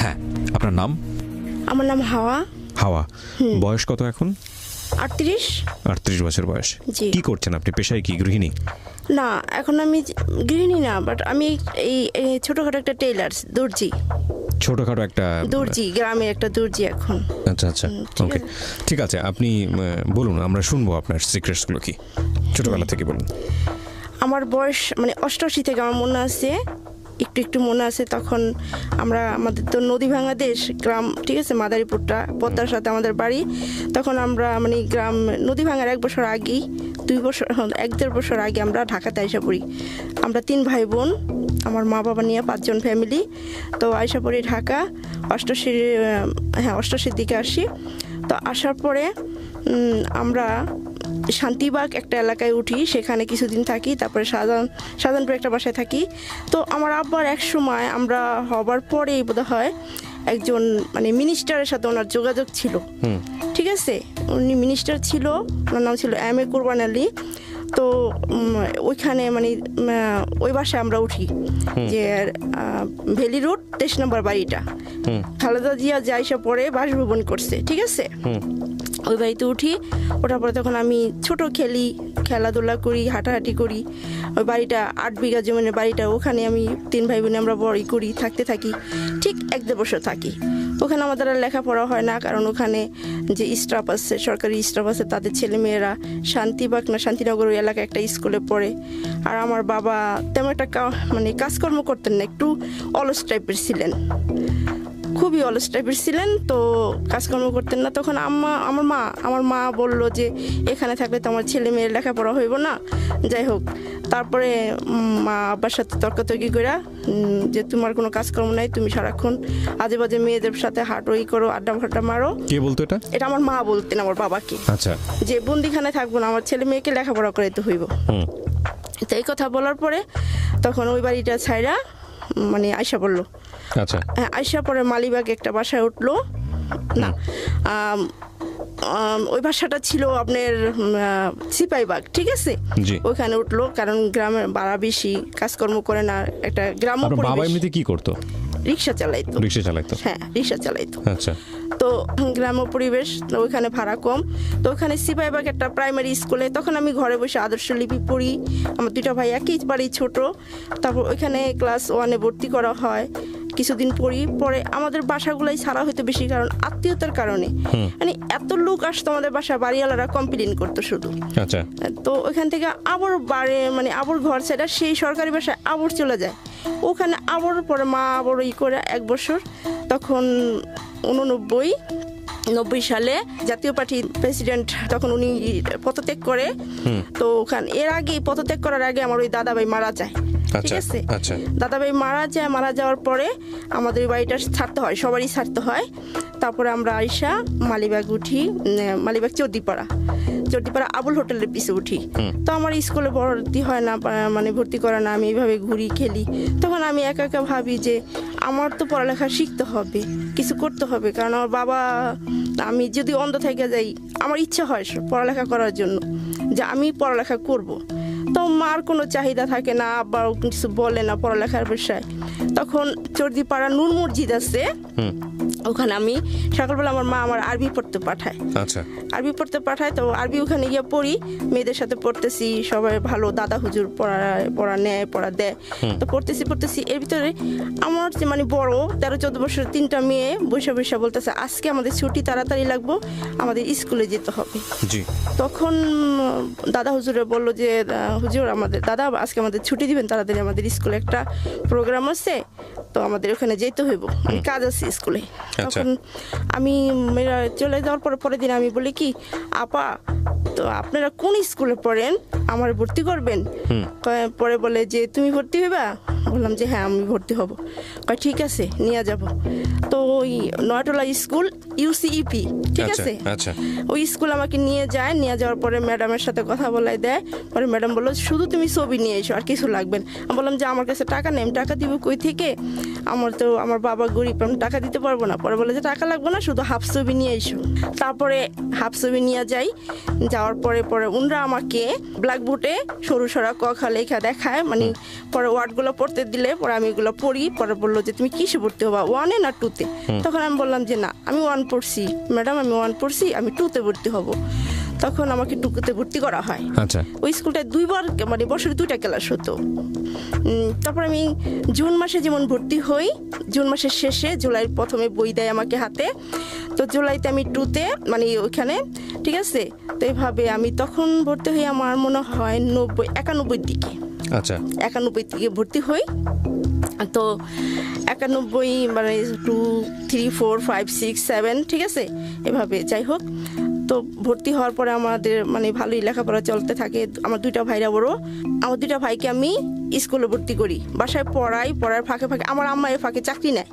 হ্যাঁ, আপনার নাম? আমার নাম হাওয়া। হাওয়া। বয়স কত এখন? 38। 38 বছর বয়স। জি। কি করছেন আপনি? পেশায় কি? গৃহিণী? না, এখন আমি গৃহিণী না, বাট আমি এই ছোটখাটো একটা টেইলার্স, দর্জি। ছোটখাটো একটা দর্জি, গ্রামে একটা দর্জি এখন। আচ্ছা আচ্ছা, ওকে, ঠিক আছে। আপনি বলুন, আমরা শুনবো আপনার সিক্রেটসগুলো কি, ছোটবেলা থেকে বলুন। আমার বয়স মানে 88 থেকে আমার মনে আছে, একটু একটু মনে আছে। তখন আমাদের তো নদী ভাঙা দেশ, গ্রাম, ঠিক আছে, মাদারীপুরটা পদ্মার সাথে আমাদের বাড়ি। তখন আমরা মানে গ্রাম নদী ভাঙার 1 বছর আগেই, 2 বছর 1-1.5 বছর আগে আমরা ঢাকাতে আইসা পড়ি। আমরা 3 ভাই বোন, আমার মা বাবা নিয়ে 5 জন ফ্যামিলি। তো আইসা পড়ি ঢাকা 88 দিকে আসি। তো আসার পরে আমরা শান্তিবাগ একটা এলাকায় উঠি, সেখানে কিছুদিন থাকি। তারপরে শাহজাহানপুর একটা বাসায় থাকি। তো আমার আব্বার এক সময় আমরা হবার পরেই বোধ হয় একজন মানে মিনিস্টারের সাথে ওনার যোগাযোগ ছিল, ঠিক আছে। উনি মিনিস্টার ছিল, ওনার নাম ছিল এম এ কোরবান আলী। তো ওইখানে মানে ওই বাসায় আমরা উঠি, যে ভ্যালি রোড 23 নম্বর বাড়িটা, খালেদা জিয়া যাইসা পরে বাসভবন করছে, ঠিক আছে। ওই বাড়িতে উঠি, ওঠার পরে তখন আমি ছোট খেলাধুলা করি, হাঁটাহাঁটি করি। ওই বাড়িটা 8 বিঘা জমিনের বাড়িটা, ওখানে আমি 3 ভাই বোনে আমরা বড়ই করি, থাকি ঠিক 1-1.5 বছর থাকি। ওখানে আমাদের আর লেখাপড়া হয় না, কারণ ওখানে যে স্টাফ আছে, সরকারি স্টাফ আছে, তাদের ছেলেমেয়েরা শান্তিবাগ না শান্তিনগর ওই এলাকায় একটা স্কুলে পড়ে। আর আমার বাবা তেমন একটা মানে কাজকর্ম করতেন না, একটু অলস টাইপের ছিলেন, খুবই অলস টাইপের ছিলেন। তো কাজকর্ম করতেন না। তখন আমার মা বলল যে এখানে থাকলে তো আমার ছেলে মেয়ের লেখাপড়া হইব না। যাই হোক, তারপরে মা আব্বার সাথে তর্কাতর্কি করে যে তোমার কোনো কাজকর্ম নাই, তুমি সারাক্ষণ আজে বাজে মেয়েদের সাথে হাঁটোই করো, আড্ডা ফাড্ডা মারো। কে বলতো এটা? এটা আমার মা বলতেন আমার বাবাকে। আচ্ছা। যে বন্দিখানে থাকবো না, আমার ছেলে মেয়েকে লেখাপড়া করাইতে হইব। তো এই কথা বলার পরে তখন ওই বাড়িটা ছাইরা মানে আয়সা পড়লো। আচ্ছা। আয়সা পরে মালিবাগে একটা বাসায় উঠলো না, ওই বাসাটা ছিল আপনার সিপাহীবাগ, ঠিক আছে। ওইখানে উঠলো, কারণ গ্রামের ভাড়া বেশি, কাজকর্ম করে না, একটা গ্রাম্য পরিবেশ। বাবা এমনিতে কি করতো? রিক্সা চালাইতো। হ্যাঁ, রিক্সা চালাইতো। আচ্ছা। তো গ্রাম্য পরিবেশ, ওইখানে ভাড়া কম। তো ওখানে সিপাহীবাগ একটা প্রাইমারি স্কুলে তখন আমি ঘরে বসে আদর্শ লিপি পড়ি। আমার 2টা ভাই একই বাড়ি ছোট। তারপর ওইখানে ক্লাস 1-এ ভর্তি করা হয়, কিছুদিন পড়ি। পরে আমাদের বাসাগুলাই ছাড়া হইতো বেশি, কারণ আত্মীয়তার কারণে মানে এত লোক আসতো আমাদের বাসা, বাড়িওয়ালারা কমপ্লেন করতো শুধু। আচ্ছা। তো ওইখান থেকে আবার মানে আবার ঘর ছেড়ে সেই সরকারি বাসায় আবার চলে যায়। ওখানে আবার পরে মা আবার করে 1 বছর, তখন 89 সালে জাতীয় পার্টির প্রেসিডেন্ট, তখন উনি পদত্যাগ করে। তো ওখানে এর আগে পদত্যাগ করার আগে আমার ওই দাদাভাই মারা যায়, ঠিক আছে। দাদাভাই মারা যাওয়ার পরে আমাদের বাড়িটা ছাড়তে হয়, সবারই ছাড়তে হয়। তারপরে আমরা আইসা মালিবাগ উঠি, মালিবাগ চর্দিপাড়া আবুল হোটেলের পিছে উঠি। তো আমার স্কুলে ভর্তি হয় না, মানে ভর্তি করে না, আমি এইভাবে ঘুরি খেলি। তখন আমি একা একা ভাবি যে আমার তো পড়ালেখা শিখতে হবে, কিছু করতে হবে, কারণ আমার বাবা, আমি যদি অন্ধ থেকে যাই, আমার ইচ্ছা হয় পড়ালেখা করার জন্য, যে আমি পড়ালেখা করব। তো মার কোনো চাহিদা থাকে না, আবার কিছু বলে না পড়ালেখার বিষয়ে। তখন চর্দিপাড়া নূর মসজিদ আছে, ওখানে আমি সকালবেলা আমার মা আমার আরবি পড়তে পাঠায়। আচ্ছা। আরবি পড়তে পাঠায়, তো আরবি ওখানে গিয়ে পড়ি, মেয়েদের সাথে পড়তেছি, সবাই ভালো দাদা হুজুর পড়া দেয়। তো পড়তেছি এর ভিতরে আমার যে মানে বড় 13-14 বছর 3টা মেয়ে বসে বলতেছে আজকে আমাদের ছুটি, তাড়াতাড়ি লাগবো, আমাদের স্কুলে যেতে হবে। তখন দাদা হুজুরে বললো যে হুজুর দাদা আজকে আমাদের ছুটি দিবেন, তাড়াতাড়ি আমাদের স্কুলে একটা প্রোগ্রাম আছে, তো আমাদের ওখানে যেতে হইব, কাজ আছে স্কুলে। তখন আমি চলে যাওয়ার পরের দিন আমি বলি কি, আপা তো আপনারা কোন স্কুলে পড়েন, আমার ভর্তি করবেন? পরে বলে যে তুমি ভর্তি হইবা? বললাম যে হ্যাঁ আমি ভর্তি হব। কয় ঠিক আছে, নিয়ে যাব। তো ওই নয়টলা স্কুল ইউসিইপি, ঠিক আছে, ওই স্কুল আমাকে নিয়ে যাওয়ার পরে ম্যাডামের সাথে কথা বলাই দেয়। পরে ম্যাডাম বললো শুধু তুমি ছবি নিয়ে এসো, আর কিছু লাগবে না। আমি বললাম যে আমার কাছে টাকা নেই, আমি টাকা দিব কই থেকে, আমার বাবা গরিব, আমি টাকা দিতে পারবো না। পরে বলে যে টাকা লাগবে না, শুধু হাফ ছবি নিয়ে এসো। তারপরে হাফ ছবি নিয়ে যাওয়ার পরে উনরা আমাকে ব্ল্যাকবোর্ডে সরু সরা ক খ লেখা দেখায়, মানে পরে ওয়ার্ডগুলো পড়তে পড়তে দিলে পরে আমি এগুলো পড়ি, পরে বললো যে তুমি কিসে ভর্তি হবা, 1-এ না 2-তে? তখন আমি বললাম যে না, আমি 1 পড়ছি ম্যাডাম, আমি 1 পড়ছি, আমি 2-তে ভর্তি হব। তখন আমাকে 2-তে ভর্তি করা হয়। আচ্ছা, ওই স্কুলটায় 2বার মানে বছরে 2টা ক্লাস হতো। তারপর আমি জুন মাসে যেমন ভর্তি হই, জুন মাসের শেষে জুলাইয়ের প্রথমে বই দেয় আমাকে হাতে। তো জুলাইতে আমি 2-তে মানে ওইখানে, ঠিক আছে। তো এইভাবে আমি তখন ভর্তি হই, আমার মনে হয় 91 দিকে, আচ্ছা, 91 দিকে ভর্তি হই। তো 91 মানে 2, 3, 4, 5, 6, 7, ঠিক আছে, এভাবে যাই হোক। তো ভর্তি হওয়ার পরে আমাদের মানে ভালোই লেখাপড়া চলতে থাকে। আমার 2টা ভাইরা বড়, আমার 2টা ভাইকে আমি স্কুলে ভর্তি করি, বাসায় পড়ার ফাঁকে ফাঁকে আমার আম্মা এর ফাঁকে চাকরি নেয়,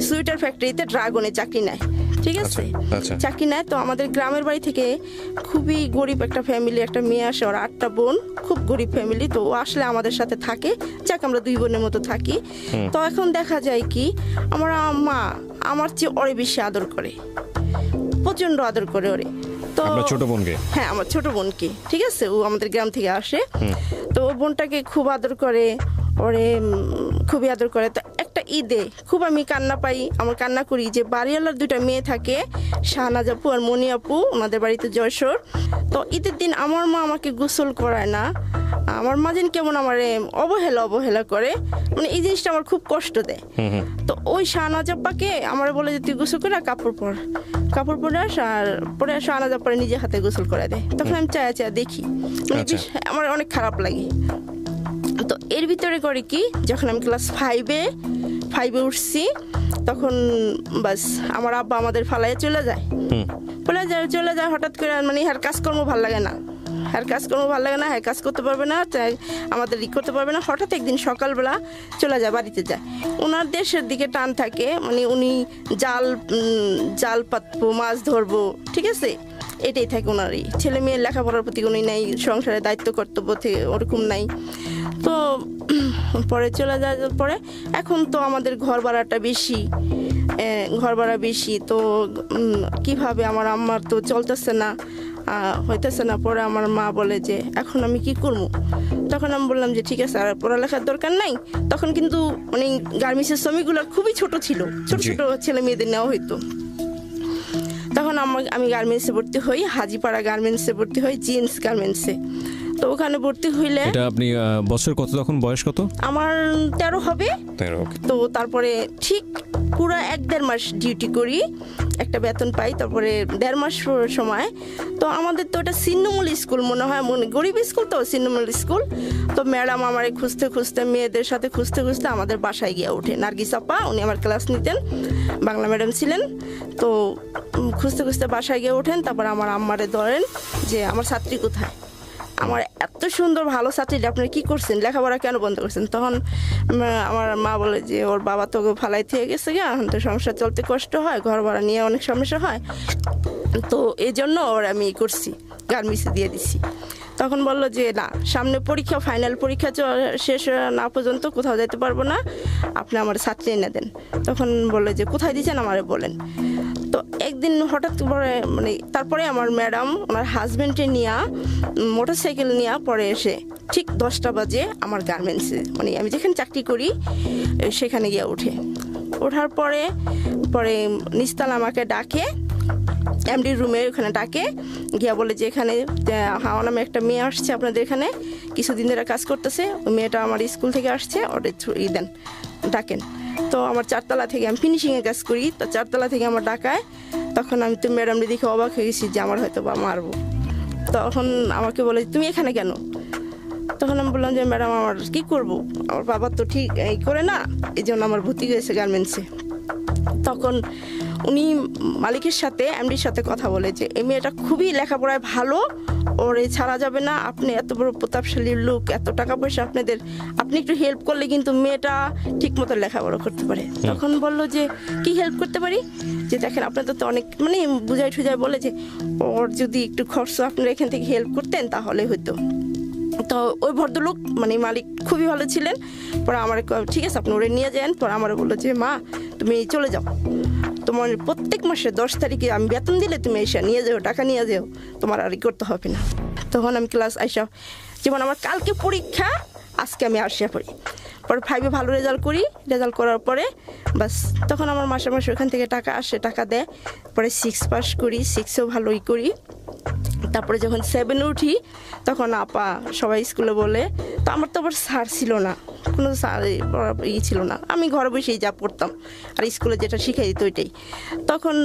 সুইটার ফ্যাক্টরিতে ড্রাগনে চাকরি নেয়, ঠিক আছে, আচ্ছা। চাকরি নেয়। তো আমাদের গ্রামের বাড়ি থেকে খুবই গরিব একটা ফ্যামিলি, একটা মেয়ে আসে, ওর 8টা বোন, খুব গরিব ফ্যামিলি। তো ও আসলে আমাদের সাথে থাকে, যাক আমরা 2 বোনের মতো থাকি। তো এখন দেখা যায় কি, আমার আম্মা আমার চেয়ে ওরে বেশি আদর করে, প্রচন্ড আদর করে ওরে। তো আপনার ছোট বোনকে? হ্যাঁ, আমার ছোট বোনকে, ঠিক আছে, ও আমাদের গ্রাম থেকে আসে। তো ও বোনটাকে খুব আদর করে, ওরে খুবই আদর করে। তো একটা ঈদে খুব আমি কান্না পাই, আমার কান্না করি যে বাড়িওয়ালার 2টা মেয়ে থাকে, শাহনাজ আপু আর মনি আপু, আমাদের বাড়িতে যশোর। তো ঈদের দিন আমার মা আমাকে গোসল করায় না, আমার মা যেন কেমন আমার অবহেলা করে, মানে এই জিনিসটা আমার খুব কষ্ট দেয়। তো ওই শাহনাজ আপ্পাকে আমার বলে যে তুই গোসল করে কাপড় পরে আস, আর পরে শাহনাজ আপ্পারে নিজে হাতে গোসল করে দেয়। তখন আমি চায়া দেখি, মানে আমার অনেক খারাপ লাগে। তো এর ভিতরে করে কি, যখন আমি ক্লাস 5-এ উঠছি, তখন বাস আমার আব্বা আমাদের ফালাইয়া চলে যায়। হঠাৎ করে, মানে হ্যাঁ কাজকর্ম ভালো লাগে না, হ্যাঁ কাজ করতে পারবে না, আমাদের করতে পারবে না। হঠাৎ একদিন সকালবেলা চলে যায়, বাড়িতে যায়। ওনার দেশের দিকে টান থাকে, মানে উনি জাল পাতবো, মাছ ধরবো, ঠিক আছে, এটাই থাকে ওনার। ছেলে মেয়ের লেখাপড়ার প্রতি উনি নাই, সংসারের দায়িত্ব কর্তব্য থেকে ওরকম নাই। তো পরে চলে যায়। পরে এখন তো আমাদের ঘর ভাড়া বেশি, তো কিভাবে আমার আম্মার তো চলতেছে না, হইতেছে না। পরে আমার মা বলে যে এখন আমি কি করব। তখন আমি বললাম যে ঠিক আছে, আর পড়ালেখার দরকার নাই। তখন কিন্তু মানে গার্মেন্টসের শ্রমিকগুলো খুবই ছোট ছিল, ছোট ছেলে মেয়েদের নেওয়া হইতো। তখন আমি গার্মেন্টসে ভর্তি হই, হাজিপাড়া গার্মেন্টসে ভর্তি হই, জিন্স গার্মেন্টসে। তো ওখানে ভর্তি হইলে এটা আপনি বছর কত, তখন বয়স কত? আমার 13 হবে। তো তারপরে ঠিক পুরো 1-1.5 মাস ডিউটি করি, একটা বেতন পাই। তারপরে 1.5 মাস সময়, তো আমাদের তো এটা ছিন্নমূল স্কুল মনে হয়, গরিব স্কুল, তো ছিন্নমূল স্কুল। তো ম্যাডাম আমারে খুঁজতে মেয়েদের সাথে খুঁজতে আমাদের বাসায় গিয়ে ওঠে। নার্গিস আপা, উনি আমার ক্লাস নিতেন, বাংলা ম্যাডাম ছিলেন। তো খুঁজতে বাসায় গিয়ে ওঠেন। তারপর আমার আম্মারে ধরেন যে আমার ছাত্রী কোথায়, আমার এত সুন্দর ভালো ছাত্রীটা আপনারা কি করছেন, লেখাপড়া কেন বন্ধ করছেন? তখন আমার মা বলে যে ওর বাবা তো ফালাই থেকে গেছে, এখন তো সংসার চলতে কষ্ট হয়, ঘর ভাড়া নিয়ে অনেক সমস্যা হয়, তো এই জন্য ওর আমি করছি, গার্মেন্টসে দিয়ে দিছি। তখন বললো যে না, সামনে পরীক্ষা, ফাইনাল পরীক্ষা শেষ না পর্যন্ত কোথাও যেতে পারবো না, আপনি আমার ছাত্রী এনে দেন। তখন বললো যে কোথায় দিয়েছেন আমারে বলেন। তো একদিন হঠাৎ করে মানে তারপরে আমার ম্যাডাম ওনার হাজব্যান্ডে নিয়ে মোটরসাইকেল নিয়ে পরে এসে ঠিক 10টা বাজে আমার গার্মেন্টসে, মানে আমি যেখানে চাকরি করি সেখানে গিয়ে ওঠার পরে নিস্তাল আমাকে ডাকে, এমডি রুমে ওখানে ডাকে, গিয়া বলে যে এখানে হাওয়া নামে একটা মেয়ে আসছে আপনাদের এখানে, কিছুদিন ধরে কাজ করতেছে, ওই মেয়েটা আমার স্কুল থেকে আসছে, ওটা ডাকেন। তো আমার 4তলা থেকে, আমি ফিনিশিংয়ে কাজ করি, তো 4তলা থেকে আমার ডাকায়। তখন আমি তো ম্যাডামকে দেখে অবাক হয়ে গেছি যে আমার হয়তো বা মারবো। তখন আমাকে বলে তুমি এখানে কেন? তখন আমি বললাম যে ম্যাডাম আমার কি করব, আমার বাবা তো ঠিক এই করে না, এই জন্য আমার ভর্তি হয়েছে গার্মেন্টসে। তখন উনি মালিকের সাথে, এমডির সাথে কথা বলে যে এই মেয়েটা খুবই লেখাপড়ায় ভালো, ওরে ছাড়া যাবে না, আপনি এত বড় প্রতাপশালী লোক, এত টাকা পয়সা আপনাদের, আপনি একটু হেল্প করলে কিন্তু মেয়েটা ঠিক মতো লেখাপড়া করতে পারে। তখন বললো যে কি হেল্প করতে পারি? যে দেখেন আপনাদের তো অনেক মানে বুঝাই ঠুজাই বলে যে ওর যদি একটু খরচ আপনারা এখান থেকে হেল্প করতেন তাহলে হতো। তো ওই ভদ্রলোক মানে মালিক খুবই ভালো ছিলেন। পরে আমার ঠিক আছে আপনি ওরে নিয়ে যান। পরে আমার বললো যে মা তুমি চলে যাও, তোমার প্রত্যেক মাসে 10 তারিখে আমি বেতন দিলে তুমি এসে নিয়ে যাও, টাকা নিয়ে যাও, তোমার আর করতে হবে না। তখন আমি ক্লাস আইসা, যেমন আমার কালকে পরীক্ষা, আজকে আমি আসিয়া পড়ি, পরে 5-এ ভালো রেজাল্ট করি, রেজাল্ট করার পরে বাস তখন আমার মাসে মাসে ওখান থেকে টাকা আসে, টাকা দেয়। পরে 6 পাস করি, 6-এও ভালোই করি। তারপরে যখন 7-এ উঠি তখন আপা সবাই স্কুলে বলে, তো আমার তো আবার স্যার ছিল না, কোনো স্যার ছিল না, আমি ঘরে বসেই যা পড়তাম আর স্কুলে যেটা শিখাই দিত ওইটাই। তখন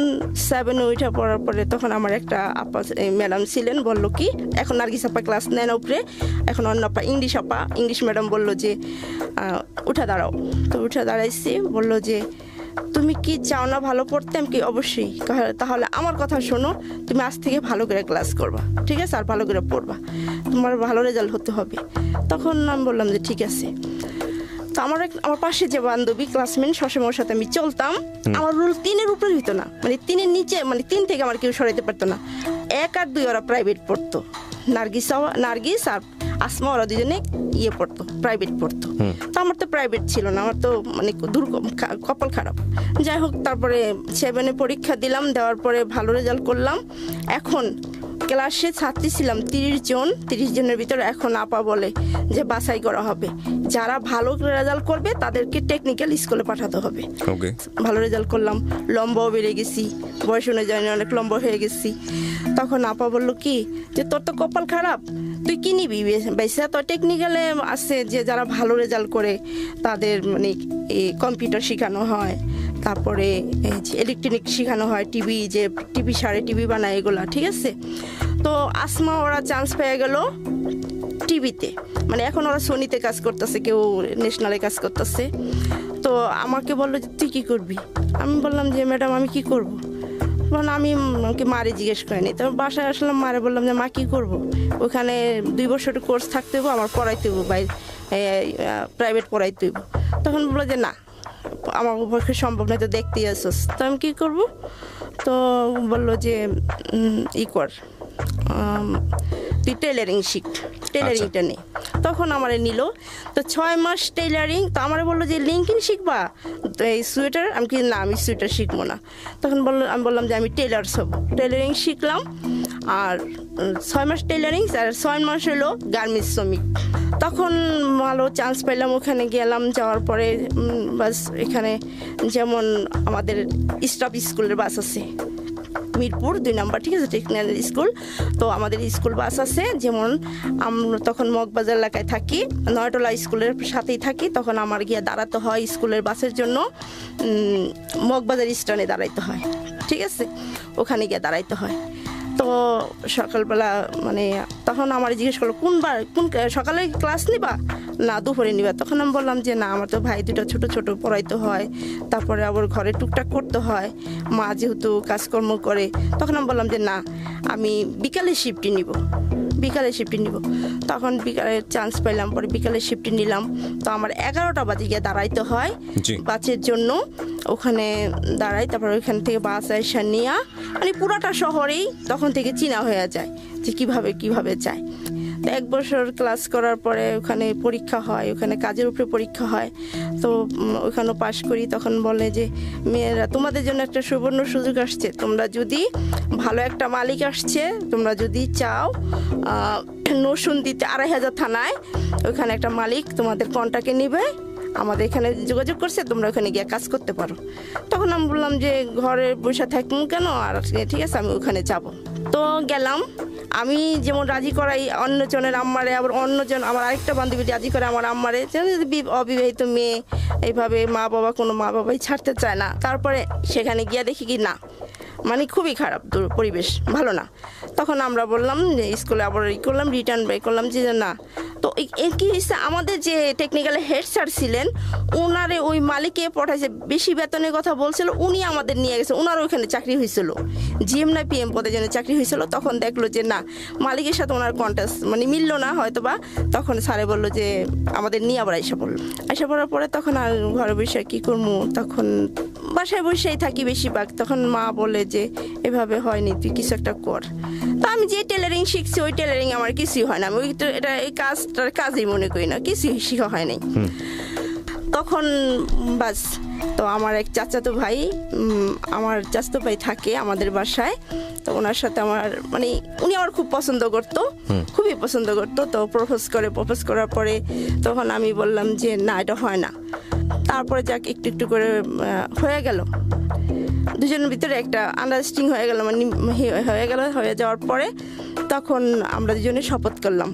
7-এ উঠে পড়ার পরে তখন আমার একটা আপা ম্যাডাম ছিলেন, বললো কি এখন নার্গিস আপা ক্লাস নেন উপরে, এখন অন্য আপা ইংলিশ ম্যাডাম বললো যে উঠে দাঁড়াও। তো উঠে দাঁড়াইছি, বললো যে তুমি কি চাও না ভালো পড়তে? আমি কি অবশ্যই। তাহলে আমার কথা শোনো, তুমি আজ থেকে ভালো করে ক্লাস করবা, ঠিক আছে, আর ভালো করে পড়বা, তোমার ভালো রেজাল্ট হতে হবে। তখন আমি বললাম যে ঠিক আছে। তো আমার পাশে যে বান্ধবী ক্লাসমেট সবসময় ওর সাথে আমি চলতাম, আমার রুল 3-এর উপরে হইতো না, মানে 3-এর নিচে, মানে 3 থেকে আমার কেউ সরাইতে পারতো না। 1 আর 2 ওরা প্রাইভেট পড়তো, নার্গিস আর আসমা ওরা দুজনে পড়তো, প্রাইভেট পড়তো। তো আমার তো প্রাইভেট ছিল না, আমার তো মানে কপাল খারাপ। যাই হোক, তারপরে 7-এ পরীক্ষা দিলাম, দেওয়ার পরে ভালো রেজাল্ট করলাম। এখন ক্লাসে ছাত্রী ছিলাম 30 জনের ভিতরে। এখন আপা বলে যে বাছাই করা হবে, যারা ভালো রেজাল্ট করবে তাদেরকে টেকনিক্যাল স্কুলে পাঠাতে হবে। ভালো রেজাল্ট করলাম, লম্বাও বেড়ে গেছি, বয়স অনুযায়ী অনেক লম্বা হয়ে গেছি। তখন আপা বললো কি যে তোর তো কপাল খারাপ, তুই কি নিবি বেসা? তো টেকনিক্যালে আছে যে যারা ভালো রেজাল্ট করে তাদের মানে কম্পিউটার শেখানো হয়, তারপরে ইলেকট্রনিক শেখানো হয়, টিভি সারে টিভি বানায় এগুলা, ঠিক আছে। তো আসমা ওরা চান্স পেয়ে গেল টিভিতে, মানে এখন ওরা সোনিতে কাজ করতেছে, কেউ ন্যাশনালে কাজ করতেছে। তো আমাকে বললো যে তুই কী করবি? আমি বললাম যে ম্যাডাম আমি কি করব? আমি আমাকে মারে জিজ্ঞেস করিনি। তো বাসায় আসলাম, মারে বললাম যে মা কী করবো, ওখানে 2 বছর কোর্স থাকতে হইব, আমার পড়াইতে হইব, প্রাইভেট পড়াইতে হইব। তখন বললো যে না, আমার পক্ষে সম্ভব নয়, তো দেখতেই আসছ, তো আমি কী করবো? তো বললো যে কর, তুই টেলারিং শিখ, টেলারিংটা নেই। তখন আমারে নিল, তো 6 মাস টেলারিং। তো আমারে বললো যে লিঙ্কিং শিখবা, এই সোয়েটার। আমি কি না, আমি সোয়েটার শিখবো না। তখন আমি বললাম যে আমি টেলার্স হব। টেলারিং শিখলাম, আর 6 মাস টেলারিং, আর 6 মাস হলো গার্মেন্টস শ্রমিক। তখন ভালো চান্স পেলাম, ওখানে গেলাম। যাওয়ার পরে বাস এখানে যেমন আমাদের স্টাফ স্কুলের বাস আছে মিরপুর 2 নম্বর, ঠিক আছে, টেকনিক্যাল স্কুল। তো আমাদের স্কুল বাস আছে, যেমন আমরা তখন মগবাজার এলাকায় থাকি, নয়টলা স্কুলের সাথেই থাকি। তখন আমার গিয়ে দাঁড়াতে হয় স্কুলের বাসের জন্য, মগবাজার স্ট্যান্ডে দাঁড়াইতে হয়, ঠিক আছে, ওখানে গিয়ে দাঁড়াইতে হয়। তো সকালবেলা মানে তখন আমার জিজ্ঞেস করলো কোন সকালে ক্লাস নিবা না দুপুরে নিবা? তখন আমি বললাম যে না, আমার তো ভাই 2টা ছোট ছোট পড়াইতে হয়, তারপরে আবার ঘরে টুকটাক করতে হয়, মা যেহেতু কাজকর্ম করে। তখন আমি বললাম যে না, আমি বিকালে শিফটে নিব। তখন বিকালে চান্স পেলাম, পরে বিকালে শিফটে নিলাম। তো আমার 11টা বাজে গিয়ে দাঁড়াইতে হয় বাসের জন্য, ওখানে দাঁড়াই। তারপরে ওইখান থেকে বাস আইসা নিয়ে, মানে পুরাটা শহরেই তখন থেকে চিনা হয়ে যায় যে কিভাবে যায়। তো 1 বছর ক্লাস করার পরে ওখানে পরীক্ষা হয়, ওখানে কাজের উপরে পরীক্ষা হয়। তো ওখানেও পাশ করি। তখন বলে যে মেয়েরা, তোমাদের জন্য একটা সুবর্ণ সুযোগ আসছে, তোমরা যদি ভালো একটা মালিক আসছে, তোমরা যদি চাও নরসিংদীতে 2500 থানায় ওখানে একটা মালিক তোমাদের কন্ট্রাক্টে নিবে, আমাদের এখানে যোগাযোগ করছে, তোমরা ওখানে গিয়ে কাজ করতে পারো। তখন আমি বললাম যে ঘরে বসে থাকবো কেন, আর ঠিক আছে আমি ওখানে যাব। তো গেলাম, আমি যেমন রাজি করাই অন্যজনের আম্মারে, আবার অন্যজন আমার আরেকটা বান্ধবী রাজি করে আমার আম্মারে, অবিবাহিত মেয়ে, এইভাবে মা বাবাই ছাড়তে চায় না। তারপরে সেখানে গিয়ে দেখি কি না, মানে খুবই খারাপ পরিবেশ, ভালো না। তখন আমরা বললাম যে স্কুলে আবার করলাম, রিটার্ন বাই করলাম যে না। তো এর কি হয়েছে, আমাদের যে টেকনিক্যাল হেড স্যার ছিলেন, ওনারে ওই মালিকে পাঠাইছে, বেশি বেতনের কথা বলছিল, উনি আমাদের নিয়ে গেছে, ওনার ওইখানে চাকরি হয়েছিল, জিএম না পিএম পদে যেন চাকরি হয়েছিল। তখন দেখলো যে না, মালিকের সাথে ওনার কন্ট্যাক্ট মানে মিললো না হয়তো বা। তখন স্যারে বললো যে আমাদের নিয়ে আবার আইসা পড়ার পরে তখন আর ঘরে বসে কী করবো, তখন বাসায় বসেই থাকি বেশিরভাগ। তখন মা বলে যে এভাবে হয়নি, তুই কিছু একটা কর। তো আমি যে টেলারিং শিখছি, ওই টেলারিং আমার কিছুই হয় না, আমি এই কাজটার কাজই মনে করি না, কিছুই শেখা হয় নাই। তখন বাস, তো আমার এক চাচাতো ভাই, আমার চাচাতো ভাই থাকে আমাদের বাসায়, তো ওনার সাথে আমার মানে উনি আমার খুব পছন্দ করতো, খুবই পছন্দ করতো। তো প্রপোজ করার পরে তখন আমি বললাম যে না, এটা হয় না। তারপরে যাক একটু একটু করে হয়ে গেল, দুজনের ভিতরে একটা আন্ডারস্ট্যান্ডিং হয়ে গেল, মানে হয়ে যাওয়ার পরে তখন আমরা দুজনে শপথ করলাম।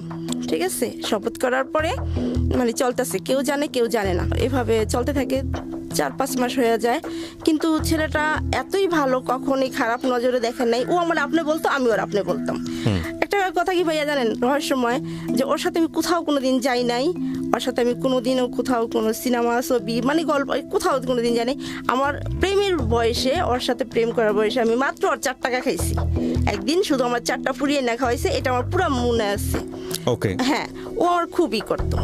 ঠিক আছে, শপথ করার পরে মানে চলতেছে, কেউ জানে না, এভাবে চলতে থাকে। 4-5 মাস হয়ে যায়, কিন্তু ছেলেটা এতই ভালো, কখনোই খারাপ নজরে দেখেন নাই। ও আমার আপনি বলতো, আমি ওর আপনি বলতাম। একটা কথা কি ভাইয়া জানেন, রহস্যময়, যে ওর সাথে আমি কোথাও কোনোদিন যাই নাই, ওর সাথে আমি কোনোদিনও কোথাও কোনো সিনেমা ছবি মানে গল্প কোথাও কোনোদিন যাই নাই। আমার প্রেমের বয়সে, ওর সাথে প্রেম করার বয়সে আমি মাত্র ওর 4 টাকা খাইছি একদিন, শুধু আমার 4টা পুড়িয়ে না খাওয়াইছে, এটা আমার পুরো মনে আছে। ওকে, হ্যাঁ, ও আমার খুবই করতো।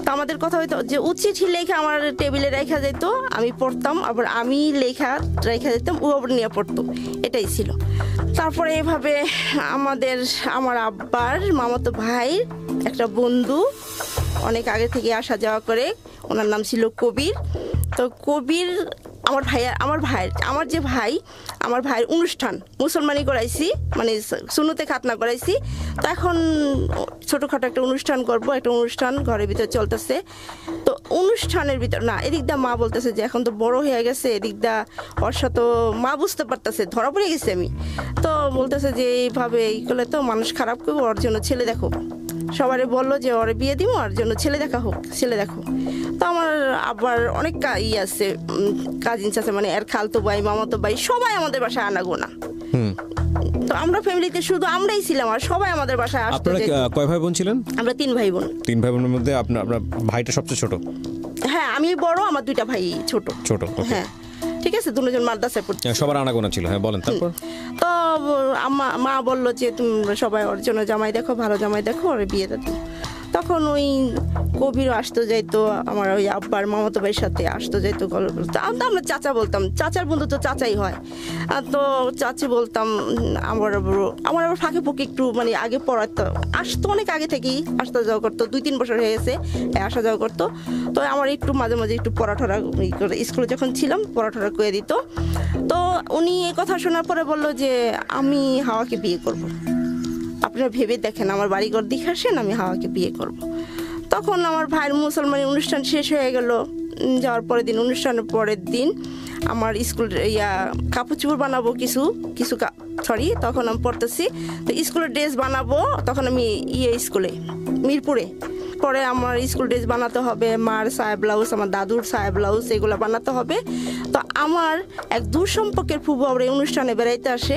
তো আমাদের কথা হইতো যে ও চিঠি লেখা আমার টেবিলে রেখা যেত, আমি পড়তাম, আবার আমি লেখা রেখা যেতাম, ও আবার নিয়ে পড়তো, এটাই ছিল। তারপরে এভাবে আমার আব্বার মামাতো ভাই একটা বন্ধু অনেক আগে থেকে আসা যাওয়া করে, ওনার নাম ছিল কবির। তো কবির আমার ভাইয়ের অনুষ্ঠান মুসলমানি করাইছি, মানে সুন্নতে খাতনা করাইছি। তো এখন ছোটোখাটো একটা অনুষ্ঠান করবো, একটা অনুষ্ঠান ঘরের ভিতরে চলতেছে। তো অনুষ্ঠানের ভিতর না, এদিক দা মা বলতেছে যে এখন তো বড় হয়ে গেছে, এদিক দা ওর সাথে মা বুঝতে পারতেছে, ধরা পড়ে গেছি আমি। তো বলতেছে যে এইভাবে এই করলে তো মানুষ খারাপ করবো, ওর জন্য ছেলে দেখো। সবারে বললো যে ওরে বিয়ে দিব, ওর জন্য ছেলে দেখো। তো আমার আবার অনেক আছে, কাজিনস আছে, মানে এর খালতো ভাই, মামাতো ভাই, সবাই আমাদের বাসায় আনাগোনা। তো আমরা ফ্যামিলিতে শুধু আমরাই ছিলাম, আর সবাই আমাদের বাসায় আসতো। আপনারা কয় ভাই বোন ছিলেন? আমরা 3 ভাই বোন। 3 ভাই বোনের মধ্যে আপনার ভাইটা সবচেয়ে ছোট? হ্যাঁ, আমি বড়, আমার 2টা ভাই ছোট। ওকে। হ্যাঁ, ঠিক আছে, দুজন মাদ্রাসায় পড়ছে। সবার আনাগোনা ছিল, হ্যাঁ বলেন তারপর। তো মা বললো যে তুমি সবাই ওর জন্য জামাই দেখো, ভালো জামাই দেখো, ওর বিয়েটা দিও। তখন ওই কবিরও আসতো যাইতো, আমার ওই আব্বার মামাতো ভাইয়ের সাথে আসতো যাইতো, গল্প বলতো। আমরা চাচা বলতাম, চাচার বন্ধু তো চাচাই হয়। তো চাচি বলতাম। আমার আবার ফাঁকে ফুঁকে একটু মানে আগে পড়াতো, আসতো অনেক আগে থেকেই আসতে যাওয়া করতো, 2-3 বছর হয়ে গেছে আসা যাওয়া করতো। তো আমার একটু মাঝে মাঝে একটু পড়াঠরা স্কুলে যখন ছিলাম পড়াঠরা করে দিত। তো উনি এই কথা শোনার পরে বললো যে আমি হাওয়াকে বিয়ে করব। আপনারা ভেবে দেখেন, আমার বাড়িঘর দেখে আসেন, আমি হাওয়াকে বিয়ে করব। তখন আমার ভাইয়ের মুসলমানি অনুষ্ঠান শেষ হয়ে গেল। যাওয়ার অনুষ্ঠানের পরের দিন আমার স্কুল কাপড় চোপড় বানাবো কিছু তখন আমি পড়তেছি। তো স্কুলের ড্রেস বানাবো, তখন আমি স্কুলে মিরপুরে। পরে আমার স্কুল ড্রেস বানাতে হবে, মার সায়া ব্লাউজ, আমার দাদুর সায়া ব্লাউজ, এগুলো বানাতে হবে। তো আমার এক দূর সম্পর্কের ফুপু আবার এই অনুষ্ঠানে বেড়াইতে আসে।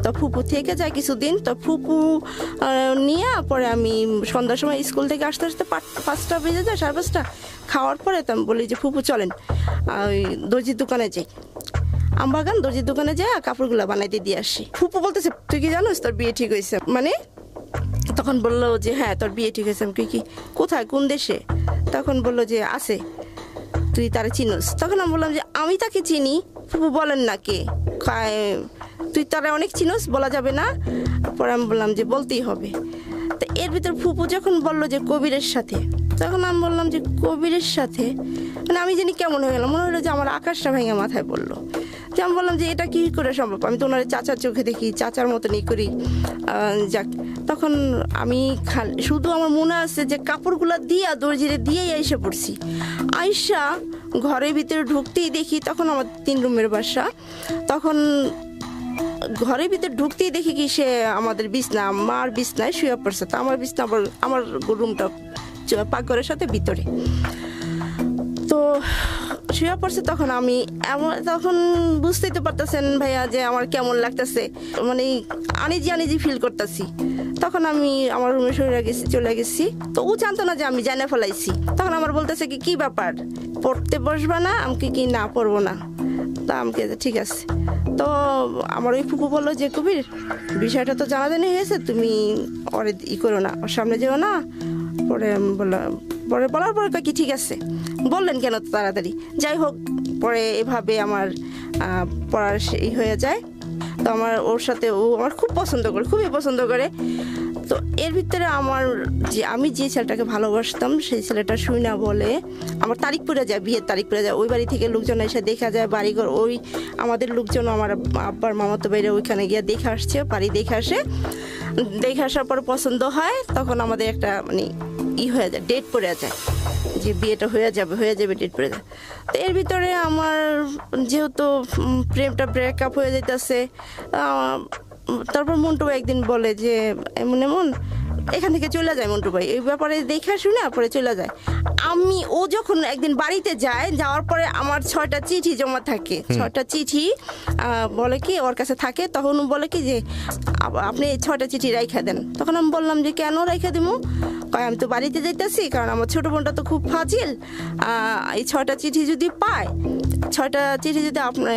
তো ফুপু থেকে যায় কিছুদিন। তো ফুপু নিয়ে পরে আমি সন্ধ্যার সময় স্কুল থেকে আসতে 5টা বেজে যায়, 5:30। খাওয়ার পরে তো আমি বলি যে ফুপু চলেন ওই দর্জির দোকানে যাই, আমবাগান দর্জির দোকানে যাই, কাপড়গুলো বানাইতে দিয়ে আসি। ফুপু বলতেছে তুই কি জানোস তোর বিয়ে ঠিক হয়েছে? মানে তখন বললো যে হ্যাঁ তোর বিয়ে ঠিক হয়েছে। আমি কি কোথায়, কোন দেশে? তখন বললো যে আছে, তুই তারা চিনোস? তখন আমি বললাম যে আমি তাকে চিনি। ফুপু বলেন না কে? তুই তারা অনেক চিনোস, বলা যাবে না? পরে আমি বললাম যে বলতেই হবে। তো এর ভিতর ফুপু যখন বললো যে কবিরের সাথে, তখন আমি বললাম যে কবিরের সাথে, মানে আমি জানি কেমন হয়ে গেলাম, মনে হলো যে আমার আকাশটা ভেঙে মাথায় পড়লো। যে আমি বললাম যে এটা কি করে সম্ভব? আমি তো ওনার চাচার চোখে দেখি, চাচার মতনই করি। যাক, তখন আমি শুধু আমার মনে আছে যে কাপড়গুলো দিয়ে দর্জিরে দিয়েই এসে পড়ছি। আইসা ঘরের ভিতরে ঢুকতেই দেখি, তখন আমার 3 রুমের বাসা। তখন ঘরের ভিতরে ঢুকতেই দেখি কি সে আমাদের বিছনা, মার বিছনায় শুয়ে পড়ছে। তো আমার বিছনা আমার রুমটা পাকঘরের সাথে ভিতরে, তো শুয়ে পড়ছে। তখন আমি তখন বুঝতেই তো পারতেছেন ভাইয়া যে আমার কেমন লাগতেছে, মানে আনিজি ফিল করতেছি। তখন আমি আমার রুমে চলে গেছি। তো ও জানতো না যে আমি জানে ফেলাইছি। তখন আমার বলতেছে কি ব্যাপার, পড়তে বসবা না? আমাকে কি না পড়বো না? তা আমাকে ঠিক আছে। তো আমার ওই ফুপু বললো যে কবির বিষয়টা তো জানাজানি হয়েছে, তুমি ওরে করো না, ওর সামনে যেও না। পরে বলার পরে কি ঠিক আছে, বললেন কেন তো তাড়াতাড়ি? যাই হোক, পরে এভাবে আমার পড়ার হয়ে যায়। তো ওর সাথে ও আমার খুব পছন্দ করে, খুবই পছন্দ করে। তো এর ভিতরে আমার আমি যে ছেলেটাকে ভালোবাসতাম সেই ছেলেটা শুই না বলে আমার তারিখ পড়ে যায়, বিয়ের তারিখ পড়ে যায়। ওই বাড়ি থেকে লোকজন এসে দেখা যায় বাড়িঘর, ওই আমাদের লোকজন আমার আব্বার মামাতো বাইরে ওইখানে গিয়ে দেখে আসছে, বাড়ি দেখে আসে। দেখে আসার পরে পছন্দ হয়, তখন আমাদের একটা মানে হয়ে যায়, ডেট পড়ে যায় যে বিয়েটা হয়ে যাবে, ডেট পড়ে যায়। তো এর ভিতরে আমার যেহেতু প্রেমটা ব্রেকআপ হয়ে যাইতেছে, তারপর মন্টু ভাই একদিন বলে যে এমন এখান থেকে চলে যায়। মন্টু ভাই এই ব্যাপারে দেখে শুনে পরে চলে যায়। ও যখন একদিন বাড়িতে যায়, যাওয়ার পরে আমার 6টা চিঠি জমা থাকে, 6টা চিঠি বলে কি ওর কাছে থাকে। তখন ও বলে কি যে আপনি এই 6টা চিঠি রাইখা দেন। তখন আমি বললাম যে কেন রাইখা দিব? আমি তো বাড়িতে যাইতেছি, কারণ আমার ছোটো বোনটা তো খুব ফাজিল। এই 6টা চিঠি যদি পায়, 6টা চিঠি যদি আপনার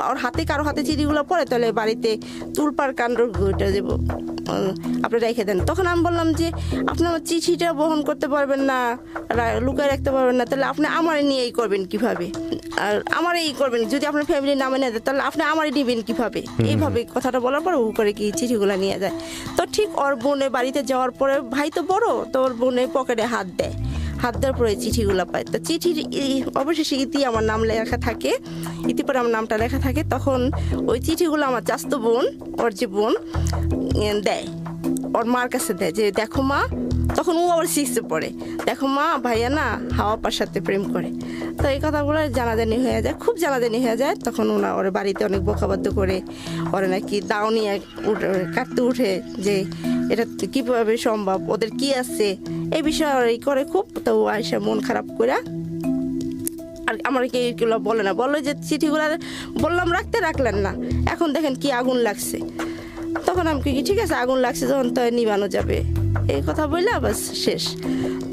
ওর হাতে কারো হাতে চিঠিগুলো পড়ে, তাহলে বাড়িতে তুলপার কাণ্ড ঘটে যাব, আপনি রেখে দেন। তখন আমি বললাম যে আপনি আমার চিঠিটা বহন করতে পারবেন না, লুকায় রাখতে পারবেন না, তাহলে আপনি আমার নিয়েই করবেন কিভাবে? আর আমার এই করবেন যদি আপনার ফ্যামিলির নামে নেয়, তাহলে আপনি আমারই নেবেন কিভাবে? এইভাবে কথাটা বলার পর ও করে কি চিঠিগুলো নিয়ে যায়। তো ঠিক ওর বোনের বাড়িতে যাওয়ার পরে, ভাই তো বড়, তো ওর বোনের পকেটে হাত দেওয়ার পরে চিঠিগুলো পায়। তো চিঠির অবশেষে ইতি আমার নাম লেখা থাকে, ইতি পরে আমার নামটা লেখা থাকে। তখন ওই চিঠিগুলো আমার চাচতো বোন, ওর যে বোন দেয়, ওর মার কাছে দেয় যে দেখো মা, তখন ও আবার 6-এ পড়ে, দেখো মা ভাইয়া না হাওয়া পার সাথে প্রেম করে। তো এই কথাগুলো জানাজানি হয়ে যায়, খুব জানাজানি হয়ে যায়। তখন ওর বাড়িতে অনেক বকাবাদ্য করে, ওরা নাকি দাও নিয়ে কাটতে উঠে যে এটা কীভাবে সম্ভব, ওদের কি আছে এই বিষয়ে করে খুব। তো আয়সা মন খারাপ করে আর আমার কি এইগুলো বলে না, বলে যে চিঠিগুলো বললাম রাখতে, রাখলেন না, এখন দেখেন কি আগুন লাগছে। তখন আমি কি ঠিক আছে, আগুন লাগছে যখন তো নিবানো যাবে, এই কথা বললে বাস শেষ।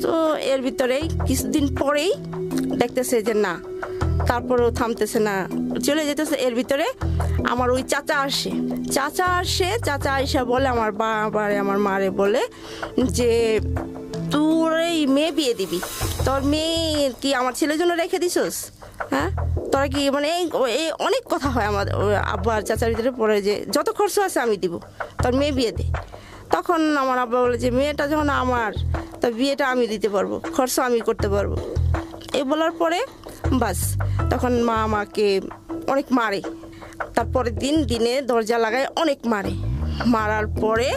তো এর ভিতরেই কিছুদিন পরেই দেখতেছে যে না, তারপরেও থামতেছে না, চলে যেতেছে। এর ভিতরে আমার ওই চাচা আসে, চাচা আইসা বলে আমার বাবারে, আমার মারে বলে যে তোর এই মেয়ে বিয়ে দিবি, তোর মেয়ে কি আমার ছেলের জন্য রেখে দিছস? হ্যাঁ, তোরা কি মানে এই অনেক কথা হয় আমাদের আব্বা আর চাচার ভিতরে পড়ে যে যত খরচ আছে আমি দিব, তোর মেয়ে বিয়ে দে। তখন আমার আব্বা বলে যে মেয়েটা যখন আমার, তা বিয়েটা আমি দিতে পারবো, খরচ আমি করতে পারবো। এই বলার পরে বাস, তখন মা আমাকে অনেক মারে। তারপরের দিনে দরজা লাগায় অনেক মারার পরে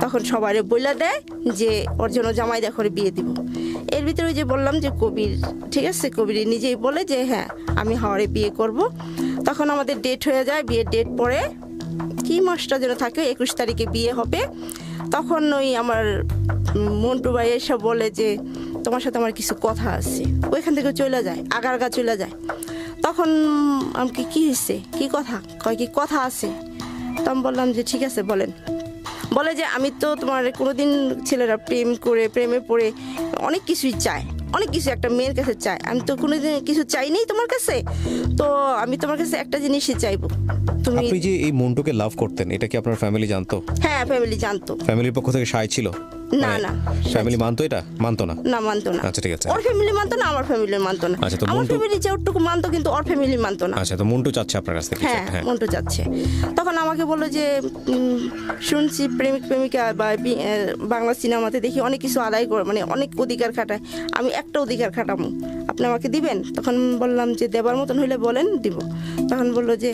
তখন সবাই বইলা দেয় যে ওর জন্য জামাই দেখরে বিয়ে দিব। এর ভিতরে যে বললাম যে কবির, ঠিক আছে, কবির নিজেই বলে যে হ্যাঁ আমি হাওড়ে বিয়ে করব। তখন আমাদের ডেট হয়ে যায়, বিয়ের ডেট পরে কি মাসটা যেন থাকে, 21 তারিখে বিয়ে হবে। তখন ওই আমার মন্টু ভাই এসে বলে যে তোমার সাথে আমার কিছু কথা আছে, ওইখান থেকে চলে যায়, আগারগা চলে যায়। তখন আমাকে কি হয়েছে, কি কথা কয়, কি কথা আছে? তো আমি বললাম যে ঠিক আছে বলেন। বলে যে আমি তো তোমার কোনোদিন ছেলেরা প্রেমে পড়ে অনেক কিছুই চায়, অনেক কিছু একটা মেয়ের কাছে চায়, আমি তো কোনোদিন কিছু চাইনি তোমার কাছে, তো আমি তোমার কাছে একটা জিনিসই চাইবো। আপনি যে এই মন্টুকে লাভ করতেন, এটা কি আপনার ফ্যামিলি জানতো? হ্যাঁ, ফ্যামিলি জানতো। ফ্যামিলির পক্ষ থেকে সায় ছিল? না না, ফ্যামিলি মানতো? এটা মানতো না? না, মানতো না। আচ্ছা ঠিক আছে, ওর ফ্যামিলি মানতো না, আমার ফ্যামিলি মানতো না। আচ্ছা, তো আমার ফ্যামিলি যেটুকু মানতো কিন্তু ওর ফ্যামিলি মানতো না। আচ্ছা, তো মন্টু চাচ্ছে আপনার কাছ থেকে? হ্যাঁ, মন্টু চাচ্ছে। তখন আমাকে বললো যে শুনছি প্রেমিক প্রেমিকা বা বাংলা সিনেমাতে দেখি অনেক কিছু আদায় করে, মানে অনেক অধিকার খাটায়, আমি একটা অধিকার খাটাবো, আপনি আমাকে দিবেন? তখন বললাম যে দেবার মতন হইলে বলেন, দিব। তখন বললো যে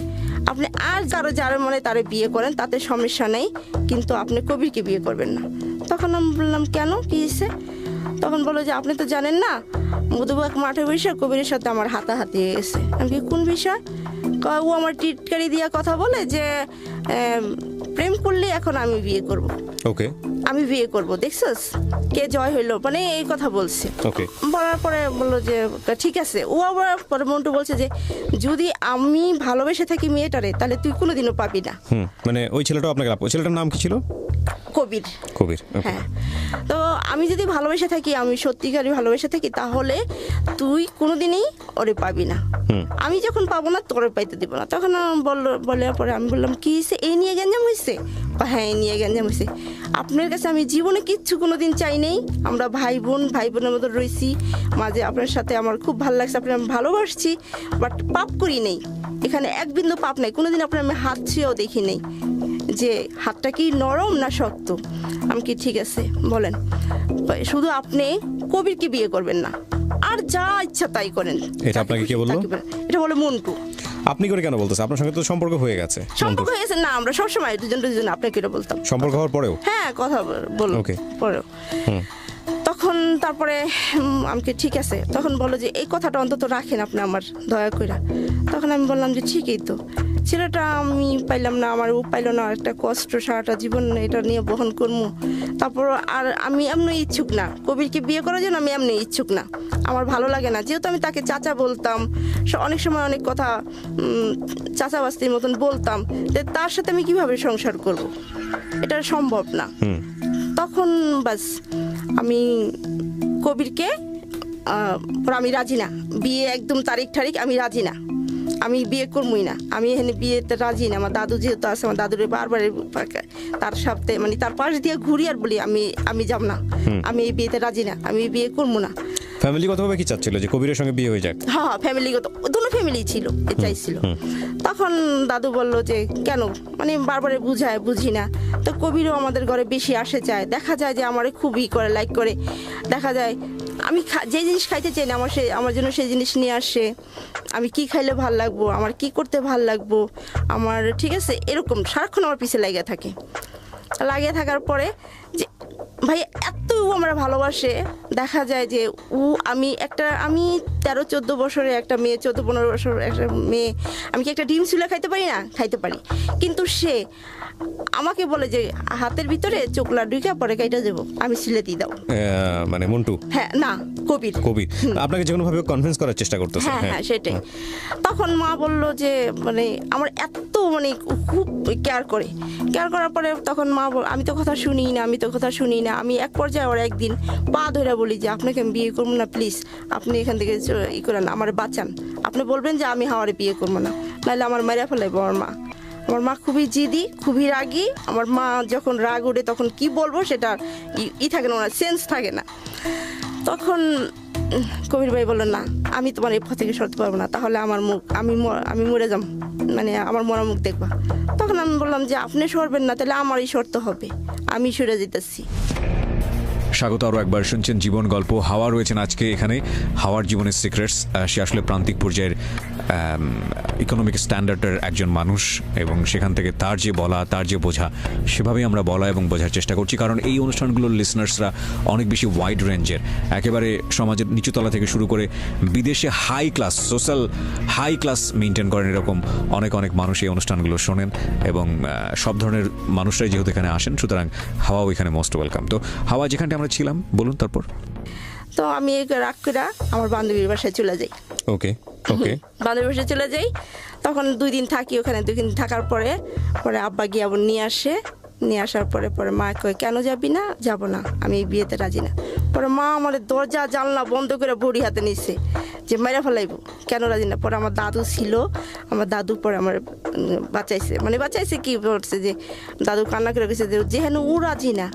আপনি আর যার মনে তারে বিয়ে করেন, তাতে সমস্যা নেই, কিন্তু আপনি কবিরকে বিয়ে করবেন না। তখন আমি বললাম কেন, কি হয়েছে? তখন বললো যে আপনি তো জানেন না, মধুবাগ মাঠে বসে কবিরের সাথে আমার হাতাহাতি হয়ে গেছে। আমি কি কোন বিষয়? ও আমার টিটকারি দিয়া কথা বলে যে প্রেম করলে এখন আমি বিয়ে করব। ওকে, আমি বিয়ে করব, দেখছস কে জয় হইলো, মানে এই কথা বলছে। ওকে, বলার পরে বললো যে ঠিক আছে। ও আবার পরে মন্টু বলছে যে যদি আমি ভালোবেসে থাকি মেয়েটারে, তাহলে তুই কোনোদিনও পাবি না। মানে ওই ছেলেটাও আপনাকে, ওই ছেলেটার নাম কি ছিল? কবির। হ্যাঁ, তো আমি যদি ভালোবেসে থাকি, আমি সত্যিকারই ভালোবেসে থাকি, তাহলে তুই কোনোদিনই ওরে পাবি না। আমি যখন পাবো না তোরে পাইতে দিব না। তখন বলার পরে আমি বললাম কি হয়েছে, এই নিয়ে গ্যাঞ্জাম হয়েছে? হ্যাঁ, এই নিয়ে গ্যাঞ্জাম হয়েছে। আপনার কাছে আমি জীবনে কিচ্ছু কোনোদিন চাই নেই, আমরা ভাই বোনের মতো রয়েছি, মাঝে আপনার সাথে আমার খুব ভালো লাগছে, আপনার আমি ভালোবাসছি, বাট পাপ করি নেই, এখানে এক বিন্দু পাপ নাই, কোনোদিন আপনার আমি হাত ছুঁয়েও দেখি নেই। যে হাতটা কি নরম না শক্ত। আমি কি ঠিক আছে বলেন, শুধু আপনি কবিরকে বিয়ে করবেন না, আর যা ইচ্ছা তাই করেন। এটা আপনাকে কে বললো? এটা বলে মন্টু। আপনি করে কেন বলতেছেন? আপনার সঙ্গে তো সম্পর্ক হয়ে গেছে। সম্পর্ক হয়ে গেছে না, আমরা সবসময় দুজন আপনাকে এটা বলতাম। সম্পর্ক হওয়ার পরেও? হ্যাঁ, কথা বলো ওকে। পরেও। তখন তারপরে আমাকে ঠিক আছে, তখন বলো যে এই কথাটা অন্তত রাখেন আপনি আমার, দয়া করে। তখন আমি বললাম যে ঠিকই তো, ছেলেটা আমি পাইলাম না, আমার ও পাইল না, একটা কষ্ট সারাটা জীবন এটা নিয়ে বহন করবো। তারপর আর আমি এমনি ইচ্ছুক না কবিরকে বিয়ে করার জন্য, আমি এমনি ইচ্ছুক না, আমার ভালো লাগে না। যেহেতু আমি তাকে চাচা বলতাম, অনেক সময় অনেক কথা চাচা বাস্তির মতন বলতাম, যে তার সাথে আমি কিভাবে সংসার করব, এটা সম্ভব না। তখন বাস আমি কবিরকে আমি রাজি না, বিয়ে একদম তারিখ আমি রাজি না, আমি বিয়ে করবই না, আমি এখানে বিয়েতে রাজি না। আমার দাদু যেহেতু আছে, আমার দাদুর বারবার তার সাথে মানে তার পাশ দিয়ে ঘুরি আর বলি আমি যাব না, আমি এই বিয়েতে রাজি না, আমি বিয়ে করবো না। ফ্যামিলিগতভাবে কি চাচ্ছিল যে কবিরের সঙ্গে বিয়ে হয়ে যাক? হ্যাঁ, ফ্যামিলিগত দুটো ফ্যামিলি ছিল, চাইছিল। তখন দাদু বলল যে কেন, মানে বারবারে বুঝি না। তো কবিরও আমাদের ঘরে বেশি আসে যায়, দেখা যায় যে আমারে খুবই করে লাইক করে, দেখা যায় আমি যে জিনিস খাইতে চাই না আমার জন্য সেই জিনিস নিয়ে আসে, আমি কি খাইলে ভাল লাগবো, আমার কি করতে ভাল লাগবো আমার, ঠিক আছে, এরকম সারাক্ষণ আমার পিছে লাগিয়ে থাকার পরে যে ভাই এত আমরা ভালোবাসে, দেখা যায় যে আমি 13-14 বছরে একটা মেয়ে, 14-15 বছর একটা মেয়ে, আমি কি একটা ডিম চুলে খাইতে পারি না? খাইতে পারি। কিন্তু সে আমাকে বলে যে হাতের ভিতরে চোখলা ঢুকে পরে কাইটা দেবো, আমি সিলে দিয়ে দাও। মানে মন্টু? হ্যাঁ, না কবির আপনাকে যে কোনোভাবে কনভিন্স করার চেষ্টা করতেছে। হ্যাঁ, সেটাই। তখন মা বলল যে মানে আমার এত মানে খুব কেয়ার করার পরে তখন মা আমি তো কথা শুনি না। আমি এক পর্যায়ে ওর একদিন পা ধরে বলি যে আপনাকে আমি বিয়ে করবো না, প্লিজ আপনি এখান থেকে ই করেন, আমার বাঁচান। আপনি বলবেন যে আমি হাওয়ারে বিয়ে করবো না, নাহলে আমার মেরে ফেলাইবো। আমার মা খুবই জিদি, খুবই রাগী। আমার মা যখন রাগ ওঠে তখন কি বলবো সেটা থাকে না, সেন্স থাকে না। তখন কবির ভাই বললো না, আমি তোমার এই পথ থেকে সরতে পারবো না, তাহলে আমার মুখ আমি মরে যাম, মানে আমার মরা মুখ দেখবা। তখন আমি বললাম যে আপনি সরবেন না, তাহলে আমারই সরতে হবে, আমি সরে যেতেছি। স্বাগত আরও একবার, শুনছেন জীবন গল্প। হাওয়া রয়েছেন আজকে এখানে। হাওয়ার জীবনের সিক্রেটস। সে আসলে প্রান্তিক পর্যায়ের ইকোনমিক স্ট্যান্ডার্ডের একজন মানুষ, এবং সেখান থেকে তার যে বলা, তার যে বোঝা, সেভাবেই আমরা বলা এবং বোঝার চেষ্টা করছি। কারণ এই অনুষ্ঠানগুলোর লিসনার্সরা অনেক বেশি ওয়াইড রেঞ্জের, একেবারে সমাজের নিচুতলা থেকে শুরু করে বিদেশে high class, social high class maintain করেন, এরকম অনেক মানুষ এই অনুষ্ঠানগুলো শোনেন, এবং সব ধরনের মানুষরাই যেহেতু এখানে আসেন, সুতরাং হাওয়াও এখানে মোস্ট ওয়েলকাম। তো হাওয়া, যেখানটা আমরা ছিলাম, বলুন তারপর। তো আমি রাগ করে আমার বান্ধবীর বাসায় চলে যাই। ওকে। বান্ধবীর বাসায় চলে যাই, তখন 2 দিন থাকি ওখানে। 2 দিন থাকার পরে আব্বা গিয়ে আবার নিয়ে আসার পরে মা কয় কেন যাবি না? যাব না, আমি এই বিয়েতে রাজি না। পরে মা আমার দরজা জানলা বন্ধ করে বড়ি হাতে নিচ্ছে যে মেরে ফেলাইবো, কেন রাজি না। পরে আমার দাদু ছিল, আমার দাদু পরে আমার বাঁচাইছে কি করছে যে দাদু কান্না করে গেছে যে যেখানে ও রাজি না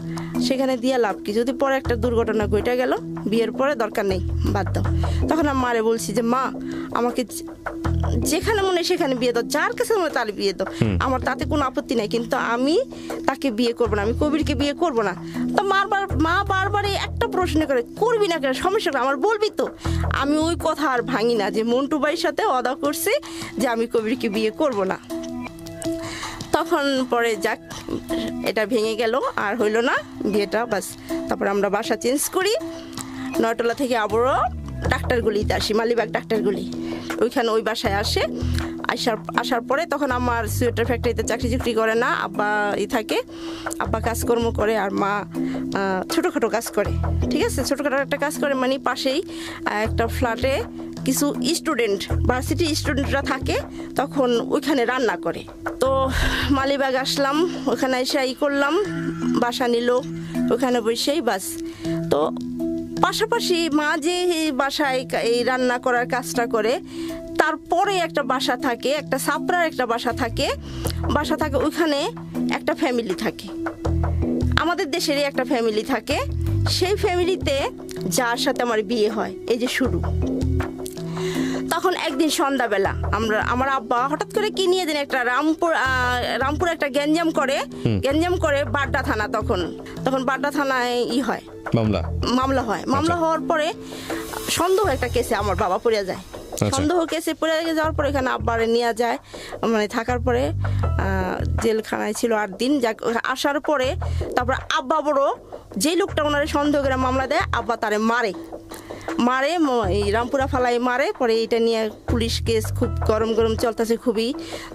সেখানে দিয়ে লাভ কি, যদি পরে একটা দুর্ঘটনা ঘটে গেল, বিয়ের পরে দরকার নেই, বাদ দাও। তখন আমি মারে বলছি যে মা, আমাকে যেখানে মনে সেখানে বিয়ে দাও, যার কাছে মনে তার বিয়ে দাও, আমার তাতে কোনো আপত্তি নাই, কিন্তু আমি তাকে বিয়ে করবো না, আমি কবিরকে বিয়ে করবো না। তো মা বারবার একটা প্রশ্ন করে, করবি না কেন, সমস্যা আমার বলবি তো। আমি ওই কথা আর ভাঙি না, যে মন্টু ভাইয়ের সাথে ওয়াদা করছি যে আমি কবিরকে বিয়ে করবো না। তখন পরে যাক, এটা ভেঙে গেল, আর হইল না বিয়েটা, বাস। তারপর আমরা বাসা চেঞ্জ করি, নয়তলা থেকে আবারও ডাক্তারগুলিতে আসি, মালিবাগ ডাক্তারগুলি, ওইখানে ওই বাসায় আসার পরে তখন আমার সোয়েটার ফ্যাক্টরিতে চাকরি করে না, আব্বা থাকে, আব্বা কাজকর্ম করে, আর মা ছোটোখাটো কাজ করে। ঠিক আছে, ছোটোখাটো একটা কাজ করে, মানে পাশেই একটা ফ্ল্যাটে কিছু স্টুডেন্ট, ভার্সিটি স্টুডেন্টরা থাকে, তখন ওইখানে রান্না করে। তো মালিবাগ আসলাম, ওখানে এসে করলাম, বাসা নিল, ওখানে বসেই বাস। তো পাশাপাশি মা যে বাসায় এই রান্না করার কাজটা করে, তারপরে একটা বাসা থাকে, একটা সাপড়ার একটা বাসা থাকে, ওইখানে একটা ফ্যামিলি থাকে, আমাদের দেশেরই একটা ফ্যামিলি থাকে। সেই ফ্যামিলিতে যার সাথে আমার বিয়ে হয়, এই যে শুরু। তখন একদিন সন্ধ্যাবেলা আমার আব্বা হঠাৎ করে কি নিয়ে দিন একটা রামপুর একটা গ্যাঞ্জাম করে বাড্ডা থানা, তখন বাড্ডা থানায় হয় মামলা হয়। মামলা হওয়ার পরে সন্দেহ একটা কেসে আমার বাবা পড়ে যায়। সন্দেহ কেসে পড়ে যাওয়ার পরে এখানে আব্বারে নিয়ে যায়, মানে থাকার পরে জেলখানায় ছিল 8 দিন। আসার পরে তারপরে আব্বা বড় যে লোকটা ওনারে সন্দেহ করে মামলা দেয়, আব্বা তারে মারে এই রামপুরা ফালাই মারে। পরে এটা নিয়ে পুলিশ কেস খুব গরম চলতেছে খুবই।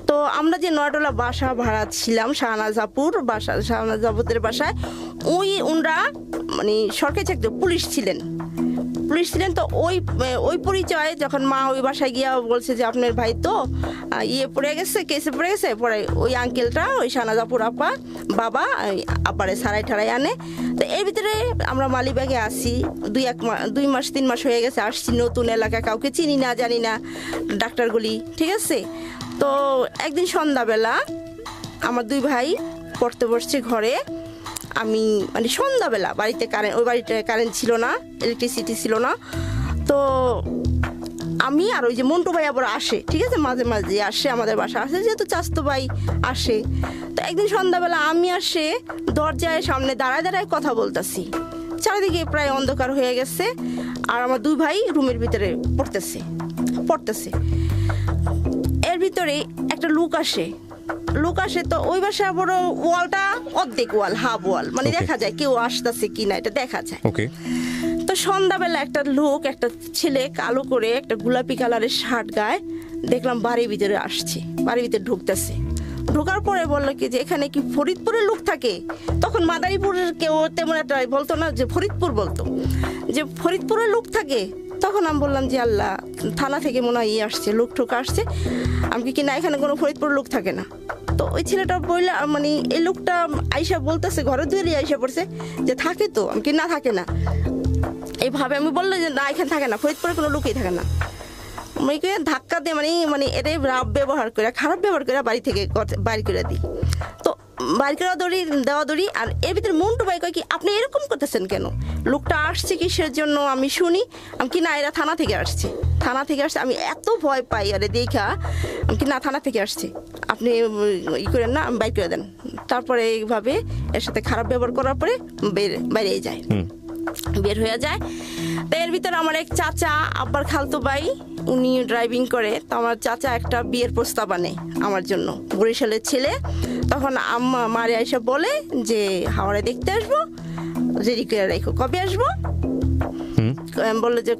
তো আমরা যে নয়ডলা বাসা ভাড়া ছিলাম শাহনাজাপুরের বাসায়, ওনরা মানে সরকারি চাকরি পুলিশ ছিলেন। তো ওই পরিচয়ে যখন মা ওই বাসায় গিয়া বলছে যে আপনার ভাই তো কেসে পড়ে গেছে, পরে ওই আঙ্কেলটা ওই শাহনাজাপুর বাবা আব্বারে সারাই ঠারাই আনে। তো এর ভিতরে আমরা মালিবাগে আসি, 2 মাস 3 মাস হয়ে গেছে আসছি, নতুন এলাকা, কাউকে চিনি না জানি না, ডাক্তারগুলি, ঠিক আছে। তো একদিন সন্ধ্যাবেলা আমার 2 ভাই পড়তে বসছে ঘরে, আমি মানে সন্ধ্যাবেলা ওই বাড়িতে কারেন্ট ছিল না, ইলেকট্রিসিটি ছিল না। তো আমি আর ওই যে মন্টু ভাই আবার আসে, ঠিক আছে, মাঝে মাঝে আসে আমাদের বাসা, আসে যেহেতু চাচতো ভাই আসে। তো একদিন সন্ধ্যাবেলা আমি আসে দরজায় সামনে দাঁড়ায় কথা বলতেছি, চারিদিকে প্রায় অন্ধকার হয়ে গেছে, আর আমার 2 ভাই রুমের ভিতরে পড়তেছে। এর ভিতরে একটা লোক আসে। তো ওই বাসায় বড় ওয়ালটা অর্ধেক ওয়াল, হাফ ওয়াল, মানে দেখা যায় কেউ আসতেছে কিনা, এটা দেখা যায়। তো সন্ধ্যাবেলা একটা লোক, একটা ছেলে কালো করে একটা গোলাপি কালারের শার্ট গায়ে দেখলাম বাড়ির ভিতরে আসছে, বাড়ির ভিতরে ঢোকার পরে বললো কি যে এখানে কি ফরিদপুরের লোক থাকে? তখন মাদারীপুরের কেউ তেমন একটা বলতো না, যে ফরিদপুর বলতো, যে ফরিদপুরের লোক থাকে। তখন আমি বললাম যে আল্লাহ, থানা থেকে মনে হয় আসছে, লোক ঠোক আসছে। আমি কি না, এখানে কোনো ফরিদপুর লোক থাকে না। তো ওই ছেলেটা বললে, মানে এই লোকটা আইসা বলতেছে, ঘরে দুয়ারে আইসা পড়ছে যে থাকে তো, আমি কি না থাকে না, এইভাবে আমি বললাম যে না, এখানে থাকে না, ফরিদপুরে কোনো লোকই থাকে না। আমি ধাক্কা দিয়ে মানে এটাই খারাপ ব্যবহার করে বাড়ি থেকে বাইর করে দিই। তো বাইর করে দেওয়া দড়ি। আর এর ভিতরে মন্টু ভাই কয় কি আপনি এরকম করতেছেন কেন, লোকটা আসছে কিসের জন্য আমি শুনি। আমি কি না, এরা থানা থেকে আসছে। আমি এত ভয় পাই আরে দেখা, আমি কি না, থানা থেকে আসছে, আপনি করেন না, আমি বাইর করে দেন। তারপরে এইভাবে এর সাথে খারাপ ব্যবহার করার পরে বের হয়ে যায়। তো এর ভিতরে আমার এক চাচা, আব্বার খালতো ভাই, উনি ড্রাইভিং করে। তো আমার চাচা একটা বিয়ের প্রস্তাব আনে আমার জন্য, বরিশালের ছেলে। তখন আম্মা মারে এসে বলে যে হাওড়ে দেখতে আসবো, রেডি করে রাখো, কবে আসবো? বললো যে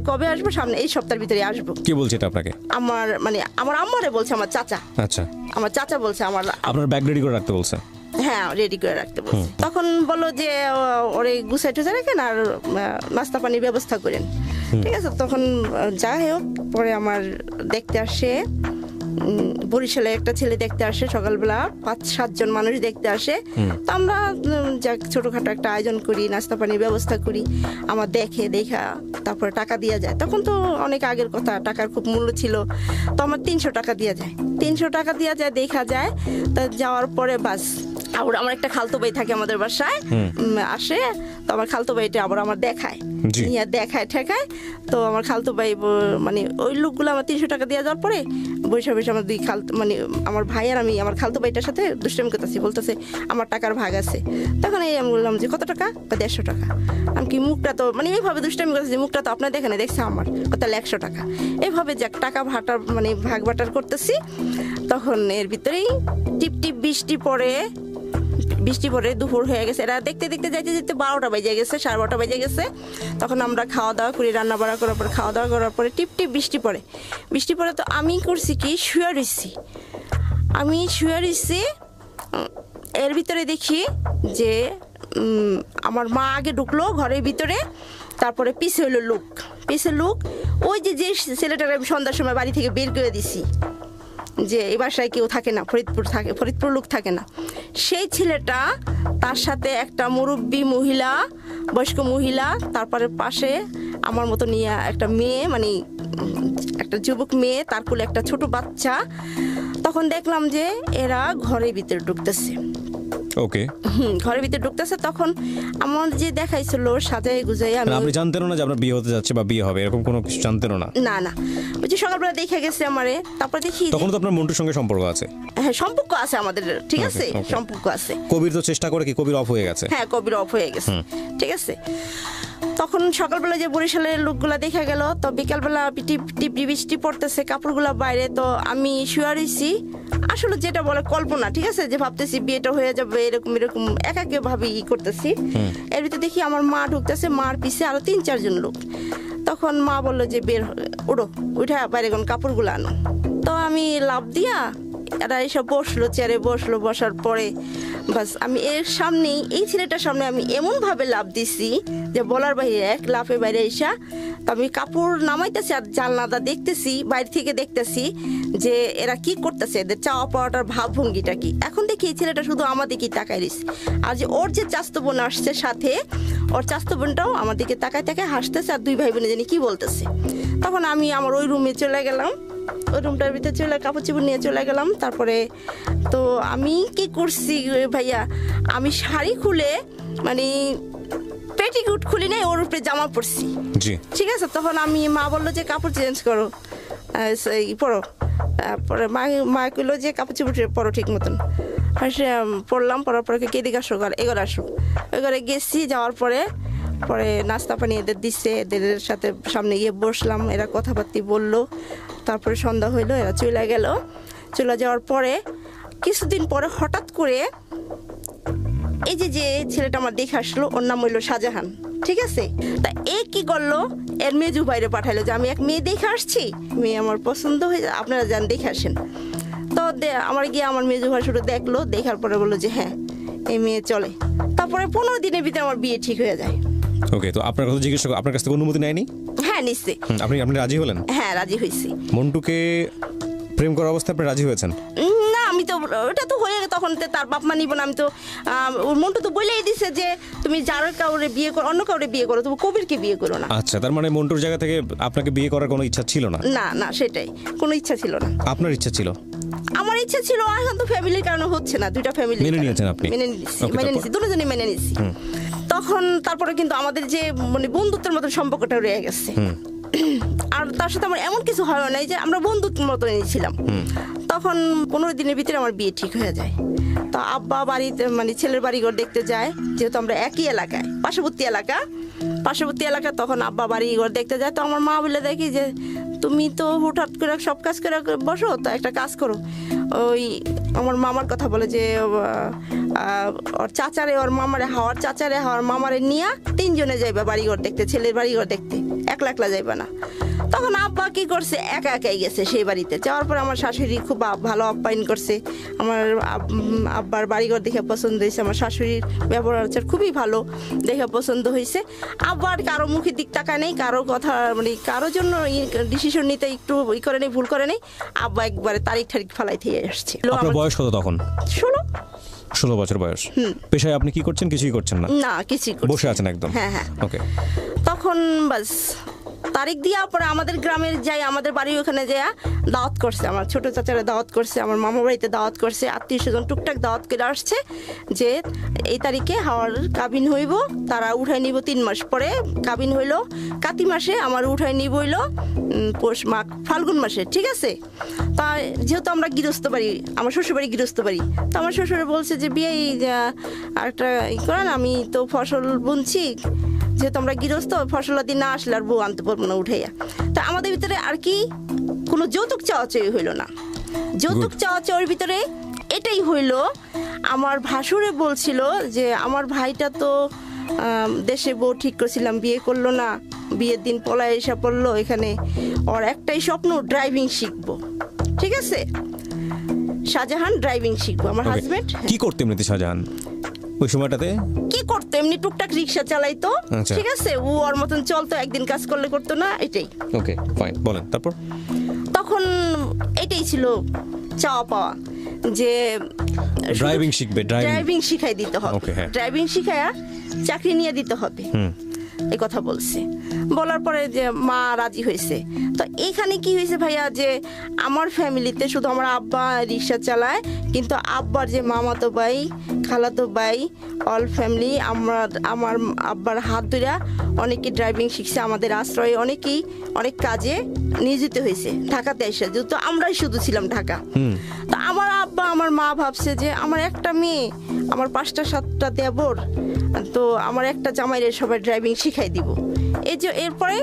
কবে আসবো, সামনে এই সপ্তাহের ভিতরে আসবো। কি বলছে এটা আপনাকে? আমার আম্মারে বলছে, আমার চাচা। আচ্ছা, আমার চাচা বলছে আপনার ব্যাগ রেডি করে রাখতে বলছে? হ্যাঁ, রেডি করে রাখতে বলছে। তখন বললো যে ওরে গুছাই টুছাই রাখেন আর নাস্তা পানির ব্যবস্থা করেন, ঠিক আছে। তখন যাই হোক, পরে আমার দেখতে আসে, বরিশালে একটা ছেলে দেখতে আসে, সকালবেলা 5-7 জন মানুষ দেখতে আসে। তো আমরা ছোটখাটো একটা আয়োজন করি, নাস্তা পানির ব্যবস্থা করি। আমার দেখা তারপরে টাকা দিয়ে যায়। তখন তো অনেক আগের কথা, টাকার খুব মূল্য ছিল। তো আমার 300 টাকা দিয়ে যায়, দেখা যায়। তা যাওয়ার পরে বাস, আবার আমার একটা খালতো ভাই থাকে আমাদের বাসায়, আসে। তো আমার খালতো ভাইটা আবার আমার দেখায় ঠেকায়। তো আমার খালতো ভাই মানে ওই লোকগুলো আমার 300 টাকা দিয়ে যাওয়ার পরে বসে আমার 2 মানে আমার ভাই আর আমি আমার খালতো ভাইটার সাথে দুষ্টামি করতেছি, বলতেছে আমার টাকার ভাগ আছে। তখন আমি বললাম যে কত টাকা? 150 টাকা। আমি কি মুখটা তো মানে এইভাবে দুষ্টামি করতেছি, মুখটা তো আপনার দেখে না, দেখছে আমার, তাহলে 100 টাকা। এইভাবে যাক টাকা মানে ভাগ বাটার করতেছি। তখন এর ভিতরেই টিপ বৃষ্টি পরে দুপুর হয়ে গেছে। এরা দেখতে যাইতে 12টা বেজে গেছে, 12:30 বেজে গেছে। তখন আমরা খাওয়া দাওয়া করি, রান্না বাড়া করার পরে টিপ বৃষ্টি পড়ে। তো আমি করছি কি, শুয়ে রইছি। এর ভিতরে দেখি যে আমার মা আগে ঢুকলো ঘরের ভিতরে, তারপরে পিছে লোক ওই যে ছেলেটার আমি সন্ধ্যার সময় বাড়ি থেকে বের করে দিছি, যে এই বাসায় কেউ থাকে না, ফরিদপুর লোক থাকে না। সেই ছেলেটা, তার সাথে একটা মুরব্বী মহিলা, বয়স্ক মহিলা, তারপরে পাশে আমার মতো নিয়ে একটা মেয়ে, মানে একটা যুবক মেয়ে, তার কোলে একটা ছোট বাচ্চা। তখন দেখলাম যে এরা ঘরের ভিতরে ঢুকতেছে। ওকে, ঘরের ভিতরে ঢুকতেছে, তখন আমার যে দেখাইছিল সাজাই গুজাই আমি আপনি জানতেন না যে আপনার বিয়ে হতে যাচ্ছে বা বিয়ে হবে, এরকম কোনো কিছু জানতেন না? না না, ওই যে সকালবেলা দেখে গেছে আমারে, তারপর দেখি যে- তখন তো আপনার মন্টুর সঙ্গে সম্পর্ক আছে? হ্যাঁ সম্পর্ক আছে আমাদের, ঠিক আছে, Okay, okay. সম্পর্ক আছে। কবির তো চেষ্টা করে কি, কবির অফ হয়ে গেছে? হ্যাঁ কবির অফ হয়ে গেছে, ঠিক আছে। তখন সকালবেলা যে বরিশালের লোকগুলা দেখা গেল, তো বিকালবেলা টিপটি বৃষ্টি পড়তেছে, কাপড়গুলা বাইরে, তো আমি শুয়ে রইছি, আসলে যেটা বলে কল্পনা, ঠিক আছে, যে ভাবতেছি বিয়েটা হয়ে যাবে, এরকম এরকম একাকে ভাবি করতেছি। এর ভিতরে দেখি আমার মা ঢুকতেছে, মার পিছে আরো 3-4 জন লোক। তখন মা বললো যে বের উঠো, উঠা বাইরে কোন কাপড়গুলো আনো। তো আমি লাফ দিয়া এরা এসব বসলো, চেয়ারে বসলো, বসার পরে বাস আমি এর সামনেই, এই ছেলেটার সামনে আমি এমনভাবে লাফ দিছি যে বলার বাইরে, এক লাফে বাইরে এসা তো আমি কাপড় নামাইতেছি আর জানলাটা দেখতেছি, বাইরে থেকে দেখতেছি যে এরা কি করতেছে, এদের চাওয়া পাওয়াটার ভাবভঙ্গিটা কি। এখন দেখি এই ছেলেটা শুধু আমার দিকেই তাকায় রয়েছে, আর যে ওর যে চাস্তো বোন আসছে সাথে, ওর চাস্তো বোনটাও আমার দিকে তাকায় তাকায় হাসতেছে, আর 2 ভাই বোনে জানি কি বলতেছে। তখন আমি আমার ওই রুমে চলে গেলাম, ওই রুমটার ভিতরে চলে কাপড় চোপড় নিয়ে চলে গেলাম। তারপরে তো আমি কি করছি ভাইয়া, আমি শাড়ি খুলে মানে পেটিকুট খুলি নাই, ওর উপরে জামা পরছি, জি, ঠিক আছে। তখন আমি, মা বললো যে কাপড় চেঞ্জ করো, পরো। তারপরে মা কইলো যে কাপড় চোপড় পরো ঠিক মতন। আর সে পরলাম, পরার পরে কেদিকে আসো, এগোর আসো, এগোরে গেছি। যাওয়ার পরে নাস্তা পানি এদের দিচ্ছে, এদের সাথে সামনে গিয়ে বসলাম, এরা কথাবার্তি বললো। তারপরে সন্ধ্যা হইলো, এরা চলে গেল। চলে যাওয়ার পরে কিছুদিন পরে হঠাৎ করে এই যে ছেলেটা আমার দেখে আসলো, ওর নাম হইলো শাহজাহান, ঠিক আছে। তা এ কি করলো, এর মেজু বাইরে পাঠাইলো যে আমি এক মেয়ে দেখে আসছি, মেয়ে আমার পছন্দ হয়ে যায়, আপনারা যান দেখে আসেন। তো আমার গিয়ে আমার মেজু ভাই শুধু দেখলো, দেখার পরে বললো যে হ্যাঁ এই মেয়ে চলে। তারপরে 15 দিনের ভিতরে আমার বিয়ে ঠিক হয়ে যায়। ওকে, তো আপনার কথা জিজ্ঞেস, আপনার কাছ থেকে অনুমতি নেয়নি? হ্যাঁ নিশ্চয়ই। আপনি রাজি হলেন? হ্যাঁ রাজি হয়েছি। মন্টুকে প্রেম করার অবস্থায় আপনি রাজি হয়েছেন? না আমি তো, ওটা তো হয়ে গেছে, তখন তো তার বাপ মা নিব না। আমি তো ওর মন্টু তো বলেই দিছে যে তুমি যার কাউরে বিয়ে করো, অন্য কাউরে বিয়ে করো, তুমি কবিরকে বিয়ে করো না। আচ্ছা, তার মানে মন্টুর জায়গা থেকে আপনাকে বিয়ে করার কোনো ইচ্ছা ছিল না? না না, সেটাই, কোনো ইচ্ছা ছিল না। আপনার ইচ্ছা ছিল? আমার ইচ্ছা ছিল, এখন তো ফ্যামিলির কারণে হচ্ছে না, 2টা ফ্যামিলি মেনে নিয়েছেন আপনি? মেনে নিয়েছি, Okay, মেনে তারপর? নিয়েছি, দুজনই মেনে নিয়েছি। তখন তারপরে কিন্তু আমাদের যে মানে বন্ধুত্বের মতো সম্পর্কটা রয়ে গেছে। আর তার সাথে আমার এমন কিছু হয় নাই, যে আমরা বন্ধুত্বের মতো নিয়েছিলাম। তখন 15 দিনের ভিতরে আমার বিয়ে ঠিক হয়ে যায়। তো আব্বা বাড়িতে মানে ছেলের বাড়িঘর দেখতে যায়, যেহেতু আমরা একই এলাকায়, পার্শ্ববর্তী এলাকা। তখন আব্বা বাড়িঘর দেখতে যায়। তো আমার মা বলে দেখি যে তুমি তো হুটহাট করে সব কাজ করে বসো, তো একটা কাজ করো। ওই আমার মামার কথা বলে যে ওর চাচারে, ওর মামারে, হাওয়ার চাচারে, হাওয়ার মামারে নিয়ে 3 জনে যাইবা বাড়িঘর দেখতে, ছেলের বাড়িঘর দেখতে, একলা একলা যাইবা না। তখন আব্বা কি করছে, একা একাই গেছে সেই বাড়িতে। যাওয়ার পর আমার শাশুড়ি খুব ভালো আপ্যায়ন করছে। আমার আব্বার বাড়িঘর দেখে পছন্দ হয়েছে, আমার শাশুড়ির ব্যবহার আচার খুবই ভালো দেখে পছন্দ হয়েছে। আব্বার কারো মুখের দিক তাকায় নেই, কারো কথা মানে কারোর জন্য ডিসিশন নিতে একটু করে নেই, ভুল করে নেই। আব্বা একবারে তারিখ ফালাই থেকে আসছে। আপনার বয়স কত তখন? 16 বছর বয়স। পেশায় আপনি কি করছেন? কিছুই করছেন না? না কিছুই, বসে আছেন একদম? হ্যাঁ হ্যাঁ। ওকে, তখন বাস তারিখ দিয়া পরে আমাদের গ্রামের যাই, আমাদের বাড়ি ওখানে যায় দাওয়াত করছে, আমার ছোট চাচারা দাওয়াত করছে, আমার মামা বাড়িতে দাওয়াত করছে, আত্মীয় স্বজন টুকটাক দাওয়াত করে আসছে যে এই তারিখে হাওয়ার কাবিন হইব, তারা উঠাই নিব 3 মাস পরে। কাবিন হইল কাতি মাসে, আমার উঠাই নিব হইল পৌষ মাঘ ফাল্গুন মাসে, ঠিক আছে। তা যেহেতু আমরা গৃহস্থ বাড়ি, আমার শ্বশুর বাড়ি গৃহস্থ বাড়ি, তো আমার শ্বশুরে বলছে যে বিয়ে আরেকটা করেন, আমি তো ফসল বুনছি, যেহেতু আমরা গৃহস্থ, ফসলের দিন না আসলে আর বউ আনতে পারবো না উঠাইয়া। তা আমাদের ভিতরে আর কি কোনো যৌতুক চাওয়াচাই হইল না। যৌতুক চাওয়াচাওয়ার ভিতরে এটাই হইল, আমার ভাসুরে বলছিল যে আমার ভাইটা তো দেশে বউ ঠিক করছিলাম, বিয়ে করলো না, বিয়ের দিন পলায় এসে পড়লো এখানে, ওর একটাই স্বপ্ন ড্রাইভিং শিখবো, ঠিক আছে। শাহজাহান ড্রাইভিং শিখবো, আমার হাজবেন্ড। কি করতে এমনিতে শাহজাহান ওই সময়টাতে? কি করতো, এমনি টুকটাক রিক্সা চালাইতো, আচ্ছা। ঠিক আছে। ও ওর মতন চলতো, একদিন কাজ করলে করতো না, এটাই। ওকে ফাইন, বলেন তারপর। তখন এটাই ছিল চাওয়া পাওয়া, যে ড্রাইভিং শিখবে, ড্রাইভিং শিখাই দিতে হবে, Okay, হ্যাঁ। ড্রাইভিং শিখায়া চাকরি নিয়ে দিতে হবে। এই কথা বলছে। বলার পরে যে মা রাজি হয়েছে। তো এখানে কি হয়েছে ভাইয়া, যে আমার ফ্যামিলিতে শুধু আমার আব্বা রিক্সা চালায়, কিন্তু আব্বার যে মামাতো ভাই, খালাতো ভাই, অল ফ্যামিলি আমার আব্বার হাত ধরে অনেকে ড্রাইভিং শিখছে, আমাদের আশ্রয়ে অনেকেই অনেক কাজে নিয়োজিত হয়েছে ঢাকাতে এসে, যেহেতু আমরাই শুধু ছিলাম ঢাকা। তো আমার আব্বা আমার মা ভাবছে যে আমার একটা মেয়ে, আমার 5টা 7টা দেবর, তো আমার একটা জামাইরে সবাই ড্রাইভিং শিখাই দিব। এই যে এরপরে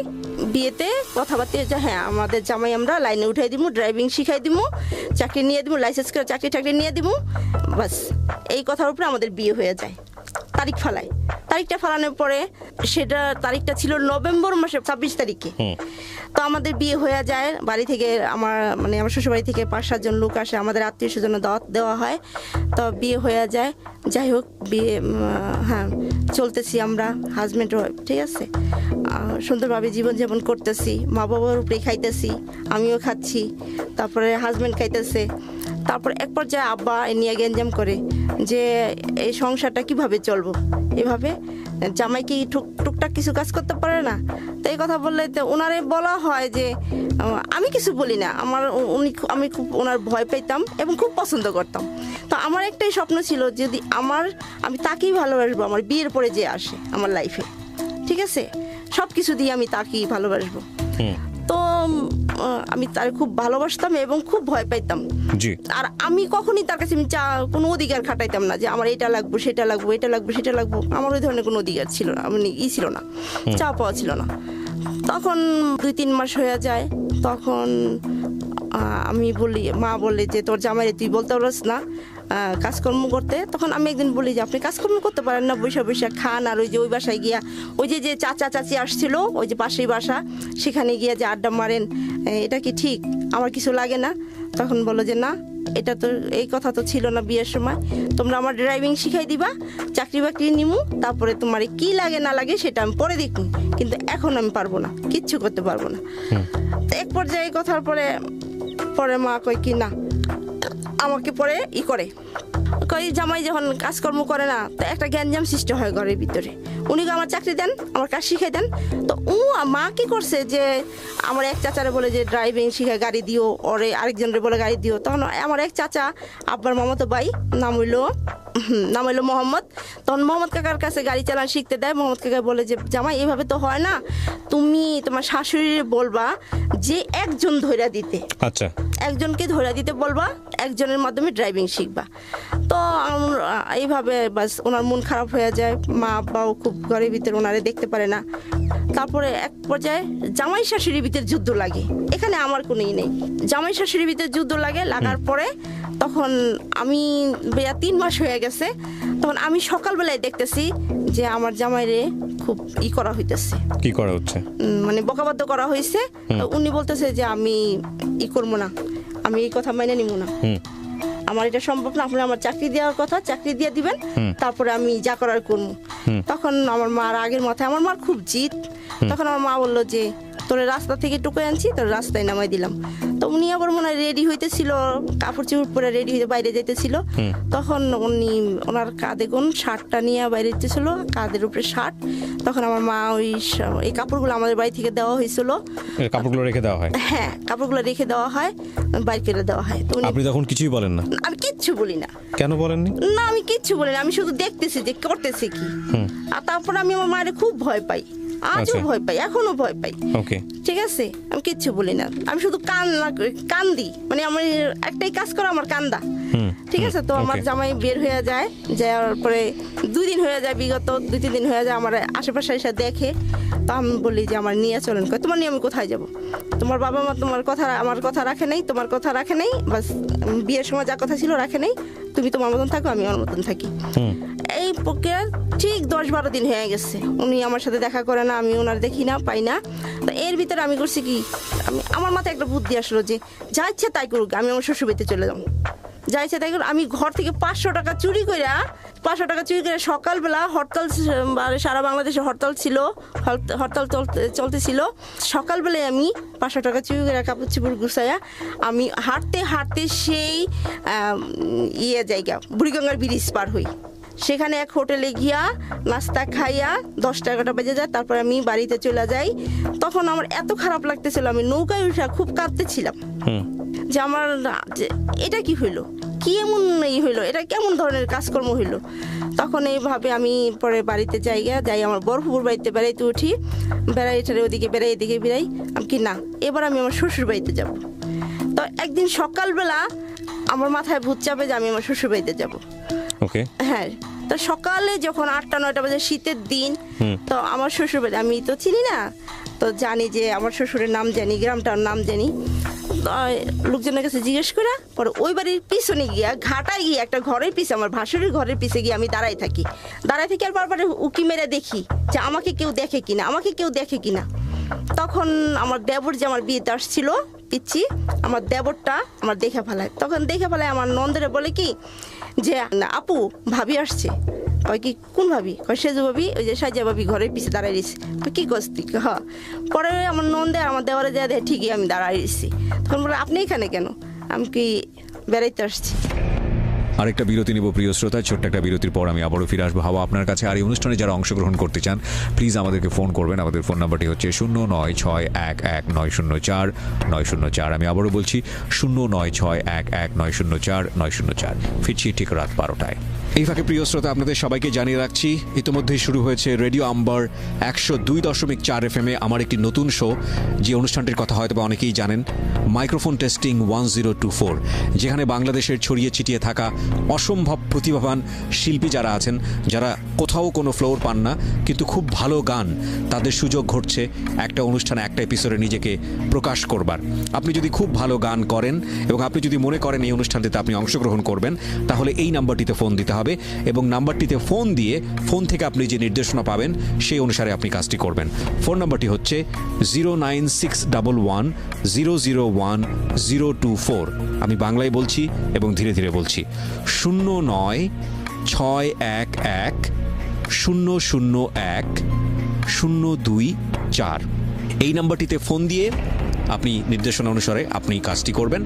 বিয়েতে কথাবার্তা যে হ্যাঁ আমাদের জামাই আমরা লাইনে উঠাই দিব, ড্রাইভিং শিখাই দিব, চাকরি নিয়ে দিব, লাইসেন্স করে চাকরি নিয়ে দিব, বাস এই কথার উপরে আমাদের বিয়ে হয়ে যায়। তারিখ ফালায়, তারিখটা ফালানোর পরে সেটা তারিখটা ছিল নভেম্বর মাসের 26 তারিখে। তো আমাদের বিয়ে হয়ে যায়। বাড়ি থেকে আমার শ্বশুর বাড়ি থেকে 5-7 জন লোক আসে, আমাদের আত্মীয় স্বজনের দাওয়াত দেওয়া হয়। তো বিয়ে হয়ে যায়। যাই হোক, বিয়ে হ্যাঁ চলতেছি আমরা হাজব্যান্ড ওয়াইফ, ঠিক আছে, সুন্দরভাবে জীবনযাপন করতেছি, মা বাবার উপরে খাইতেছি, আমিও খাচ্ছি, তারপরে হাজব্যান্ড খাইতেছে। তারপর এক পর্যায়ে আব্বা নিয়ে গ্যাঞ্জাম করে যে এই সংসারটা কিভাবে চলবো, এভাবে জামাই কি টুকটাক কিছু কাজ করতে পারে না। তো এই কথা বললে তো ওনারে বলা হয় যে আমি কিছু বলি না, আমি খুব ওনার ভয় পেতাম এবং খুব পছন্দ করতাম। তো আমার একটাই স্বপ্ন ছিল, যদি আমি তাকেই ভালোবাসবো, আমার বিয়ের পরে যে আসে আমার লাইফে, ঠিক আছে, সব কিছু দিয়ে আমি তাকেই ভালোবাসবো। তো আমি তার খুব ভালোবাসতাম এবং খুব ভয় পাইতাম। আর আমি কখনই তার কাছে কোনো অধিকার খাটাইতাম না যে আমার এটা লাগবো, সেটা লাগবো, এটা লাগবো, সেটা লাগবো। আমার ওই ধরনের কোনো অধিকার ছিল না, ছিল না, চাওয়া পাওয়া ছিল না। তখন 2-3 মাস হয়ে যায়। তখন আমি বলি, মা বলে যে তোর জামাইরে তুই বলতে পারস না কাজকর্ম করতে। তখন আমি একদিন বলি যে আপনি কাজকর্ম করতে পারেন না, বৈশা বৈশা খান, আর ওই যে ওই বাসায় গিয়া ওই যে চাচা চাচি আসছিল, ওই যে পাশেই বাসা, সেখানে গিয়া যে আড্ডা মারেন, এটা কি ঠিক? আমার কিছু লাগে না। তখন বলো যে না, এটা তো এই কথা তো ছিল না বিয়ের সময়, তোমরা আমার ড্রাইভিং শিখাই দিবা, চাকরি বাকরি নিমু, তারপরে তোমার কি লাগে না লাগে সেটা আমি পরে দেখবো, কিন্তু এখন আমি পারবো না, কিচ্ছু করতে পারবো না। তো এক পর্যায়ে কথার পরে মা কয় কি না, আমাকে পরে করে জামাই যখন কাজকর্ম করে না, তো একটা গ্যাঞ্জাম সৃষ্টি হয় ঘরের ভিতরে। উনি আমার চাকরি দেন, আমার কাজ শিখাই দেন। তো মা কি করছে যে আমার এক চাচারে বলে যে ড্রাইভিং শিখে গাড়ি দিও, ওরে আরেকজনের বলে গাড়ি দিও। তখন আমার এক চাচা আব্বার মামাতো ভাই, নাম হইলো মোহাম্মদ। তখন মোহাম্মদ কাকার কাছে গাড়ি চালানো শিখতে দেয়। মোহাম্মদ কাকা বলে যে জামাই এইভাবে তো হয় না, তুমি তোমার শাশুড়ির বলবা যে একজন ধইরা দিতে, আচ্ছা একজনকে ধইরা দিতে বলবা, একজনের মাধ্যমে ড্রাইভিং শিখবা। তো এইভাবে বাস ওনার মন খারাপ হয়ে যায়। মা আব্বাও খুব ঘরের ভিতরে ওনারে দেখতে পারে না। তারপরে এক পর্যায়ে জামাই শাশুড়ির ভিতরে যুদ্ধ লাগে। এখানে আমার কোনোই নেই, জামাই শাশুড়ির ভিতরে যুদ্ধ লাগার পরে তখন আমি 3 মাস হয়ে গেছে। তখন আমি সকালবেলায় দেখতেছি যে আমার জামাইরে খুব করা হইতেছে। কি করা হচ্ছে? মানে বকাবাদ্য করা হয়েছে। উনি বলতেছে যে আমি করবো না, আমি এই কথা মাইনে নিব না, আমার এটা সম্ভব না, আপনি আমার চাকরি দেওয়ার কথা, চাকরি দিয়ে দিবেন, তারপরে আমি যা করার করবো। তখন আমার মার আগের মাথায়, আমার মার খুব জিদ। তখন আমার মা বললো যে তোর রাস্তা থেকে টুকে আনছি, তোর রাস্তায় নামাই দিলাম। তো উনি আবার মনে হয় রেডি হইতেছিল, কাপড় চোপড় পরে রেডি হইতে বাইরে যেতেছিল। তখন ওনার কাঁধে কোন শার্টটা নিয়ে বাইরে যেতেছিল, কাঁধের উপরে শার্ট। তখন আমার মা এই কাপড়গুলো আমাদের বাড়ি থেকে দেওয়া হয়েছিল। কাপড়গুলো রেখে দেওয়া হয়? হ্যাঁ, কাপড়গুলো রেখে দেওয়া হয়, বাইরে করে দেওয়া হয়। আপনি তখন কিছুই বলেন না? আমি কিচ্ছু বলি না। কেন বলেননি? না, আমি কিচ্ছু বলি না, আমি শুধু দেখতেছি যে করতেছে কি। আর তারপর আমি আমার মায়ের খুব ভয় পাই, আজও ভয় পাই, এখনো ভয় পাই। ঠিক আছে, আমি কিচ্ছু বলি না, আমি শুধু কান্দি, মানে আমার একটাই কাজ করা, আমার কান্দা। ঠিক আছে। তো আমার জামাই বের হয়ে যায়, যাওয়ার পরে 2 দিন হয়ে যায়, বিগত 2-3 দিন হয়ে যায়, আমার আশেপাশে এসে দেখে। তো আমি বলি যে আমার নিয়ে চলেন। তোমার নিয়ে আমি কোথায় যাব? তোমার বাবা মা আমার কথা রাখে নাই, তোমার কথা রাখে নাই, বাস বিয়ের সময় যা কথা ছিল রাখে নাই, তুমি তোমার মতন থাকো, আমি আমার মতন থাকি। এই প্রক্রিয়া ঠিক 10-12 দিন হয়ে গেছে, উনি আমার সাথে দেখা করে না, আমি ওনার দেখি না, পাই না। তো এর ভিতরে আমি করছি কি, আমার মাথায় একটা বুদ্ধি আসলো যে যা ইচ্ছে তাই করুক, আমি আমার শ্বশুর বাড়িতে চলে যাব, যা ইচ্ছে তাই করুক। আমি ঘর থেকে 500 টাকা চুরি করে সকালবেলা হরতাল, সারা বাংলাদেশে হরতাল ছিল, হরতাল চলতেছিল। সকালবেলায় আমি 500 টাকা চুরি করে কাপড় চোপড় গুছাইয়া আমি হাঁটতে সেই জায়গা বুড়িগঙ্গার ব্রিজ পার হই। সেখানে এক হোটেলে গিয়া নাস্তা খাইয়া 10টা-11টা বেজে যায়, তারপর আমি বাড়িতে চলে যাই। তখন আমার এত খারাপ লাগতেছিল, আমি নৌকায় উঠা খুব কাঁদতেছিলাম যে আমার যে এটা কি হইলো, কি এমন হইলো, এটা কেমন ধরনের কাজকর্ম হইলো। তখন এইভাবে আমি পরে বাড়িতে যাই আমার বরফুপুর বাড়িতে বেড়াইতে উঠি, বেড়াইটারে ওদিকে বেড়াই এদিকে বেড়াই, আমি কি না এবার আমি আমার শ্বশুর বাড়িতে যাব। তো একদিন সকালবেলা আমার মাথায় ভূত চাপে যে আমি আমার শ্বশুর বাড়িতে যাবো। ওকে, হ্যাঁ, তো সকালে যখন 8টা-9টা বাজে, শীতের দিন, তো আমার শ্বশুর বাড়ি আমি তো চিনি না, তো জানি যে আমার শ্বশুরের নাম জানি, গ্রামটার নাম জানি। লোকজনের কাছে জিজ্ঞেস করে পরে ওই বাড়ির পিছনে গিয়া ঘাটায় গিয়ে একটা ঘরের পিছে, আমার ভাসুরের ঘরের পিছে গিয়ে আমি দাঁড়াই থাকি আর বারবার উকি মেরে দেখি যে আমাকে কেউ দেখে কিনা। তখন আমার দেবর যে আমার বিয়েতে আসছিল পিচ্ছি, আমার দেবরটা আমার দেখে ফেলায়। তখন দেখে ফেলায় আমার নন্দেরে বলে কি যে আপু ভাবি আসছে। কয় কি কোন ভাবি? কয় সেজু ভাবি, ওই যে সাজা ভাবি ঘরের পিছে দাঁড়াই রয়েছে। কি করছি? হ্যাঁ। পরে আমার নন্দে আমার দেওয়ারে দেওয়া দেয় ঠিকই আমি দাঁড়াই রয়েছি। তখন বলে আপনি এখানে কেন? আমি কি বেড়াইতে আসছি। আরেকটা বিরতি নিব প্রিয় শ্রোতা, ছোট্ট একটা বিরতির পর আমি আবারও ফিরে আসবো হাওয়া আপনার কাছে। আর এই অনুষ্ঠানে যারা অংশগ্রহণ করতে চান প্লিজ আমাদেরকে ফোন করবেন। আমাদের ফোন নাম্বারটি হচ্ছে 09611904 আমি আবারও বলছি 09611904 ফিরছি ঠিক রাত 12টায়। এই ফাঁকে প্রিয় শ্রোতা আপনাদের সবাইকে জানিয়ে রাখছি ইতিমধ্যেই শুরু হয়েছে রেডিও আম্বার 102.4 FM আমার একটি নতুন শো, যে অনুষ্ঠানটির কথা হয়তো অনেকেই জানেন, মাইক্রোফোন টেস্টিং 1024, যেখানে বাংলাদেশের ছড়িয়ে ছিটিয়ে থাকা অসম্ভব প্রতিভাবান শিল্পী যারা আছেন, যারা কোথাও কোনো ফ্লোর পান না কিন্তু খুব ভালো গান, তাদের সুযোগ ঘটছে একটা অনুষ্ঠানে একটা এপিসোডে নিজেকে প্রকাশ করবার। আপনি যদি খুব ভালো গান করেন এবং আপনি যদি মনে করেন এই অনুষ্ঠানটিতে আপনি অংশগ্রহণ করবেন, তাহলে এই নাম্বারটিতে ফোন দিতে হবে এবং নাম্বারটিতে ফোন দিয়ে ফোন থেকে আপনি যে নির্দেশনা পাবেন সেই অনুসারে আপনি কাজটি করবেন। ফোন নাম্বারটি হচ্ছে 09611001024। আমি বাংলায় বলছি এবং ধীরে ধীরে বলছি 09611001024। এই নাম্বারটিতে ফোন দিয়ে আপনি নির্দেশনা অনুসারে আপনি কাজটি করবেন।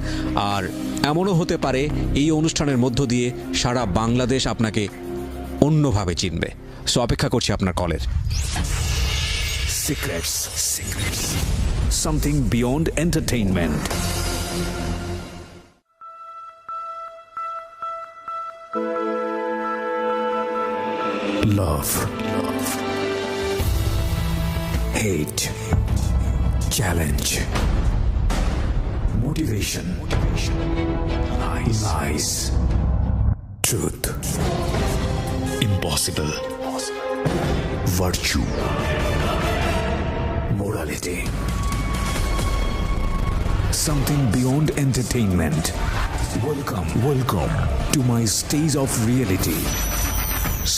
আর এমনও হতে পারে এই অনুষ্ঠানের মধ্য দিয়ে সারা বাংলাদেশ আপনাকে অন্যভাবে চিনবে। সো অপেক্ষা করছি আপনার কলের। Secrets. Something beyond entertainment. Love. Hate. Challenge. Motivation. Lies. Truth. Impossible. Virtue. Morality. Something beyond entertainment. Welcome to my stage of reality.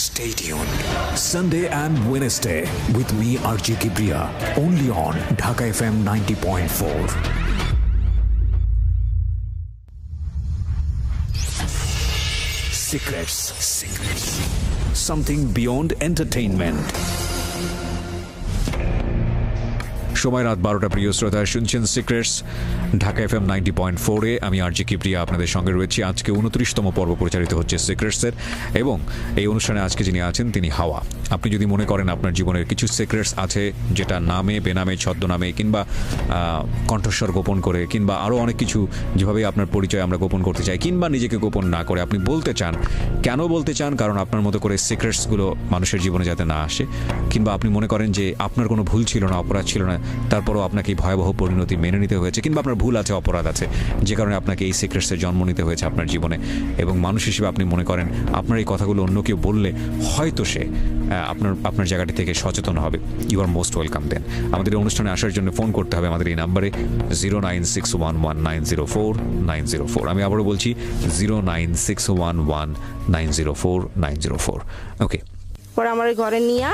Stay tuned. Sunday and Wednesday with me RJ Kibriya, only on Dhaka FM 90.4. Secrets. Something beyond entertainment. সময় রাত 12টা। প্রিয় শ্রোতা শুনছেন secrets Dhaka FM 90.4-এ। আমি আরজি কিবরিয়া আপনাদের সঙ্গে রয়েছি। আজকে 29তম পর্ব প্রচারিত হচ্ছে সিক্রেটসের এবং এই অনুষ্ঠানে আজকে যিনি আছেন তিনি হাওয়া। আপনি যদি মনে করেন আপনার জীবনের কিছু সিক্রেটস আছে যেটা নামে বেনামে ছদ্মনামে কিংবা কণ্ঠস্বর গোপন করে কিংবা আরও অনেক কিছু যেভাবে আপনার পরিচয় আমরা গোপন করতে চাই কিংবা নিজেকে গোপন না করে আপনি বলতে চান, কেন বলতে চান? কারণ আপনার মতো করে সিক্রেটসগুলো মানুষের জীবনে যাতে না আসে, কিংবা আপনি মনে করেন যে আপনার কোনো ভুল ছিল না, অপরাধ ছিল না, তারপরও আপনাকে ভয়াবহ পরিণতি মেনে নিতে হয়েছে, কিংবা আপনার ভুল আছে, অপরাধ আছে, যে কারণে আপনাকে এই সিক্রেটসে জন্ম নিতে হয়েছে আপনার জীবনে। এবং মানুষ হিসেবে আপনি মনে করেন আপনার এই কথাগুলো অন্য কেউ বললে হয়তো সে আপনার জায়গাটি থেকে সচেতন হবে। ইউ আর মোস্ট ওয়েলকাম দেন। আমাদের এই অনুষ্ঠানে আসার জন্য ফোন করতে হবে আমাদের এই নাম্বারে 09611904904। আমি আবারও বলছি 09611904904। ওকে। পরে আমার ঘরে নিয়ে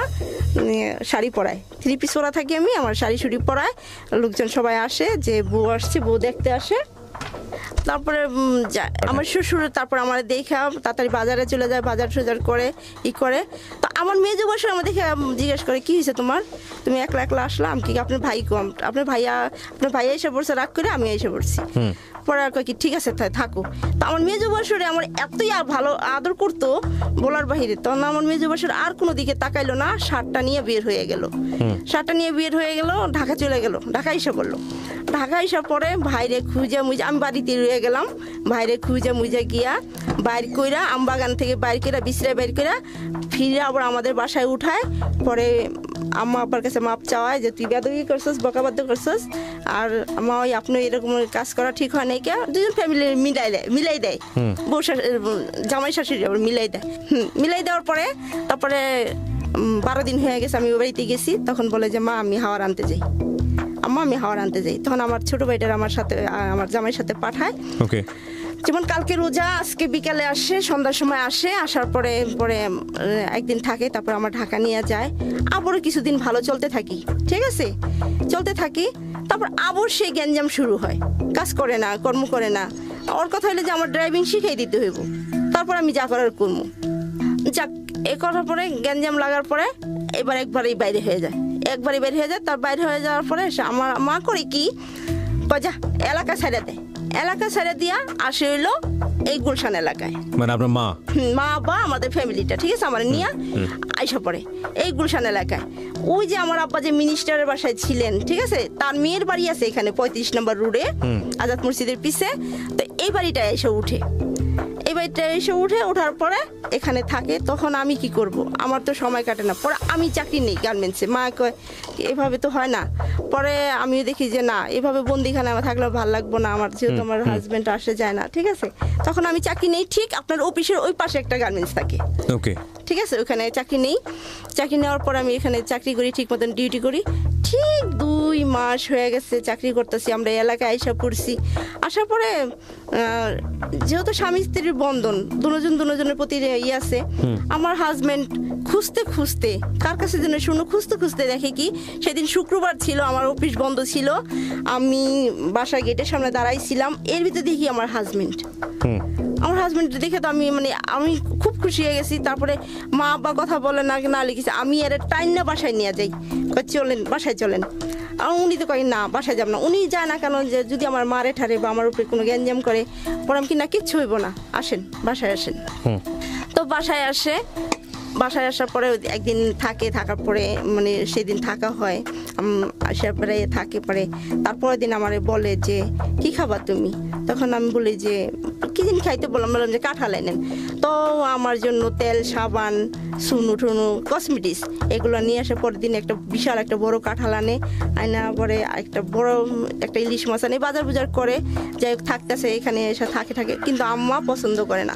শাড়ি পরায়, 3 পিস পরা থাকি আমি, আমার শাড়ি শুড়ি পরায়, লোকজন সবাই আসে যে বউ আসছে, বউ দেখতে আসে। তারপরে আমার শ্বশুর তারপর আমার দেখা তাড়াতাড়ি বাজারে চলে যায়, বাজার টাজার করে করে। তো আমার মেয়ে বসে আমার দেখে জিজ্ঞেস করে কি হয়েছে তোমার, তুমি একলা একলা আসলাম কি, আপনার ভাই কম, আপনার ভাইয়া এসে পড়ছে রাগ করে, আমি এসে পড়ছি। পরে কয় কি ঠিক আছে থাকো। তো আমার মেজো বছরে আমার এতই ভালো আদর করতো বলার বাহিরে, তখন আমার মেজো বছর আর কোনো দিকে তাকাইলো না, শার্টটা নিয়ে বের হয়ে গেল। শার্টটা নিয়ে বের হয়ে গেল, ঢাকা চলে গেল, ঢাকা এসে পড়লো। ঢাকা এসে পরে ভাইরে খুঁজে মুজে আমি বাড়িতে রয়ে গেলাম। ভাইরে খুঁজে মুজে গিয়া বাইর কইরা আমবাগান থেকে বাইর কইরা বিছড়ায় বাইর কইরা ফিরে আবার আমাদের বাসায় উঠায়। পরে আম্মা আব্বার কাছে মাপ চাওয়ায় যে তুই বেদবি করছিস, বকাবাদ্য করছিস, আর মা ওই আপনি এরকম কাজ করা ঠিক হয় নাই কে। দুজন ফ্যামিলি মিলাই দেয় বউ জামাই শাশুড়ি আবার মিলাই দেয়। মিলাই দেওয়ার পরে তারপরে 12 দিন হয়ে গেছে আমি ওই বাড়িতে গেছি। তখন বলে যে মা আমি হাওয়ার আনতে যাই, আম্মা আমি হাওয়ার আনতে যাই। তখন আমার ছোট ভাইটার আমার সাথে আমার জামাইয়ের সাথে পাঠায়। ওকে, যেমন কালকে রোজা, আজকে বিকালে আসে, সন্ধ্যার সময় আসে, আসার পরে পরে একদিন থাকে, তারপর আমার ঢাকা নিয়ে যায়। আবারও কিছুদিন ভালো চলতে থাকি, ঠিক আছে, চলতে থাকি। তারপর আবার সেই গ্যাঞ্জাম শুরু হয়, কাজ করে না, কর্ম করে না। ওর কথা হলো যে আমার ড্রাইভিং শিখাই দিতে হইব, তারপর আমি যা করার করবো। যাক, এ করার পরে গ্যাঞ্জাম লাগার পরে এবার একবারেই বাইরে হয়ে যায়, একবারই বাইরে হয়ে যায়। তার বাইরে হয়ে যাওয়ার পরে আমার মা করে কি যা এলাকা ছেড়ে দেয়, এলাকা ছেড়ে দিয়া আসে হইলো এই গুলশান এলাকায়। মানে আপনার মা মা বা আমাদের ফ্যামিলিটা, ঠিক আছে, আমার নিয়ে আইসা পড়ে এই গুলশান এলাকায়। ওই যে আমার আব্বা যে মিনিস্টারের বাসায় ছিলেন, ঠিক আছে, তার মেয়ের বাড়ি আছে এখানে 35 নম্বর রোডে আজাদ মসজিদের পিছে। তো এই বাড়িটা এসে উঠে, এই বাড়িটা এসে ওঠার পরে এখানে থাকে। তখন আমি কি করব, আমার তো সময় কাটে না। পরে আমি চাকরি নেই গার্মেন্টসে। মা কয় এভাবে তো হয় না। পরে আমিও দেখি যে না, এভাবে বন্দিখানে আমার থাকলেও ভালো লাগবো না, আমার যেহেতু আমার হাজবেন্ড আসে যায় না, ঠিক আছে। তখন আমি চাকরি নেই, ঠিক আপনার অফিসের ওই পাশে একটা গার্মেন্টস থাকে, ওকে, ঠিক আছে, ওখানে চাকরি নেই। চাকরি নেওয়ার পর আমি এখানে চাকরি করি, ঠিক মতন ডিউটি করি। ঠিক 2 মাস হয়ে গেছে চাকরি করতেছি, আমরা এই এলাকায় আইসা পড়ছি। আসার পরে যেহেতু স্বামী স্ত্রীর বন্ধন, দুজনের প্রতি ইয়ে আছে, আমার হাজবেন্ড খুঁজতে খুঁজতে কার কাছে যেন শুনো, খুঁজতে খুঁজতে দেখে কি সেদিন শুক্রবার ছিল, আমার অফিস বন্ধ ছিল, আমি বাসা গেটের সামনে দাঁড়াইছিলাম। এর ভিতরে দেখি আমার হাজবেন্ড দেখে তো আমি খুব খুশি হয়ে গেছি। তারপরে মা আব্বা কথা বলে না লিখেছে, আমি এর টাইম না বাসায় নিয়ে যাই, চলেন বাসায় চলেন। আর উনি তো কয় না বাসায় যাব না। উনি যায় না কেন, যে যদি আমার মারে ঠারে বা আমার উপরে কোনো গ্যাঞ্জাম করে, পরে আমি কি না কিচ্ছু হইব না, আসেন বাসায় আসেন। তো বাসায় আসে, বাসায় আসার পরে একদিন থাকার পরে সেদিন থাকা হয়, আসার পরে থাকে। পরে তারপরের দিন আমারে বলে যে কি খাবা তুমি? তখন আমি বলি যে কি দিন খাইতে বললাম যে কাঁঠাল এনেন। তো আমার জন্য তেল, সাবান, সুনু টুনু, কসমেটিক্স এগুলো নিয়ে আসার পরের দিন একটা বিশাল একটা বড় কাঁঠাল আনা পরে একটা ইলিশ মাছ আনে, বাজার করে যাই হোক থাকতেছে, এখানে এসে থাকে। কিন্তু আম্মা পছন্দ করে না,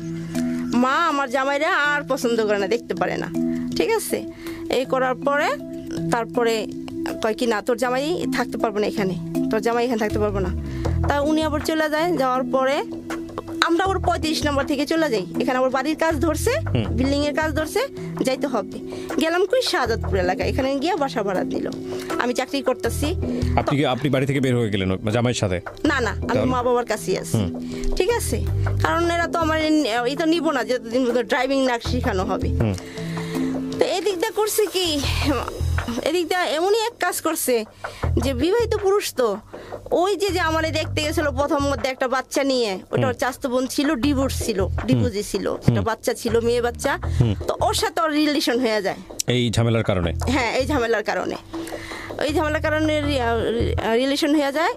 মা আমার জামাইরা আর পছন্দ করে না, দেখতে পারে না, ঠিক আছে। এই করার পরে তারপরে কয় কি না, তোর জামাই থাকতে পারবো না এখানে, তোর জামাই এখানে থাকতে পারবো না। তা উনি আবার চলে যায়। যাওয়ার পরে আমরা আবার 35 নম্বর থেকে চলে যাই। এখানে আবার বাড়ির কাজ ধরছে, বিল্ডিং এর কাজ ধরছে, যাইতে হবে। গেলাম কই শাহাদাতপুর এলাকায়, এখানে গিয়ে বাসা ভাড়া দিল। আমি চাকরি করতেছি। আপনি বাড়ি থেকে বের হয়ে গেলেন জামাইয়ের সাথে? না, আমি মা বাবার কাছেই আছি, ঠিক আছে, কারণ এরা তো আমার এই তো নিব না, যতদিন ড্রাইভিং না শেখানো হবে। তো এদিক দিয়ে করছে কি, এদিক দিয়ে এমনই এক কাজ করছে যে বিবাহিত পুরুষ তো ওই যে আমার দেখতে গেছিল প্রথম মধ্যে একটা বাচ্চা নিয়ে, ওটা ওর চাচাতো বোন ছিল, ডিভোর্সি ছিল, একটা বাচ্চা ছিল, মেয়ে বাচ্চা। তো ওর সাথে ওর রিলেশন হয়ে যায় এই ঝামেলার কারণে। হ্যাঁ, এই ঝামেলার কারণে রিলেশন হয়ে যায়।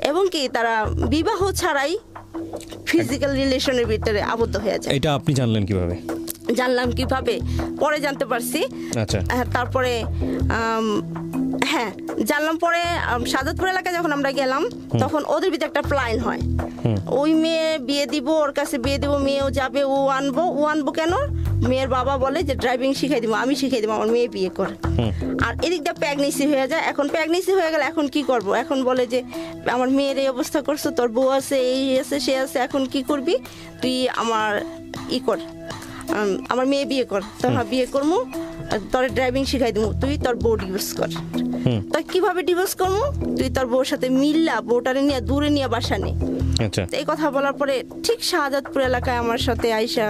এবং কি তারা বিবাহ ছাড়াই ফিজিক্যাল রিলেশনের ভিতরে আবদ্ধ হয়ে যায়। এটা আপনি জানলেন কিভাবে? জানলাম কিভাবে, পরে জানতে পারছি। আচ্ছা, তারপরে জানলাম পরে শাহাদাতপুর এলাকায় যখন আমরা গেলাম, তখন ওদের ভিতরে একটা প্ল্যান হয়, ওই মেয়ে বিয়ে দিব, ওর কাছে বিয়ে দিব, মেয়েও যাবে, ও আনবো কেন? মেয়ের বাবা বলে যে ড্রাইভিং শিখাই দিব, আমি শিখাই দিব, আমার মেয়ে বিয়ে করে। আর এদিক দিয়ে প্রেগনেন্সি হয়ে যায়। এখন প্রেগনেন্সি হয়ে গেলে এখন কি করব? এখন বলে যে আমার মেয়ের এই অবস্থা করছো, তোর বউ আছে, এই আছে, সে আছে, এখন কি করবি তুই? আমার আমার মেয়ে বিয়ে কর। তখন বিয়ে করবো, তোর ড্রাইভিং শিখাই দিব, তুই তোর বউ ডিভোর্স কর। তা কিভাবে ডিভোর্স করবো? তুই তোর বউর সাথে মিল্লা বউটারে নিয়ে দূরে নিয়ে বাসা নে। এই কথা বলার পরে ঠিক শাহাদাতপুর এলাকায় আমার সাথে আইসা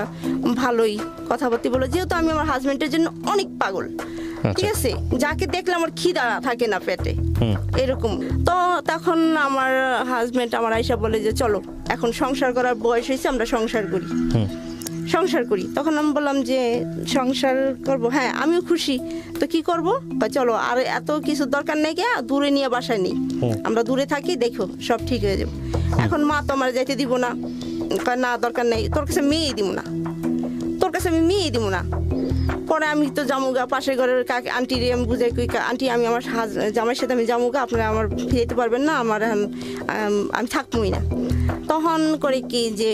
ভালোই কথাবার্তা বলো, যেহেতু আমি আমার হাজবেন্ডের জন্য অনেক পাগল, ঠিক আছে, যাকে দেখলে আমার খিদা থাকে না পেটে, এরকম। তো তখন আমার হাজবেন্ড আমার আয়সা বলে যে চলো এখন সংসার করার বয়স হয়েছে, আমরা সংসার করি। তখন আমি বললাম যে সংসার করব, হ্যাঁ আমিও খুশি, তো কি করব, চলো আর এত কিছু দরকার নেই, কে দূরে নিয়ে বাসায় নেই, আমরা দূরে থাকি, দেখো সব ঠিক হয়ে যাবে। এখন মা তো আমার যাইতে দিব না, না দরকার নেই, তোর কাছে মেয়েই দিব না, পরে আমি তো জামুগা পাশের ঘরের কাকে আন্টি রে আমি বুঝাই কই, আন্টি আমি আমার জামাইয়ের সাথে আমি জামুগা, আপনারা আমার ফিরাইতে পারবেন না, আমার আমি থাকবোই না। তখন করে কি যে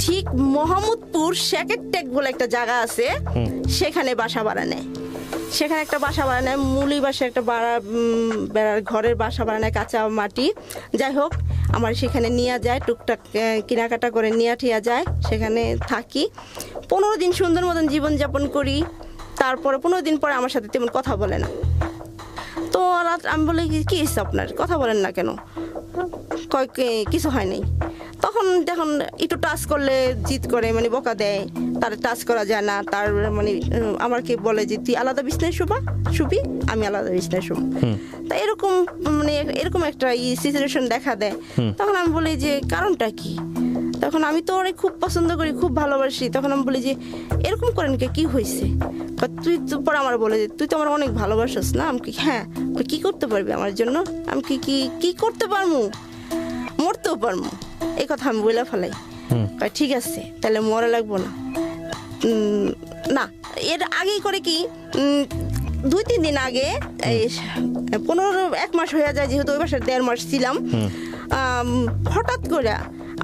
ঠিক মোহাম্মদপুর শেকের টেক বলে একটা জায়গা আছে, সেখানে বাসা ভাড়া নেয়, মুলি বাসা একটা বেড়ার ঘরের বাসা ভাড়া নেয়, কাঁচা মাটি, যাই হোক আমার সেখানে নিয়ে যায়, টুকটাক কেনাকাটা করে নিয়ে ঠিয়া যায়, সেখানে থাকি 15 দিন সুন্দর মতন জীবনযাপন করি। তারপরে 15 দিন পরে আমার সাথে তেমন কথা বলে না। তো আমি বলি কি হয়েছে আপনার, কথা বলেন না কেন, কয় কিছু হয় নাই। তখন দেখুন একটু টাচ করলে জিদ করে, মানে বকা দেয়, তার টাচ করা যায় না, তার মানে আমাকে বলে যে তুই আলাদা বিছনায় শুবি, আমি আলাদা বিছনায় শুব। তা এরকম মানে এরকম একটা সিচুয়েশন দেখা দেয়। তখন আমি বলি যে কারণটা কি, তখন আমি তো অনেক খুব পছন্দ করি, খুব ভালোবাসি। তখন আমি বলি যে এরকম করেন কি হয়েছে, তুই তো পরে আমার বলে যে তুই তো আমার অনেক ভালোবাসিস না। আমি কি হ্যাঁ, কি করতে পারবি আমার জন্য, আমি কি করতে পারবো, মরতেও পারবো, এই কথা আমি বলে ফেলাই। ঠিক আছে তাহলে মরে লাগবো না। না এর আগেই করে কি 2-3 দিন আগে, 1 মাস হয়ে যায়, যেহেতু ওই বাসায় 1.5 মাস ছিলাম, হঠাৎ করে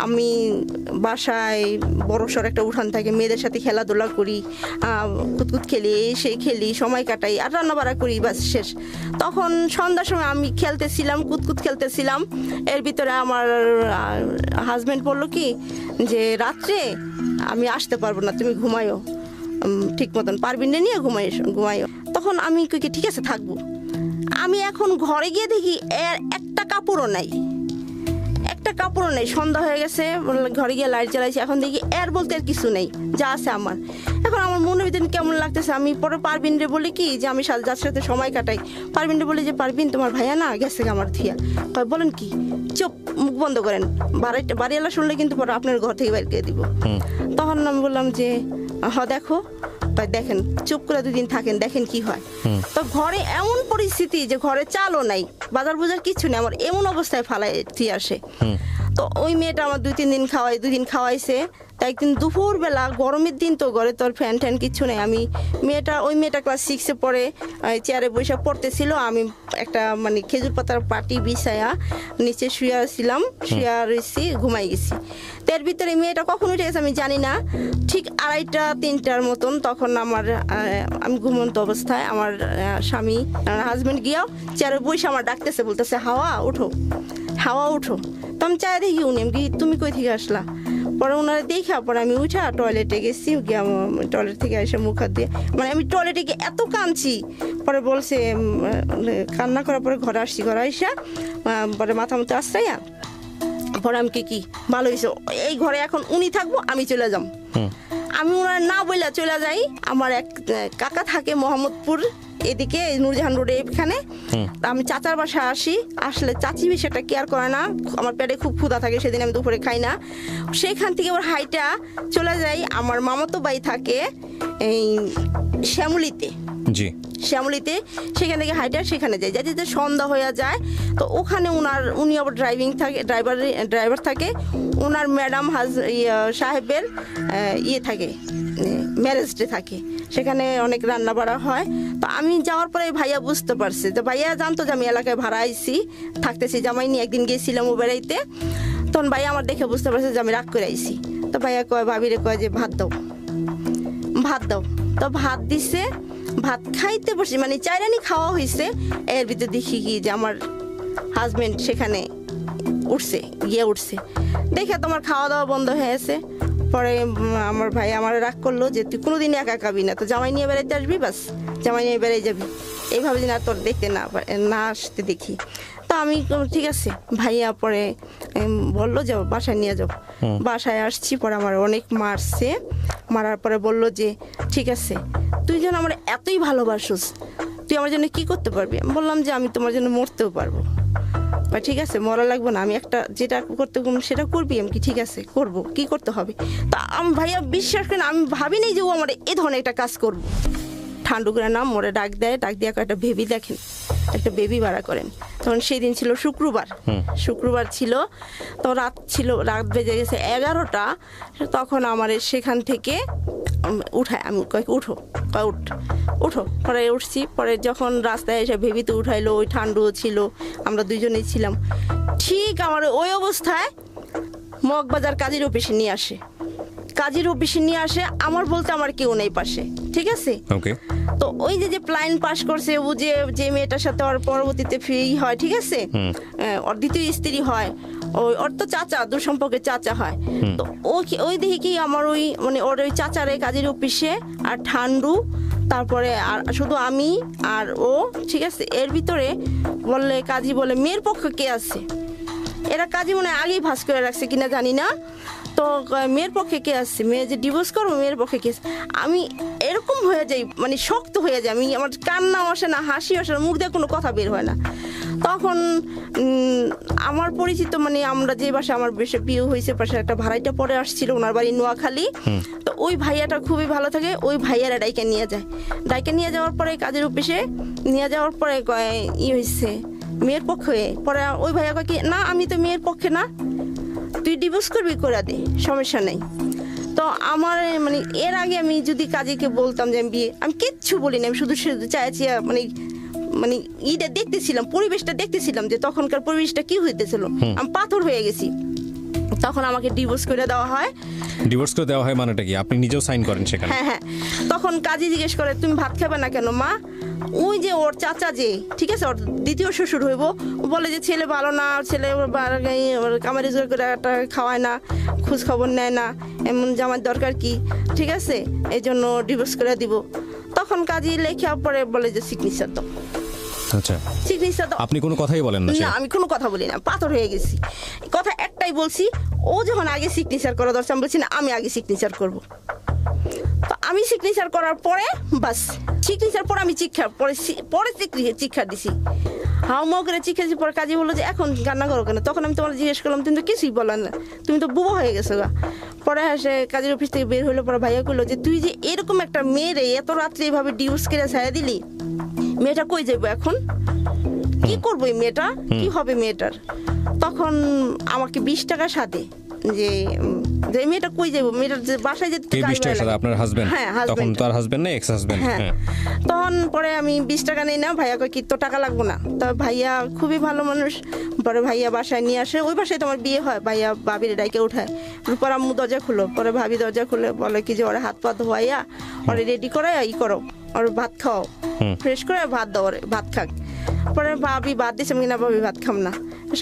আমি বাসায় বড়সড় একটা উঠান থাকে, মেয়েদের সাথে খেলাধুলা করি, কুতকুত খেলি, সময় কাটাই, আর রান্না বাড়া করি, বাস শেষ। তখন সন্ধ্যার সময় আমি কুতকুত খেলতেছিলাম, এর ভিতরে আমার হাজবেন্ড বললো কি যে রাত্রে আমি আসতে পারবো না, তুমি ঘুমায়ো ঠিক মতন, পারবিন নিয়ে ঘুমাইও। তখন আমি কি ঠিক আছে থাকবো। আমি এখন ঘরে গিয়ে দেখি এর একটা কাপড়ও নাই, সন্ধ্যা হয়ে গেছে, ঘরে গিয়ে লাইট জ্বালাইছি, এখন দেখি এর বলতে আর কিছু নেই, যা আছে আমার। এখন আমার মনের ভিতরে কেমন লাগতেছে, আমি পরে পারবিন রে বলি কি যে আমি যার সাথে সময় কাটাই, পারবিন রে বলি যে পারবিন তোমার ভাইয়া না গেছে আমার থিয়া। বলেন কি, চুপ, মুখ বন্ধ করেন, বাড়িওয়ালা শুনলে কিন্তু পরে আপনার ঘর থেকে বাইর করে দিব। তখন আমি বললাম যে দেখো, দেখেন চুপ করে 2 দিন থাকেন, দেখেন কি হয়। তো ঘরে এমন পরিস্থিতি যে ঘরে চালও নাই, বাজার কিছু নেই, আমার এমন অবস্থায় ফালাই দিয়ে আসে। তো ওই মেয়েটা আমার 2-3 দিন 2 দিন খাওয়াইছে। তাই একদিন দুপুরবেলা, গরমের দিন তো, ঘরে তোর ফ্যান কিছু নেই, ওই মেয়েটা ক্লাস 6-এ পড়ে, চেয়ারে বসে পড়তেছিল, আমি একটা মানে খেজুর পাতার পাটি বিছায়া নিচে শুয়া রয়েছি, ঘুমাই গেছি। তো এর ভিতরে মেয়েটা কখন উঠে গেছে আমি জানি না, ঠিক 2:30-3টার মতন, তখন আমি ঘুমন্ত অবস্থায় আমার স্বামী হাজবেন্ড গিয়াও চেয়ারে বসে আমার ডাকতেছে, বলতেছে হাওয়া উঠো। তো আমি চাই দেখি উনি, তুমি কই থেকে আসলা? পরে ওনারা দেখা পরে আমি উঠা টয়লেটে গেছি, টয়লেট থেকে এসে মুখ হাত দিয়ে, মানে আমি টয়লেটে গিয়ে এত কাঁদছি। পরে বলছে, কান্না করার পরে ঘরে আসছি, ঘরে আসা পরে মাথা মতো আশ্রাইয়া পরে আমি কি ভালো হয়েছে, এই ঘরে এখন উনি থাকবো, আমি চলে যাম। আমি ওনার না বইলা চলে যাই। আমার এক কাকা থাকে মোহাম্মদপুর এদিকে, নূরজাহান রোডে এখানে। আমি চাচার বাসায় আসলে চাচি বেশি একটা কেয়ার করে না, আমার পেটে খুব ক্ষুধা থাকে, সেদিন আমি দুপুরে খাই না। সেখান থেকে ওর হাইটা চলে যাই, আমার মামাতো ভাই থাকে এই শ্যামলিতে, শ্যামলিতে, সেখান থেকে হাইটা সেখানে যাই, যাতে সন্ধ্যা হয়ে যায়। তো ওখানে উনি আবার ড্রাইভার থাকে, ওনার ম্যাডাম সাহেবের থাকে, ম্যারেজ ডে থাকে, সেখানে অনেক রান্না বাড়া হয়। তো আমি যাওয়ার পরে ভাইয়া বুঝতে পারছে, যে ভাইয়া জানতো যে আমি এলাকায় ভাড়া আইছি, থাকতেছি, জামাই নিয়ে একদিন গিয়েছিলাম ও বেড়াইতে। তখন ভাইয়া আমার দেখে বুঝতে পারছে যে আমি রাগ করে আইছি। তো ভাইয়া ভাবিরে কয় যে ভাত দাও। তো ভাত দিছে, ভাত খাইতে বসছি, মানে 4 রানি খাওয়া হয়েছে। এর ভিতরে দেখি কি যে আমার হাজবেন্ড সেখানে উঠছে, দেখে তোমার খাওয়া দাওয়া বন্ধ হয়েছে। পরে আমার ভাই আমার রাগ করলো যে তুই কোনোদিন একা খাবি না, তো জামাই নিয়ে বেড়াইতে আসবি, বাস জামাই নিয়ে বেড়াই যাবি, এইভাবে যেন আর তোর দেখতে না আসতে দেখি। তো আমি ঠিক আছে, ভাইয়া পরে বললো যে বাসায় নিয়ে যাও। বাসায় আসছি, পরে আমার অনেক মারার পরে বললো যে ঠিক আছে তুই যেন আমার এতই ভালোবাসোস, তুই আমার জন্য কি করতে পারবি? আমি বললাম যে আমি তোমার জন্য মরতেও পারবো। বা ঠিক আছে, মরা লাগবে না, আমি একটা যেটা করতে সেটা করবি। আমি কি ঠিক আছে করব, কি করতে হবে? তা আমি ভাইয়া বিশ্বাস করেন আমি ভাবিনি যে ও আমার এ ধরনের একটা কাজ করবো। ঠান্ডু করে নাম মোরে ডাক দেয়, ডাক দিয়ে একটা বেবি দেখেন, একটা বেবি ভাড়া করেন। তখন সেই দিন ছিল শুক্রবার ছিল, তো রাত বেজে গেছে 11টা। তখন আমার সেখান থেকে উঠায়, আমি কয়েক উঠো উঠো, পরে উঠছি। পরে যখন রাস্তায় এসে বেবিতে উঠাইলো, ওই ঠান্ডুও ছিল, আমরা দুজনেই ছিলাম। ঠিক আমার ওই অবস্থায় মগবাজার কাজীর অফিসে নিয়ে আসে। আমার বলতে আমার কেউ নেই পাশে, ঠিক আছে। ওকে। তো ওই যে প্লাইন পাস করছে, ও যে মেয়েটার সাথে ওর পরবর্তীতে ফ্রি হয়, ঠিক আছে, ওর দ্বিতীয় স্ত্রী হয়, ওর তো চাচা, দুঃসম্পর্কের চাচা হয়। তো ওই দেখি কি আমার ওই মানে ওর ওই চাচারে কাজের অফিসে আর ঠান্ডু, তারপরে আর শুধু আমি আর ও, ঠিক আছে। এর ভিতরে বললে কাজী বলে মেয়ের পক্ষে কে আছে? এরা কাজী মনে হয় আগেই ভাস করে রাখছে কিনা জানি না। তো মেয়ের পক্ষে কে আসছে, মেয়ে যে ডিভোর্স করবো, মেয়ের পক্ষে কে আসছে? আমি এরকম হয়ে যাই, মানে শক্ত হয়ে যায়। আমার কান্নাও আসে না, হাসি আসে না, মুখ দিয়ে কোনো কথা বের হয় না। তখন আমার পরিচিত, মানে আমরা যে বাসা আমার বেশি বিয়ে হয়েছে, পাশে একটা ভাড়াইটা পরে আসছিল, ওনার বাড়ি নোয়াখালী। তো ওই ভাইয়াটা খুবই ভালো থাকে, ওই ভাইয়ারা ডাইকে নিয়ে যাওয়ার পরে কাজের অফিসে নিয়ে যাওয়ার পরে হয়েছে মেয়ের পক্ষে। পরে ওই ভাইয়া কয় কি, না আমি তো মেয়ের পক্ষে না, তুই ডিভোর্স করবি, করে দে, সমস্যা নেই। তো আমার মানে এর আগে আমি যদি কাজীকে বলতাম যে আমি কিচ্ছু বলিনি, আমি শুধু চাইছি মানে ইটা দেখতেছিলাম, পরিবেশটা দেখতেছিলাম যে তখনকার পরিবেশটা কি হইতেছিল। আমি পাথর হয়ে গেছি। তখন আমাকে ডিভোর্স করে দেওয়া হয়। মানেটা কি? আপনি নিজেও সাইন করেন সেখানে? হ্যাঁ। তখন কাজী জিজ্ঞেস করে, তুমি ভাত খাবে না কেন মা? ওই যে ওর চাচা, যে ঠিক আছে ওর দ্বিতীয় শ্বশুর হইব, বলে যে ছেলে ভালো না, ছেলে কামারি জোর করে একটা খাওয়ায় না, খোঁজ খবর নেয় না, এমন জামার দরকার কি, ঠিক আছে, এই জন্য ডিভোর্স করে দিব। তখন কাজী লেখা পরে বলে যে সিগনেচার দাও। আচ্ছা, আপনি কোনো কথাই বলেন না? না, আমি কোনো কথা বলি না, পাথর হয়ে গেছি। কথা একটাই বলছি, ও যখন আগে সিগনেচার করা দরকার, আমি বলছি না আমি আগে সিগনেচার করব। তো আমি সিগনেচার করার পরে বাস, সিগনেচার পরে আমি পরে চিক্ষা দিছি, হাউমাউ করে চিক্ষা দিছি। পরে কাজী বললো যে এখন কান্না করো কেন? তখন আমি তোমার জিজ্ঞেস করলাম, তুমি তো কিছুই বললেন না, তুমি তো বুবো হয়ে গেছো গা। পরে সে কাজের অফিস থেকে বের হইলো। পরে ভাইয়া করলো যে তুই যে এরকম একটা মেয়েরে এত রাত্রে এইভাবে ডিভোর্স করে ছাড়া দিলি, মেয়েটা কই যাইবো এখন? কি করবো এই মেয়েটা, কি হবে মেয়েটার? তখন আমাকে 20 টাকা সাথে যে মেয়েটা কই যাবো, মেয়েটার যে বাসায় যেতে। 20 টাকা সাথে আপনার হাজবেন্ড? হ্যাঁ, তখন তার হাজবেন্ড না এক্স হাজবেন্ড? হ্যাঁ। তখন পরে আমি 20 টাকা নেই না, ভাইয়া কই কি তো টাকা লাগবো না। তো ভাইয়া খুবই ভালো মানুষ। পরে ভাইয়া বাসায় নিয়ে আসে, ওই বাসায় তোমার বিয়ে হয়। ভাইয়া ভাবির ডাইকে উঠায়, পরে আম্মু দরজা খুলো। পরে ভাবি দরজা খুলে বলে কি যে ওরা হাত পা ধোয়াইয়া ওরে রেডি করে করো, ওর ভাত খাও, ফ্রেশ করে ভাত দাও, ভাত খাক। পরে ভাবি ভাত দিচ্ছে, আমি না ভাবি ভাত খাম না।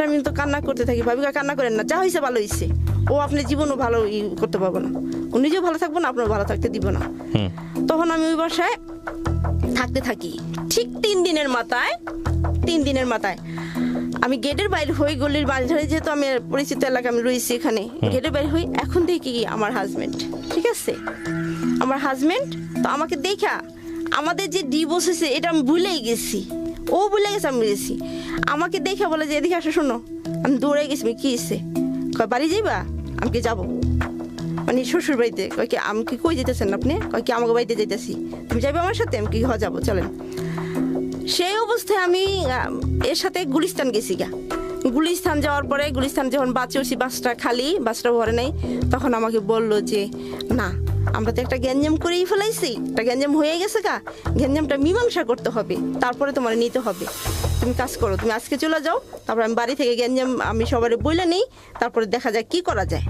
আমি তো কান্না করতে থাকি, ভাবি কান্না করেন না, যা হয়েছে ভালো হয়েছে, ও আপনার জীবনও ভালো করতে পারবো না, ও নিজেও ভালো থাকবো না, আপনার ভালো থাকতে দিব না। তখন আমি ওই বাসায় থাকতে থাকি। ঠিক 3 দিনের মাথায় আমি গেটের বাইরে হই, গলির মাঝধারে, যেহেতু আমি পরিচিত এলাকা আমি রয়েছি এখানে, গেটের বাইরে হই। এখন দেখি আমার হাজবেন্ড, ঠিক আছে, আমার হাজবেন্ড তো আমাকে দেখা, আমাদের যে ডিভোর্স হয়েছে এটা আমি ভুলেই গেছি, ও ভুলে গেছে, আমি গেছি। আমাকে দেখে বলে যে এদিকে আসো, শোনো। আমি দৌড়ে গেছি, কি হয়েছে? কয় বাড়ি যাইবা? আমি কি যাবো, মানে শ্বশুর বাড়িতে। কয় কি আমি কি কই যেতেছেন আপনি? কয় কি আমাকে বাড়িতে যাইতেছি, তুমি যাবে আমার সাথে? আমি কি যাবো, চলেন। সেই অবস্থায় আমি এর সাথে গুলিস্তান গেছি গা। গুলিস্তান যাওয়ার পরে, গুলিস্তান যখন বাসে উঠছি, বাসটা খালি, বাসটা ভরে নাই। তখন আমাকে বললো যে না, আমরা তো একটা গ্যাঞ্জাম করেই ফেলাইছি, একটা গ্যাঞ্জাম হয়ে গেছে গা, গ্যাঞ্জামটা মীমাংসা করতে হবে, তারপরে তোমার নিতে হবে। তুমি কাজ করো, তুমি আজকে চলে যাও, তারপর আমি বাড়ি থেকে গ্যাঞ্জাম আমি সবারে বলে নেই, তারপরে দেখা যায় কি করা যায়।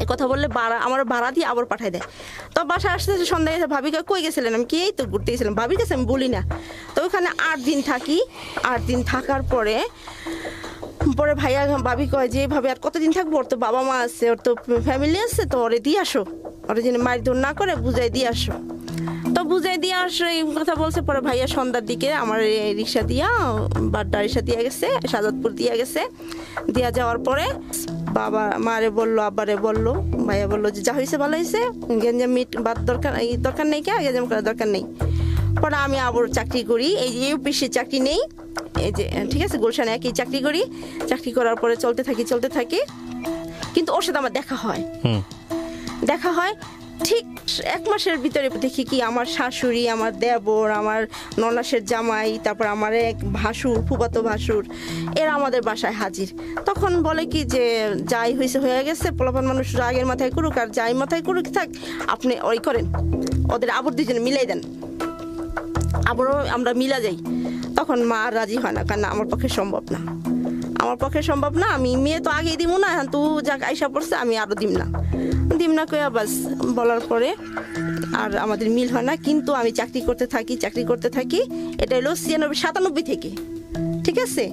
এই কথা বললে আমার ভাড়া দিয়ে আবার পাঠাই দেয়। তো বাসায় আসতে সন্ধ্যায় এসে ভাবি কই গেছিলেন? আমি কি এই তো ঘুরতে গেছিলাম, ভাবির কাছে আমি বলি না। তো ওখানে 8 দিন থাকি। 8 দিন থাকার পরে ভাইয়া ভাবি কয় যে ভাবি আর কতদিন থাকবো, ওর তো বাবা মা আছে, ওর তো ফ্যামিলি আছে, তো ওরে দিয়ে আসো, ওরা যেন মারধর না করে বুঝাই দিয়ে আসো। তো বুঝাই দিয়ে আসো এই কথা বলছে। পরে ভাইয়া সন্ধ্যার দিকে আমার রিক্সা দিয়া বাড্ডা রিক্সা দিয়ে গেছে, সাজাদপুর দিয়ে গেছে। দিয়া যাওয়ার পরে বাবা মারে বললো, আব্বারে বললো, ভাইয়া বললো যে যা হয়েছে ভালো হয়েছে, গেঞ্জাম মিট বাদ দরকার নেই, কে গেঞ্জাম করার দরকার নেই। পরে আমি আবার চাকরি করি, এই যে ইউপিসির চাকরি নেই, এই যে ঠিক আছে গুলশানে একই চাকরি করি। চাকরি করার পরে চলতে থাকি, কিন্তু ওর সাথে আমার দেখা হয় ঠিক 1 মাসের ভিতরে দেখি কি আমার শাশুড়ি, আমার দেবর, আমার ননাসের জামাই, তারপর আমার এক ভাসুর, ফুফাতো ভাসুর, এরা আমাদের বাসায় হাজির। তখন বলে কি যে যাই হয়েছে হয়ে গেছে, পোলাপান মানুষ রাগের মাথায় করুক আর যাই মাথায় করুক থাক, আপনি ওই করেন, ওদের আবার দুজনে মিলাই দেন, আবারও আমরা মিলা যাই। তখন মা আর রাজি হয় না, কারণ আমার পক্ষে সম্ভব না, আমি মেয়ে তো আগেই দিব না, এখন তো যাক আইসা পড়ছে, আমি আরো দিম না কইয়া বাস বলার পরে আর আমাদের মিল হয় না। কিন্তু আমি চাকরি করতে থাকি, এটা হলো 97 থেকে, ঠিক আছে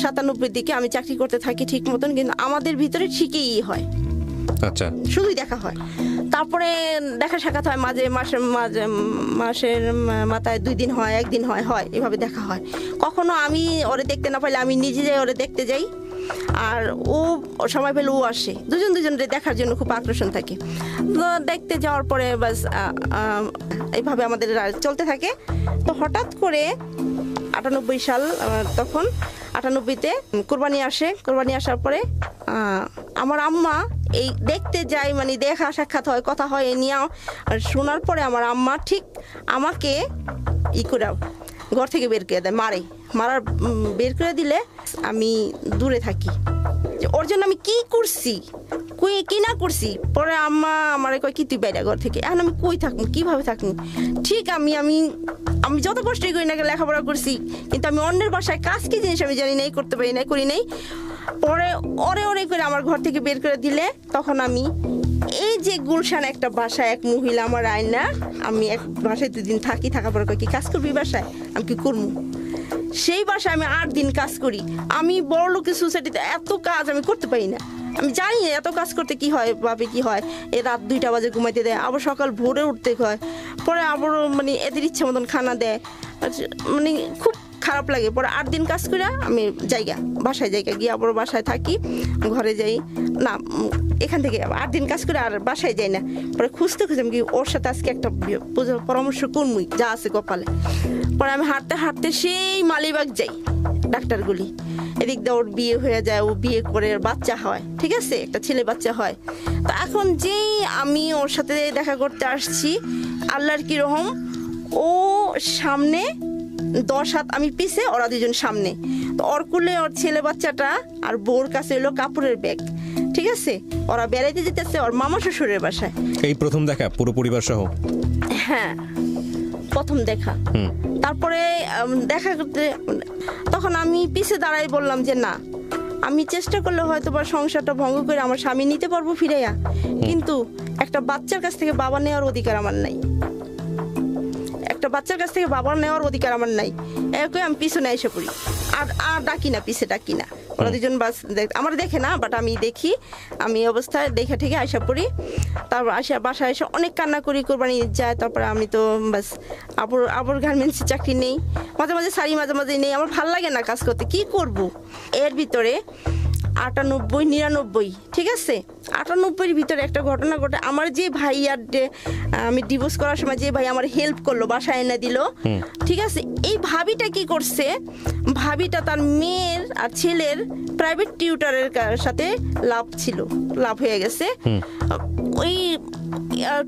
97 দিকে আমি চাকরি করতে থাকি ঠিক মতন, কিন্তু আমাদের ভিতরে ঠিকই হয়, আচ্ছা, শুধুই দেখা হয়। তারপরে দেখা সাক্ষাৎ হয় মাসের মাথায় 2 দিন হয়, 1 দিন হয়, এভাবে দেখা হয়। কখনো আমি ওরে দেখতে না পাইলে আমি নিজে যাই ওরে দেখতে যাই, আর ও সময় পেলে ও আসে, দুজনের দেখার জন্য খুব আকর্ষণ থাকে। তো দেখতে যাওয়ার পরে বাস এইভাবে আমাদের চলতে থাকে। তো হঠাৎ করে 98 সাল, তখন 98-তে কোরবানি আসার পরে আমার আম্মা এই দেখতে যাই, মানে দেখা সাক্ষাৎ হয়, কথা হয়, এ নিয়ে শোনার পরে আমার আম্মা ঠিক আমাকে করে ঘর থেকে বের করে দেয়, বের করে দিলে আমি দূরে থাকি। ওর জন্য আমি কি করছি, কি না করছি, পরে আম্মা আমারে কয় কি তুই বাইরে ঘর থেকে, এখন আমি কই থাকবো, কিভাবে থাকবো। ঠিক আমি যত কষ্টই করি না, লেখাপড়া করছি, কিন্তু আমি অন্যের বাসায় কাজ কি জিনিস আমি জানি নাই, করতে পারি নাই, করি নাই। পরে ওরে করে আমার ঘর থেকে বের করে দিলে তখন আমি এই যে গুলশান একটা বাসায় এক মহিলা আমার আয়না, আমি এক বাসায় 2 দিন থাকার পরে কি কাজ করবি বাসায়, আমি কি করবো, সেই বাসায় আমি 8 দিন কাজ করি। আমি বড় লোকের সোসাইটিতে এত কাজ আমি করতে পারি না, আমি জানি না এত কাজ করতে কি হয়, ভাবে কি হয়, এ রাত 2টা বাজে ঘুমাইতে দেয়, আবার সকাল ভোরে উঠতে হয়, পরে আবার মানে এদের ইচ্ছা মতন খানা দেয়, মানে খুব খারাপ লাগে। পরে 8 দিন কাজ করে আমি বাসায় গিয়ে আবার বাসায় থাকি, ঘরে যাই না, এখান থেকে 8 দিন কাজ করে আর বাসায় যাই না। পরে খুঁজতে আমি কি ওর সাথে আজকে একটা পরামর্শ করবই, যা আছে কপালে। পরে আমি হাঁটতে সেই মালিবাগ যাই, ডাক্তারগুলি, এদিক দিয়ে ওর বিয়ে হয়ে যায়, ও বিয়ে করে বাচ্চা হয়, ঠিক আছে, একটা ছেলে বাচ্চা হয়। তো এখন যেই আমি ওর সাথে দেখা করতে আসছি, আল্লাহর কি রহম, ও সামনে 10 হাত, আমি পিছে, ওরা 2জন সামনে। তো ওর কুলে ওর ছেলে বাচ্চাটা আর বউর কাছে এলো কাপড়ের ব্যাগ, ঠিক আছে, ওরা বেড়াইতে যেতেছে ওর মামা শ্বশুরের বাসায়। এই প্রথম দেখা পুরো পরিবার সহ? হ্যাঁ, প্রথম দেখা। তারপরে দেখা করতে তখন আমি পিছে দাঁড়াই, বললাম যে না, আমি চেষ্টা করলে হয়তো বা সংসারটা ভঙ্গ করে আমার স্বামী নিতে পারবো ফিরাইয়া, কিন্তু একটা বাচ্চার কাছ থেকে বাবা নেওয়ার অধিকার আমার নাই, এরকম আমি পিছনে এসে পড়ি, আর ডাকি না, পিছে ডাকি না, ওরা 2জন বাস আমার দেখে না, বাট আমি দেখি, আমি অবস্থায় দেখে থেকে আইসা পড়ি। তারপর বাসায় এসে অনেক কান্না করি, কোরবানি যায়। তারপরে আমি তো বাস আবার গার্মেন্টসে চাকরি নেই, মাঝে মাঝে শাড়ি মাঝে নেই, আমার ভাল লাগে না কাজ করতে, কি করব। এর ভিতরে 98, 99, ঠিক আছে, 98-এর ভিতরে একটা ঘটনা ঘটে। আমার যে ভাই আর আমি ডিভোর্স করার সময় যে ভাই আমার হেল্প করলো, বাসায় এনে দিল, ঠিক আছে, এই ভাবিটা কি করছে, ভাবিটা তার মেয়ের আর ছেলের প্রাইভেট টিউটরের সাথে লাভ হয়ে গেছে, ওই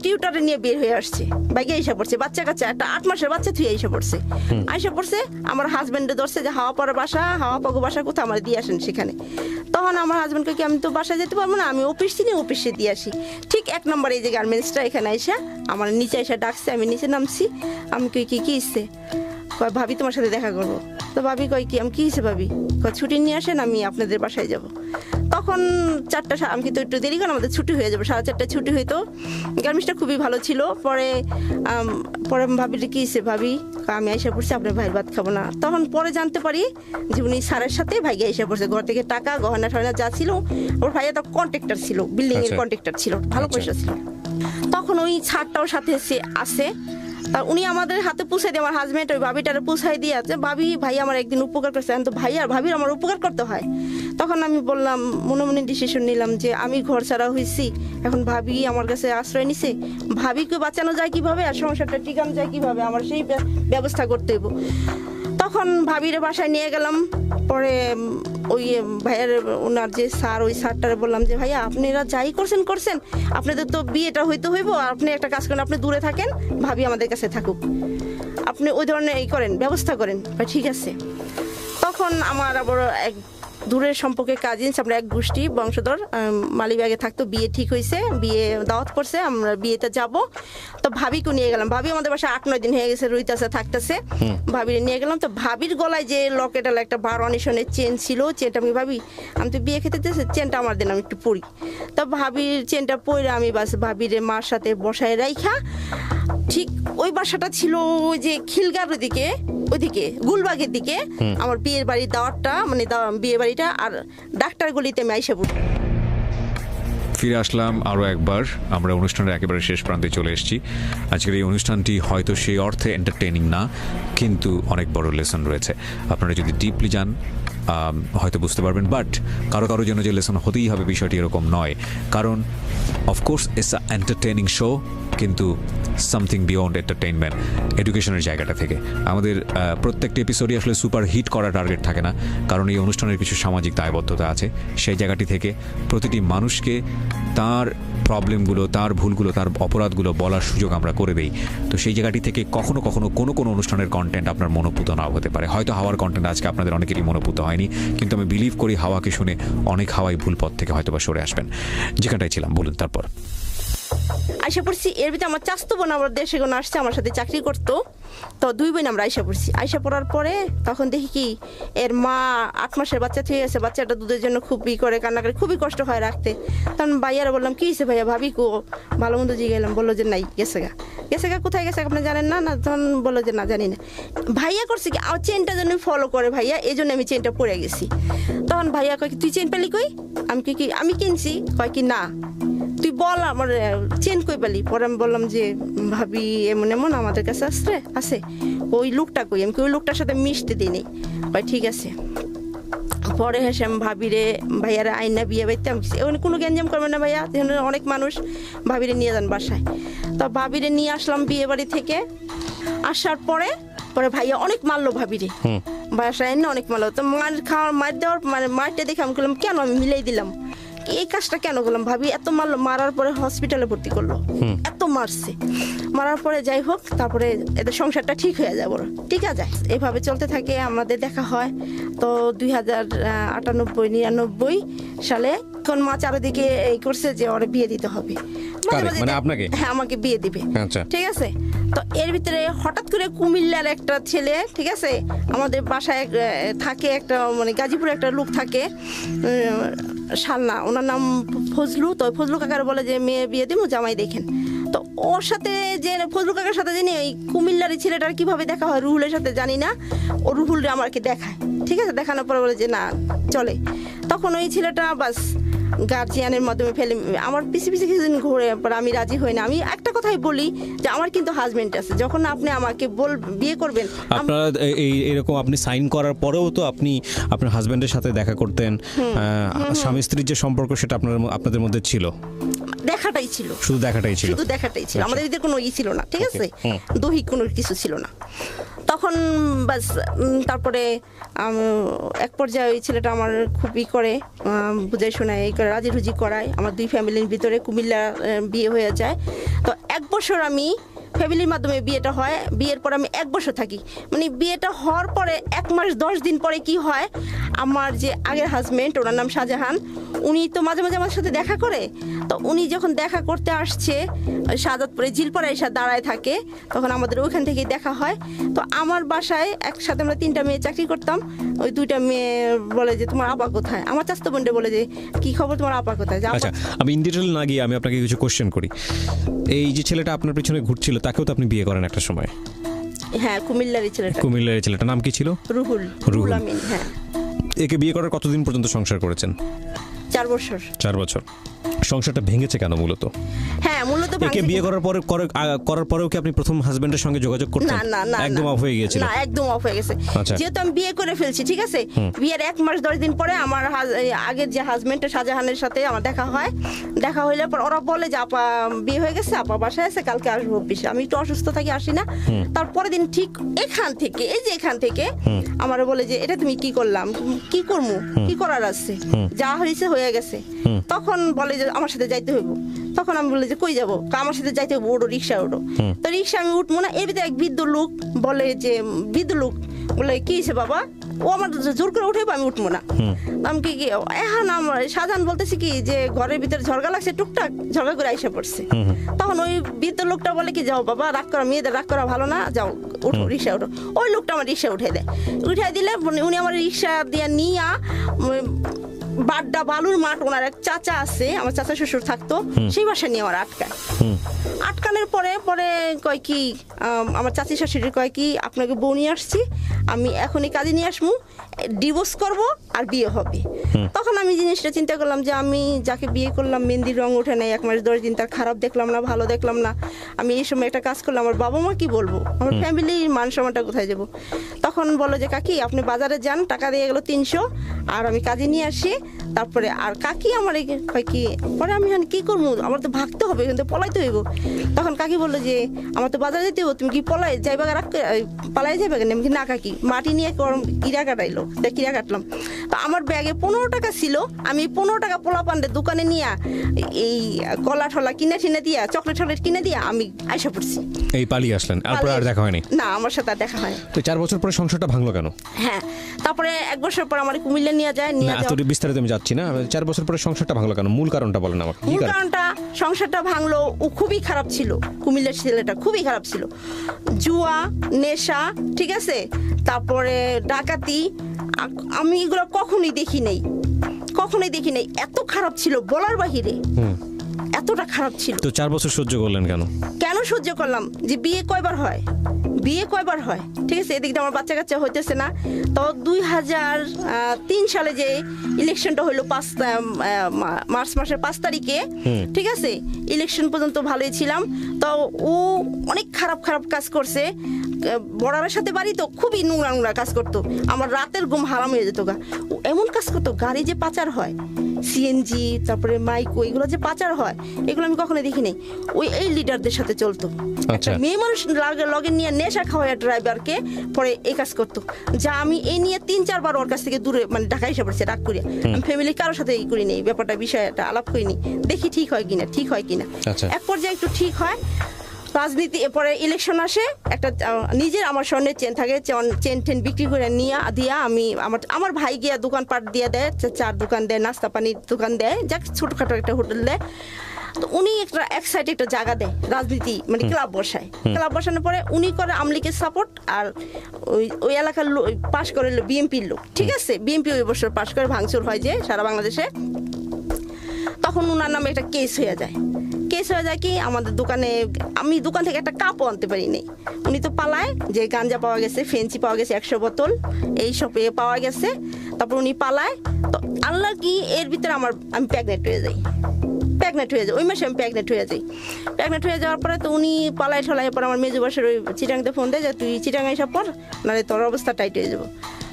টিউটারে নিয়ে বের হয়ে আসছে, বাইকে এসে পড়ছে, বাচ্চা কাচ্চা, একটা 8 মাসের বাচ্চা থুয়ে এসে পড়ছে। আমার হাজবেন্ডে ধরছে যে হাওয়া পাগো বাসা কোথাও আমার দিয়ে আসেন সেখানে। তখন আমার হাজবেন্ডকে কি আমি তো বাসায় যেতে পারবো না, আমি অফিসে দিয়ে আসি। ঠিক 1 নম্বরে এই যে গার্মেন্টসটা, এখানে এসে আমার নিচে এসে ডাকছে, আমি নিচে নামছি। আমি কি ইচ্ছে, কয় ভাবি তোমার সাথে দেখা করবো। তো ভাবি কয় কি, আমি কি হিসেবে ভাবি, কয় ছুটি নিয়ে আসেন, আমি আপনাদের বাসায় যাব। তখন 4টা, আমি কিন্তু একটু দেরি করে আমাদের ছুটি হয়ে যাবে, 4:30টায় ছুটি হইতো। গার্মেন্টসটা খুবই ভালো ছিল। পরে ভাবি কি হিসেবে, ভাবি আমি আইসা পড়ছি, আপনার ভাইয়ের ভাত খাবো না। তখন পরে জানতে পারি যে উনি স্যারের সাথে ভাইকে আইসা পড়ছে, ঘর থেকে টাকা গহনা টহনা যা ছিল, ওর ভাইয়া তো কন্ট্রাক্টর ছিল, বিল্ডিং এর কন্ট্রাক্টর ছিল, ভালো পয়সা ছিল। তখন ওই ছাড়টাও সাথে আসে, তা উনি আমাদের হাতে পুষাই দিয়ে, আমার হাজব্যান্ড ওই ভাবিটারে পুষাই দিয়ে আছে, ভাবি ভাই আমার একদিন উপকার করছে, তো ভাই আর ভাবির আমার উপকার করতে হয়। তখন আমি বললাম, মনে মনে ডিসিশন নিলাম যে আমি ঘর ছাড়া হয়েছি, এখন ভাবি আমার কাছে আশ্রয় নিছে, ভাবিকে বাঁচানো যায় কিভাবে আর সংসারটা টিকানো যায় কিভাবে, আমার সেই ব্যবস্থা করতে হইব। তখন ভাবির বাসায় নিয়ে গেলাম। পরে ওই ভাইয়ের ওনার যে স্যার, ওই স্যারটারে বললাম যে ভাইয়া আপনারা যাই করছেন, আপনাদের তো বিয়েটা হইতে হইব, আপনি একটা কাজ করেন, আপনি দূরে থাকেন, ভাবি আমাদের কাছে থাকুক, আপনি ওই ধরনের এই করেন, ব্যবস্থা করেন। ঠিক আছে। তখন আমার আবার এক দূরের সম্পর্কে কাজিনস, আমরা এক গোষ্ঠী বংশধর, মালিবাগে থাকতো, বিয়ে ঠিক হয়েছে, বিয়ে দাওয়াত করছে, আমরা বিয়েতে যাব। তো ভাবিকে নিয়ে গেলাম, ভাবি আমাদের বাসায় 8-9 দিন হয়ে গেছে, রইতাছে থাকতেছে, ভাবিরে নিয়ে গেলাম। তো ভাবির গলায় যে লকেটাল একটা 12 আনিশনের চেন ছিল, চেনটা আমি ভাবি আমি তো বিয়ে খেতে দিয়েছি, চেনটা আমার দিন আমি একটু পরি। তো ভাবির চেনটা পরে আমি বাস ভাবিরে মার সাথে বসায় রাইখা, ঠিক ওই বাসাটা ছিল ওই যে খিলগার ওইদিকে গুলবাগের দিকে, আমার বিয়ের বাড়ির দাওয়াতটা, মানে বিয়ে বাড়িটা, আর ডাক্তার গলিতে আমি আইসা পড়ি। ফিরে আসলাম আরও একবার, আমরা অনুষ্ঠানের একেবারে শেষ প্রান্তে চলে এসেছি। আজকের এই অনুষ্ঠানটি হয়তো সেই অর্থে এন্টারটেইনিং না, কিন্তু অনেক বড় লেসন রয়েছে। আপনারা যদি ডিপলি যান হয়তো বুঝতে পারবেন, বাট কারো কারো জন্য যে লেসন হতেই হবে বিষয়টি এরকম নয়, কারণ of course it's a entertaining show, কিন্তু সামথিং বিয়ন্ড এন্টারটেইনমেন্ট, এডুকেশনের জায়গাটা থেকে। আমাদের প্রত্যেকটি এপিসোডই আসলে সুপার হিট করা টার্গেট থাকে না, কারণ এই অনুষ্ঠানের কিছু সামাজিক দায়বদ্ধতা আছে। সেই জায়গাটি থেকে প্রতিটি মানুষকে তার প্রবলেমগুলো, তার ভুলগুলো, তার অপরাধগুলো বলার সুযোগ আমরা করে দেই। তো সেই জায়গাটি থেকে কখনো কখনো কোনো অনুষ্ঠানের কন্টেন্ট আপনার মনোপুত নাও হতে পারে। হয়তো হাওয়ার কন্টেন্ট আজকে আপনাদের অনেকেরই মনোপুত হয়নি, কিন্তু আমি বিলিভ করি হাওয়াকে শুনে অনেক হাওয়াই ভুল পথ থেকে হয়তো বা সরে আসবেন। যেখানটায় ছিলাম বলুন তারপর। আইসা পড়ছি, এর ভিতরে আমার চাস্তো বোন আমার দেশে কোনো আসছে, আমার সাথে চাকরি করতো। তো 2 বোন আমরা আইসা পড়ছি। আইসা পড়ার পরে তখন দেখি কি এর মা 8 মাসের বাচ্চা থেকে গেছে, বাচ্চাটা দুধের জন্য খুবই করে, কান্না করে, খুবই কষ্ট হয় রাখতে। তখন ভাইয়ারা বললাম কি হয়েছে ভাইয়া, ভাবি কো, ভালো মন্দ জিগাইলাম, বললো যে নাই, গেছে গা, কোথায় গেছে আপনি জানেন না? না, তখন বললো যে না জানি না। ভাইয়া করছে কি, আমার চেনটা যেন ফলো করে ভাইয়া, এই জন্য আমি চেনটা পরে গেছি। তখন ভাইয়া কয় কি তুই চেন পেলি কই? আমি কিনছি। কয় কি না, তুই বল আমার চেন কই পেলি? পরে আমি বললাম যে ভাবি এমন এমন আমাদের কাছে আছে, ওই লোকটা কই? আমি ওই লোকটার সাথে মিশতে দিই। ভাই ঠিক আছে। পরে হেসে আমি ভাইয়ারা আইনা বিয়ে বাড়িতে, আমি ওখানে কোনো গ্যাঞ্জাম করবে না ভাইয়া, অনেক মানুষ, ভাবিরে নিয়ে যান বাসায়। তো ভাবিরে নিয়ে আসলাম বিয়ে বাড়ি থেকে। আসার পরে ভাইয়া অনেক মারলো ভাবিরে, বাসায় এনে অনেক মারলো। তো মার দেওয়ার মানে মারটা দেখে আমি বললাম কেন, আমি মিলাই দিলাম এই কাজটা কেন করলাম। ভাবি এত মারলো, মারার পরে হসপিটালে ভর্তি করলো, এত মারছে। মারার পরে যাই হোক, তারপরে এদের সংসারটা ঠিক হয়ে যায়, বড় ঠিক আছে। এভাবে চলতে থাকে, আমাদের দেখা হয়। তো 2098-99 সালে এখন মা চারিদিকে এই করছে যে ওরে বিয়ে দিতে হবে, মানে আপনাকে? হ্যাঁ, আমাকে বিয়ে দিবে। আচ্ছা, ঠিক আছে। তো এর ভিতরে হঠাৎ করে কুমিল্লার একটা ছেলে, ঠিক আছে, আমাদের বাসায় থাকে একটা, মানে গাজীপুরে একটা লোক থাকে, শালনা, ওনার নাম ফজলু। তো ফজলু কাকার বলে যে মেয়ে বিয়ে দিব, জামাই দেখেন। তো ওর সাথে যে ফজলু কাকার সাথে জানি ওই কুমিল্লার ছেলেটার কিভাবে দেখা হয় রুহুলের সাথে জানি না, ও রুহুল আমাকে দেখায়। ঠিক আছে, দেখানোর পরে বলে যে না চলে। তখন ওই ছেলেটা বাস গার্জিয়ানের মাধ্যমে ফেলে আমার পিছিয়ে কিছুদিন ঘুরে, পর আমি রাজি হই না। আমি একটা কথাই বলি যে আমার কিন্তু হাজবেন্ড আছে, যখন আপনি আমাকে বিয়ে করবেন, আপনারা এরকম আপনি সাইন করার পরেও তো আপনি আপনার হাজবেন্ডের সাথে দেখা করতেন, স্বামী স্ত্রীর যে সম্পর্ক সেটা আপনাদের মধ্যে ছিল, দেখাটাই ছিল, শুধু দেখাটাই ছিল। আমাদের এদের কোনো ছিল না, ঠিক আছে, দৈহিক কোনো কিছু ছিল না। তখন বাস তারপরে এক পর্যায়ে ওই ছেলেটা আমার খুবই করে বুঝাই শোনায়, এই করে রাজি রুজি করায়। আমার 2 ফ্যামিলির ভিতরে কুমিল্লা বিয়ে হয়ে যায়। তো 1 বছর আমি ফ্যামিলির মাধ্যমে বিয়েটা হয়। বিয়ের পর আমি 1 বছর থাকি, মানে বিয়েটা হওয়ার পরে 1 মাস 10 দিন পরে কি হয়, আমার যে আগের হাজবেন্ড, ওনার নাম শাহজাহান, উনি তো মাঝে মাঝে আমার সাথে দেখা করে। তো উনি যখন দেখা করতে আসছে শাহাদাতপুরে জিলপাড়ায় এসে দাঁড়ায় থাকে, তখন আমাদের ওইখান থেকেই দেখা হয়। তো আমার বাসায় একসাথে আমরা 3টা মেয়ে চাকরি করতাম। ওই 2টা মেয়ে বলে যে তোমার আপা কোথায়, আমার চাচাতো বোনটা বলে যে কি খবর তোমার আপা কোথায়। আচ্ছা, আমি ইন ডিটেইল না গিয়ে আমি আপনাকে কিছু কোশ্চেন করি। এই যে ছেলেটা আপনার পিছনে ঘুরছিল, তাকেও তো আপনি বিয়ে করেন একটা সময়? হ্যাঁ, কুমিল্লার ছেলেটা নাম কি ছিল? রুহুল আমিন। হ্যাঁ। একে বিয়ে করার কতদিন পর্যন্ত সংসার করেছেন? 4 বছর। 4 বছর। সংসারটা ভেঙেছে কেন মূলত? হ্যাঁ, মূলত একে বিয়ে করার পরেও কি আপনি প্রথম হাজবেন্ডের সঙ্গে যোগাযোগ করতেন? না না না একদম না। অফ হয়ে গিয়েছিল? না, একদম অফ হয়ে গেছে। আচ্ছা। যেহেতু আমি বিয়ে করে ফেলছি, ঠিক আছে, বিয়ের 1 মাস 10 দিন পরে আমার আগের যে হাজবেন্ড শাহজাহানের সাথে আমার দেখা হয়। দেখা হইলে পর ওরা বলে যে আপা বিয়ে হয়ে গেছে, আপা বাসায় আছে, কালকে আসবো অফিসে। আমি একটু অসুস্থ থাকি, আসি না। তারপরে দিন ঠিক এখান থেকে, এই যে এখান থেকে আমার বলে যে এটা তুমি কি করলাম, কি করবো, কি করার আছে, যা হয়েছে হয়ে গেছে। তখন বলে যে আমার সাথে যাইতে হইব। তখন আমি বলি যে কই যাবো, আমার সাথে যাইতে হইব, ওঠো রিক্সা ওঠো। তো রিক্সা আমি উঠবো না, এর ভিতরে এক বৃদ্ধ লোক বলে যে, বৃদ্ধ লোক বলে কি হয়েছে বাবা, ও আমার জোর করে উঠে আমি উঠবো না। আমি কি এখন আমার সাধারণ বলতেছি কি যে ঘরের ভিতরে ঝরগা লাগছে, টুকটাক ঝরগা করে আইসা পড়ছে। তখন ওই বৃদ্ধ লোকটা বলে কি যাও বাবা, রাগ করা, মেয়েদের রাগ করা ভালো না, যাও উঠো, রিক্সা উঠো। ওই লোকটা আমার রিক্সা উঠে দেয়। উঠাই দিলে উনি আমার রিক্সা দিয়ে নিয়ে বাড্ডা বালুর মাঠ, ওনার এক চাচা আছে, আমার চাচা শ্বশুর থাকতো, সেই বাসা নিয়ে আমার আটকায়। আটকানোর পরে কয় কি আমার চাচি শাশুড়ি কয় কি আপনাকে বউ নিয়ে আসছি, আমি এখনই কাজে নিয়ে আসবো, ডিভোর্স করব আর বিয়ে হবে। তখন আমি জিনিসটা চিন্তা করলাম যে আমি যাকে বিয়ে করলাম মেহেন্দির রং ওঠে নাই, 1 মাস 10 দিন, তার খারাপ দেখলাম না, ভালো দেখলাম না। আমি এই সময় একটা কাজ করলাম, আমার বাবা মা কি বলবো, আমার ফ্যামিলির মান সম্মানটা কোথায় যাবো। তখন বললো যে কাকি আপনি বাজারে যান, টাকা দিয়ে গেলো 300, আর আমি কাজে নিয়ে আসি। তারপরে আর কাকি আমার কয় কি পরে আমি কি করবো, আমার তো ভাগতে হবে, কিন্তু পলাইতে হইব। তখন কাকি বললো যে আমার তো বাজারে যেতে হইব, তুমি কি যাইবা পালাই যাবে কেন? আমি না কাকি, মাটি নিয়ে কিরা কাটাইলো, তাই কিরা কাটলাম। তো আমার ব্যাগে 15 টাকা ছিল, আমি 15 টাকা পোলা পান্ডে দোকানে নিয়ে এই কলা ঠলা কিনে দিয়া, চকলেট কিনে দিয়া আমি আইসা পড়ছি। এই পালিয়ে আসলেন, তারপরে আর দেখা হয়নি? না, আমার সাথে আর দেখা হয়। তো 4 বছর পরে সংসারটা ভাঙলো কেন? হ্যাঁ, তারপরে 1 বছর পর আমার কুমিল্লা নিয়ে যায়। না, এত বিস্তারিত আমি যাচ্ছি না। 4 বছর পরে সংসারটা ভাঙলো কেন, মূল কারণটা বলেন আমাকে। মূল কারণটা, সংসারটা ভাঙলো, ও খুবই খারাপ ছিল, কুমিল্লার ছেলেটা খুবই খারাপ ছিল। জুয়া, নেশা, ঠিক আছে, তারপরে ডাকাতি, আমি এগুলো কখনোই দেখি নাই, এত খারাপ ছিল বলার বাহিরে, এতটা খারাপ ছিল। তো 4 বছর সহ্য করলেন কেন? কেন সহ্য করলাম, যে বিয়ে কয়বার হয়, ঠিক আছে, এদিকে আমার বাচ্চা কাচ্চা হইতেছে না। তো 2003 সালে যে ইলেকশনটা হইলো মার্চ মাসের 5 তারিখে, ঠিক আছে, ইলেকশন পর্যন্ত ভালোই ছিলাম। তো ও অনেক খারাপ কাজ করছে, বড়ার সাথে বাড়ি তো খুবই নোংরা কাজ করতো, আমার রাতের ঘুম হারাম হয়ে যেত। ও এমন কাজ করতো, গাড়ি যে পাচার হয়, সিএনজি, তারপরে মাইকো, এগুলো যে পাচার হয়, এগুলো আমি কখনো দেখি নাই। এই লিডারদের সাথে চলতো। একটা মেয়ে মানুষ লগে নিয়ে নেশা খাওয়ায় ড্রাইভারকে, পরে এই কাজ করতো, যা আমি এই নিয়ে 3-4 বার ওর কাছ থেকে দূরে, মানে ঢাকা এসে পড়ছে রাগ করিয়া। আমি ফ্যামিলি কারোর সাথে এই করি নেই, ব্যাপারটা বিষয়টা আলাপ করিনি, দেখি ঠিক হয় কিনা। এক পর্যায়ে একটু ঠিক হয়, রাজনীতি, এরপরে ইলেকশন আসে, একটা নিজের আমার স্বর্ণের চেন থাকে, চেন বিক্রি করে দিয়া আমি আমার ভাই গিয়া দোকানপাট দিয়ে দেয়, চার দোকান দেয়, নাস্তা পানির দোকান দেয়, যাক ছোটখাটো একটা হোটেল দেয়। তো উনি এক সাইডে একটা জায়গা দেয়, রাজনীতি মানে ক্লাব বসানোর পরে উনি করে আমলিকের সাপোর্ট, আর ওই এলাকার পাশ করে বিএনপির লোক, ঠিক আছে, বিএনপি ওই বছর পাশ করে ভাঙচুর হয় যে সারা বাংলাদেশে। তখন ওনার নামে একটা কেস হয়ে যায় কি আমাদের দোকানে, আমি দোকান থেকে একটা কাপও আনতে পারি নাই। উনি তো পালায়, যে গাঞ্জা পাওয়া গেছে, ফেন্সি পাওয়া গেছে 100 বোতল, এই সব পাওয়া গেছে। তারপর উনি পালায়, তো আল্লাহ কি এর ভিতরে আমি প্রেগনেন্ট হয়ে যাই, ওই মাসে আমি প্রেগনেন্ট হয়ে যাওয়ার পরে তো উনি পালায় পর আমার মেজো বাসার ওই চিটাংতে ফোন দেয় যে তুই চিটাং এসে পর, নাহলে তোর অবস্থা টাইট হয়ে যাবো।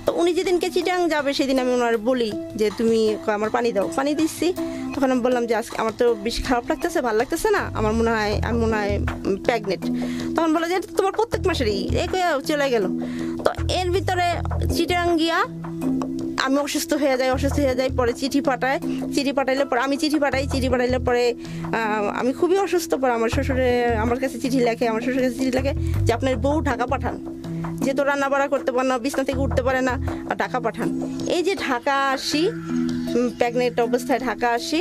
তো উনি যেদিনকে চিটাং যাবে সেদিন আমি ওনার বলি যে তুমি আমার পানি দাও, পানি দিচ্ছি। তখন আমি বললাম যে আজকে আমার তো বেশি খারাপ লাগতেছে, ভালো লাগতেছে না, আমি মনে হয় প্রেগনেন্ট। তখন বলে যে তোমার প্রত্যেক মাসেরই চলে গেল। তো এর ভিতরে চিটাং গিয়া আমি অসুস্থ হয়ে যাই, পরে চিঠি পাঠাইলে পরে আমি চিঠি পাঠাইলে পরে আমি খুবই অসুস্থ। পরে আমার শ্বশুরে আমার কাছে চিঠি লেখে, যে আপনার বউ ঢাকা পাঠান, যেহেতু রান্না বাড়া করতে পারে না, বিছনা থেকে উঠতে পারে না, আর ঢাকা পাঠান। এই যে ঢাকা আসি, প্রেগনেন্ট অবস্থায় ঢাকা আসি,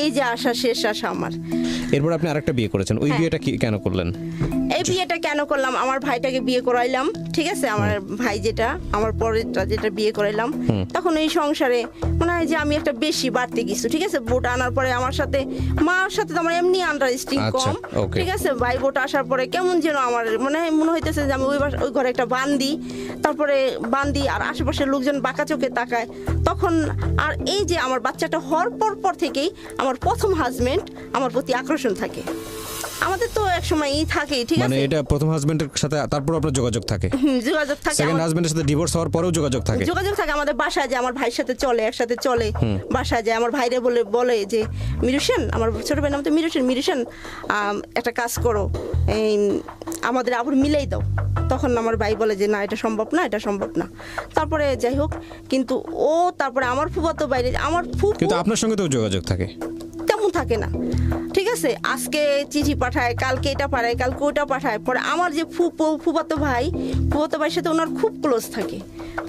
এই যে শেষ আশা আমার। এরপর আপনি আরেকটা বিয়ে করেছেন, ওই বিয়েটা কেন করলেন? এই বিয়েটা কেন করলাম, আমার ভাইটাকে বিয়ে করাইলাম, ঠিক আছে, আমার ভাই আমার পরেরটা যেটা বিয়ে করাইলাম, তখন এই সংসারে মনে হয় যে আমি একটা বেশি বাড়তে গেছি, ঠিক আছে। বোট আনার পরে আমার সাথে মার সাথে তো আমার এমনি আন্ডারস্ট্যান্ডিং কম, ঠিক আছে। ভাই বোট আসার পরে কেমন যেন আমার মনে হইতেছে যে আমি ওই ঘরে একটা বান্দি, আর আশেপাশের লোকজন বাঁকা চোখে তাকায়। তখন আর এই যে আমার বাচ্চাটা হওয়ার পর থেকেই আমার প্রথম হাজবেন্ড আমার প্রতি আকর্ষণ থাকে, আমাদের তো এক সময় থাকেই, ঠিক মানে আছে, এটা প্রথম হাজবেন্ডের সাথে তারপর আপনার যোগাযোগ থাকে, যোগাযোগ থাকে, সেকেন্ড হাজবেন্ডের সাথে ডিভোর্স হওয়ার পরেও যোগাযোগ থাকে। যোগাযোগ থাকে। আমাদের বাসায় যায়, আমার ভাইয়ের সাথে চলে, একসাথে চলে, বাসায় যায়, আমার ভাইরে বলে যে মিরুষেন, আমার ছোট ভাই নাম তো মিরুষেন, একটা কাজ করো, এই আমাদের আবার মিলেই দাও। তখন আমার ভাই বলে যে না, এটা সম্ভব না, এটা সম্ভব না। তারপরে যাই হোক, কিন্তু ও তারপরে আমার ফুফাতো বাইরে, আমার কিন্তু আপনার সঙ্গে তো যোগাযোগ থাকে। তেমন থাকে না, ঠিক আছে, আজকে চিঠি পাঠায়, কালকে এটা পাঠায়, কালকে ওটা পাঠায়। পরে আমার যে ফুফাতো ভাইয়ের সাথে ওনার খুব ক্লোজ থাকে।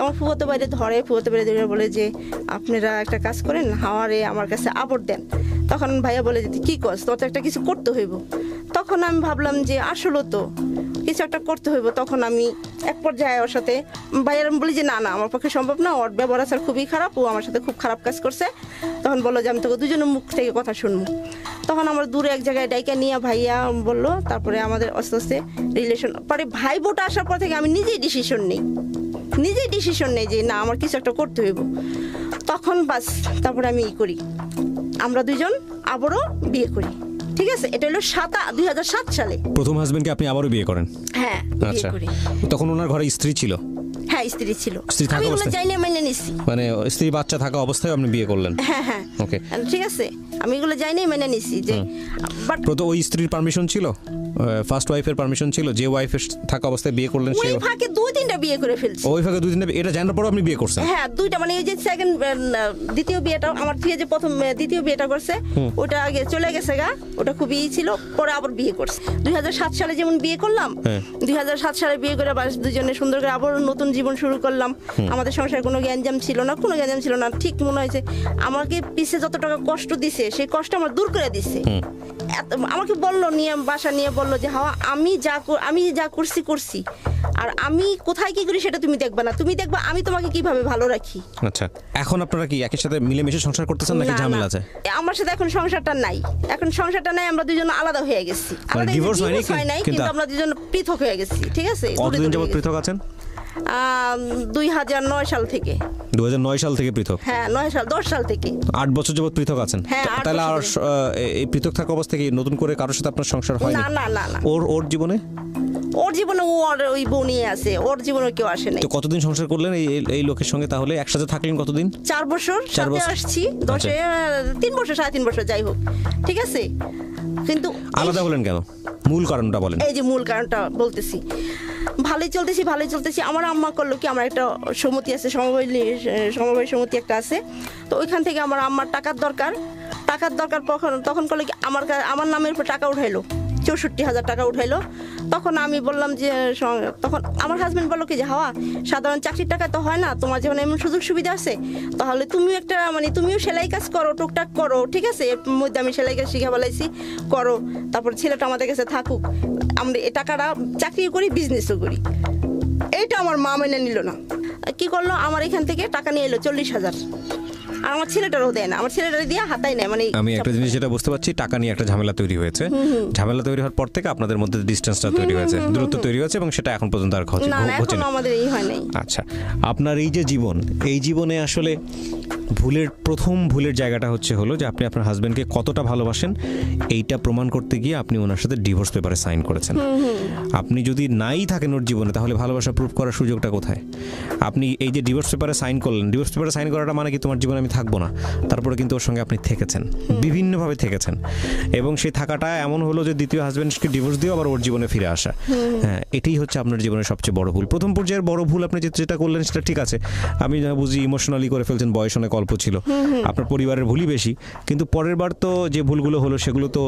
আমার ফুফাতো বাইরে ধরে, বলে যে আপনারা একটা কাজ করেন, হাওয়ারে আমার কাছে আবর দেন। তখন ভাইয়া বলে যে কি কস, তোর তো একটা কিছু করতে হইব। তখন আমি ভাবলাম যে আসলে তো কিছু একটা করতে হইব। তখন আমি এক পর্যায়ে ওর সাথে ভাইয়ার বলি যে না, আমার পক্ষে সম্ভব না, ওর ব্যবহার আচার খুবই খারাপ, ও আমার সাথে খুব খারাপ কাজ করছে। তখন বললো যে আমি তোকে দুজনের মুখ থেকে কথা শুনবো। তখন আমার দূরে এক জায়গায় ডাইকা নিয়ে ভাইয়া বললো, তারপরে আমাদের আস্তে আস্তে রিলেশন। পরে ভাই বোটা আসার পর থেকে আমি নিজেই ডিসিশন নেই যে না, আমার কিছু একটা করতে হইব। তখন বাস, তারপরে আমি করি, আমরা দুজন আবারও বিয়ে করি, ঠিক আছে। এটা হলো 2007 সালে। প্রথম হাজবেন্ডকে আপনি আবারও বিয়ে করেন? হ্যাঁ, বিয়ে আচ্ছা, করি। তখন ওনার ঘরে স্ত্রী ছিল? হ্যাঁ, স্ত্রী ছিল। স্ত্রী থাকা আমি ওগুলো অবস্থায়? চাইলে মেনে নিছি। মানে স্ত্রী বাচ্চা থাকা অবস্থায় আপনি বিয়ে করলেন? হ্যাঁ, ওকে, ঠিক আছে, আমি এগুলো যাইনি মেনে নিছি যে, বাট ওই স্ত্রীর পারমিশন ছিল, ফার্স্ট ওয়াইফের পারমিশন ছিল, যে ওয়াইফের থাকা অবস্থায় বিয়ে করলেন ওই সে? ফাঁকে 2-3টা বিয়ে করে ফেলছি। ওই ফাঁকে 2-3টা, এটা জানার পরও আপনি বিয়ে করছেন? হ্যাঁ, 2টা, মানে এই যে সেকেন্ড দ্বিতীয় বিয়েটা আমার থেকে যে প্রথম দ্বিতীয় বিয়েটা করছে, ওটা আগে চলে গেছে গা, ওটা খুবই ছিল, পরে আবার বিয়ে করছে। 2007 সালে যেমন বিয়ে করলাম, 2007 সালে বিয়ে করে আবার দুজনে সুন্দর করে আবার নতুন জীবন শুরু করলাম। আমাদের সংসারে কোনো গ্যাঞ্জাম ছিল না, ঠিক মনে হয়েছে আমাকে পিছে যত টাকা কষ্ট দিছে, সেই কষ্ট আমার দূর করে দিছে। আমাকে বললো, বাসা নিয়ে বললো যে হাওয়া, আমি যা করছি, আর আমি কোথায় কি করি সেটা তুমি দেখবা না, তুমি দেখবা আমি তোমাকে কিভাবে ভালো রাখি। আচ্ছা, এখন আপনারা কি একই সাথে মিলেমিশে সংসার করতেছেন নাকি না, ঝামেলা না, আছে? আমার সাথে এখন সংসারটা নাই, আমরা দুজন আলাদা হয়ে গেছি। মানে divorce হয়নি, হয় নাই, কিন্তু কিন্তু আমরা দুজন পৃথক হয়ে গেছি, ঠিক আছে। কতদিন যাবত পৃথক আছেন? 2009 সাল থেকে। 2009 সাল থেকে পৃথক? হ্যাঁ, 10 সাল থেকে। 8 বছর যাবত পৃথক আছেন? হ্যাঁ, 8 তাহলে আর বছর। এই পৃথক থাকা অবস্থায় কি নতুন করে কারোর সাথে আপনার সংসার হয়নি? না। ওর জীবনে ওই বউ নিয়ে আছে, ওর জীবনে কেউ আসে নাই। তো কতদিন সংসার করলেন এই লোকের সঙ্গে? তাহলে একসাথে থাকলেন কতদিন? 4 বছর। 4 বছর আসছি 3 বছর, 3.5 বছর, যাই হোক, ঠিক আছে। কিন্তু আলাদা হলেন কেন? মূল কারণটা বলেন। এই যে মূল কারণটা বলতেছি, ভালোই চলতেছি। আমার আম্মা করলো কি, আমার একটা সমিতি আছে, সমবায় সমিতি একটা আছে, তো ওইখান থেকে আমার আম্মার টাকার দরকার। তখন করলো কি, আমার নামের উপর টাকা উঠাইলো, 64,000 টাকা উঠাইলো। তখন আমি বললাম যে, তখন আমার হাজবেন্ড বললো কি যে হাওয়া, সাধারণ চাকরির টাকা তো হয় না, তোমার যখন এমন সুযোগ সুবিধা আছে, তাহলে তুমিও সেলাই কাজ করো, টুকটাক করো, ঠিক আছে। এর মধ্যে আমি সেলাই কাজ শিখে বলাইছি, করো, তারপর ছেলেটা আমাদের কাছে থাকুক, আমরা এই টাকাটা চাকরিও করি, বিজনেসও করি। এইটা আমার মা মেনে নিল না। কি করলো, আমার এখান থেকে টাকা নিয়ে এলো 40,000, আর আমার ছেলেটারও দেয় না, আমার ছেলেটার দিয়ে হাতাই নেয়। মানে আমি একটা জিনিস যেটা বুঝতে পারছি, টাকা নিয়ে একটা ঝামেলা তৈরি হয়েছে। ঝামেলা তৈরি হওয়ার পর থেকে আপনাদের মধ্যে ডিস্টেন্সটা তৈরি হয়েছে, দূরত্ব তৈরি হয়েছে, এবং সেটা এখন পর্যন্ত আর হচ্ছে না, না। এখন আমাদের এই হয় নাই। আচ্ছা, আপনার এই যে এই জীবনে আসলে প্রথম ভুলের জায়গাটা হলো যে আপনি আপনার হাজবেন্ডকে কতটা ভালোবাসেন এইটা প্রমাণ করতে গিয়ে আপনি ওনার সাথে ডিভোর্স পেপারে সাইন করেছেন। আপনি যদি নাই থাকেন ওর জীবনে, তাহলে ভালোবাসা প্রুফ করার সুযোগটা কোথায়? আপনি এই যে ডিভোর্স পেপারে সাইন করলেন, ডিভোর্স পেপারে সাইন করাটা মানে কি তোমার জীবনে আমি থাকবো না? তারপরে কিন্তু ওর সঙ্গে আপনি থেকেছেন, বিভিন্নভাবে থেকেছেন, এবং সেই থাকাটা এমন হলো যে দ্বিতীয় হাজবেন্ডকে ডিভোর্স দিয়ে আবার ওর জীবনে ফিরে আসা। হ্যাঁ, এটাই হচ্ছে আপনার জীবনের সবচেয়ে বড় ভুল। প্রথম পর্যায়ের বড় ভুল আপনি যেটা করলেন সেটা ঠিক আছে, আমি বুঝি ইমোশনালি করে ফেলছেন, বয়স অনেক অল্প ছিল, আপনার পরিবারের ভুলই বেশি। কিন্তু পরের বার তো যে ভুলগুলো হলো সেগুলো তো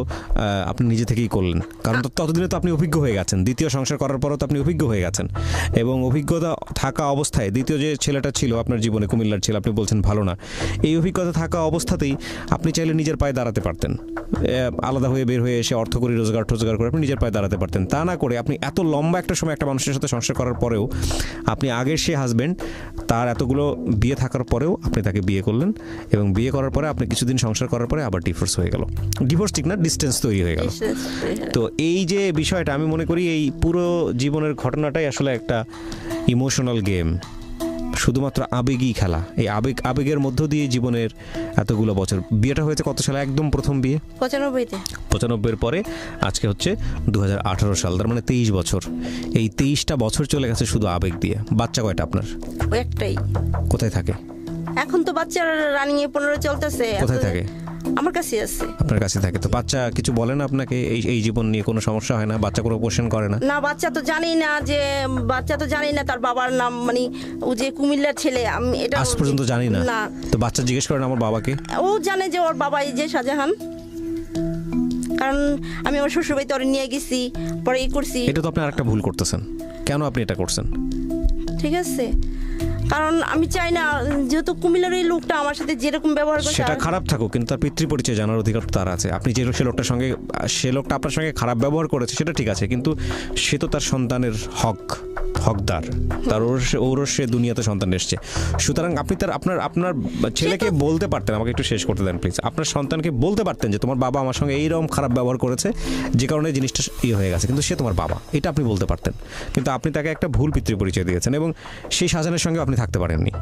আপনি নিজে থেকেই করলেন, কারণ ততদিনে তো আপনি অভিজ্ঞ হয়ে গেছেন, দ্বিতীয় সংসার করার পরও তো আপনি অভিজ্ঞ হয়ে গেছেন, এবং অভিজ্ঞতা থাকা অবস্থায় দ্বিতীয় যে ছেলেটা ছিল আপনার জীবনে, কুমিল্লার ছিল, আপনি বলছেন ভালো না, এই অভিজ্ঞতা থাকা অবস্থাতেই আপনি চাইলে নিজের পায়ে দাঁড়াতে পারতেন, আলাদা হয়ে বের হয়ে এসে অর্থ করে রোজগার করে আপনি নিজের পায়ে দাঁড়াতে পারতেন। তা না করে আপনি এত লম্বা একটা সময় একটা মানুষের সাথে সংসার করার পরেও, আপনি আগের সে হাজবেন্ড, তার এতগুলো বিয়ে থাকার পরেও আপনি তাকে বিয়ে করলেন, এবং বিয়ে করার পরে আপনি কিছুদিন সংসার করার পরে আবার ডিভোর্স হয়ে গেল। ডিভোর্স ঠিক না, ডিস্টেন্স তৈরি হয়ে গেল। তো এই যে বিষয়টা, আমি মনে করি এই পুরো জীবনের ঘটনাটাই আসলে একটা ইমোশনাল গেম, শুধুমাত্র আবেগই খেলা, এই আবেগের মধ্য দিয়ে জীবনের এতগুলো বছর। বিয়েটা হয়েছে কত সালে? একদম প্রথম বিয়ে 95-তে। 95-এর পরে আজকে হচ্ছে 2018 সাল, তার মানে 23 বছর। এই 23টা বছর চলে গেছে শুধু আবেগ দিয়ে। বাচ্চা কয়টা আপনার? ওই একটাই। কোথায় থাকে এখন তো বাচ্চার রানিং এ 15 চলতেছে। কোথায় থাকে? আমার কাছে আছে। আপনার কাছে থাকে। তো বাচ্চা কিছু বলে না আপনাকে এই জীবন নিয়ে? কোনো সমস্যা হয় না? বাচ্চা কোনো কোশ্চেন করে না? না, বাচ্চা তো জানেই না তার বাবার নাম, মানে ও যে কুমিল্লার ছেলে, আমি এটা আজ পর্যন্ত জানি না। না, তো বাচ্চা জিজ্ঞেস করেন আমার বাবাকে? ও জানে যে ওর বাবা এই যে শাহজাহান, কারণ আমি আমার শ্বশুরবাড়িতে ওরে নিয়ে গেছি, পরে ই করছি। এটা তো আপনি আরেকটা ভুল করতেছেন। কেন আপনি এটা করছেন? ঠিক আছে, কারণ আমি চাই না, যেহেতু কুমিল্লার এই লোকটা আমার সাথে যেরকম ব্যবহার করছে, সেটা খারাপ থাকুক, কিন্তু তার পিতৃ পরিচয় জানার অধিকার তো তার আছে। আপনি সে লোকটা আপনার সঙ্গে খারাপ ব্যবহার করেছে সেটা ঠিক আছে, কিন্তু সে তো তার সন্তানের হকদার, তার ওর সে দুনিয়াতে সন্তান এসছে। সুতরাং আপনি আপনার ছেলেকে বলতে পারতেন, আমাকে একটু শেষ করতে দেন প্লিজ, আপনার সন্তানকে বলতে পারতেন যে তোমার বাবা আমার সঙ্গে এইরকম খারাপ ব্যবহার করেছে, যে কারণে জিনিসটা হয়ে গেছে, কিন্তু সে তোমার বাবা, এটা আপনি বলতে পারতেন। কিন্তু আপনি তাকে একটা ভুল পিতৃ পরিচয় দিয়েছেন এবং সেই শাহজাহানের সঙ্গে আপনি থাকতে পারেননি।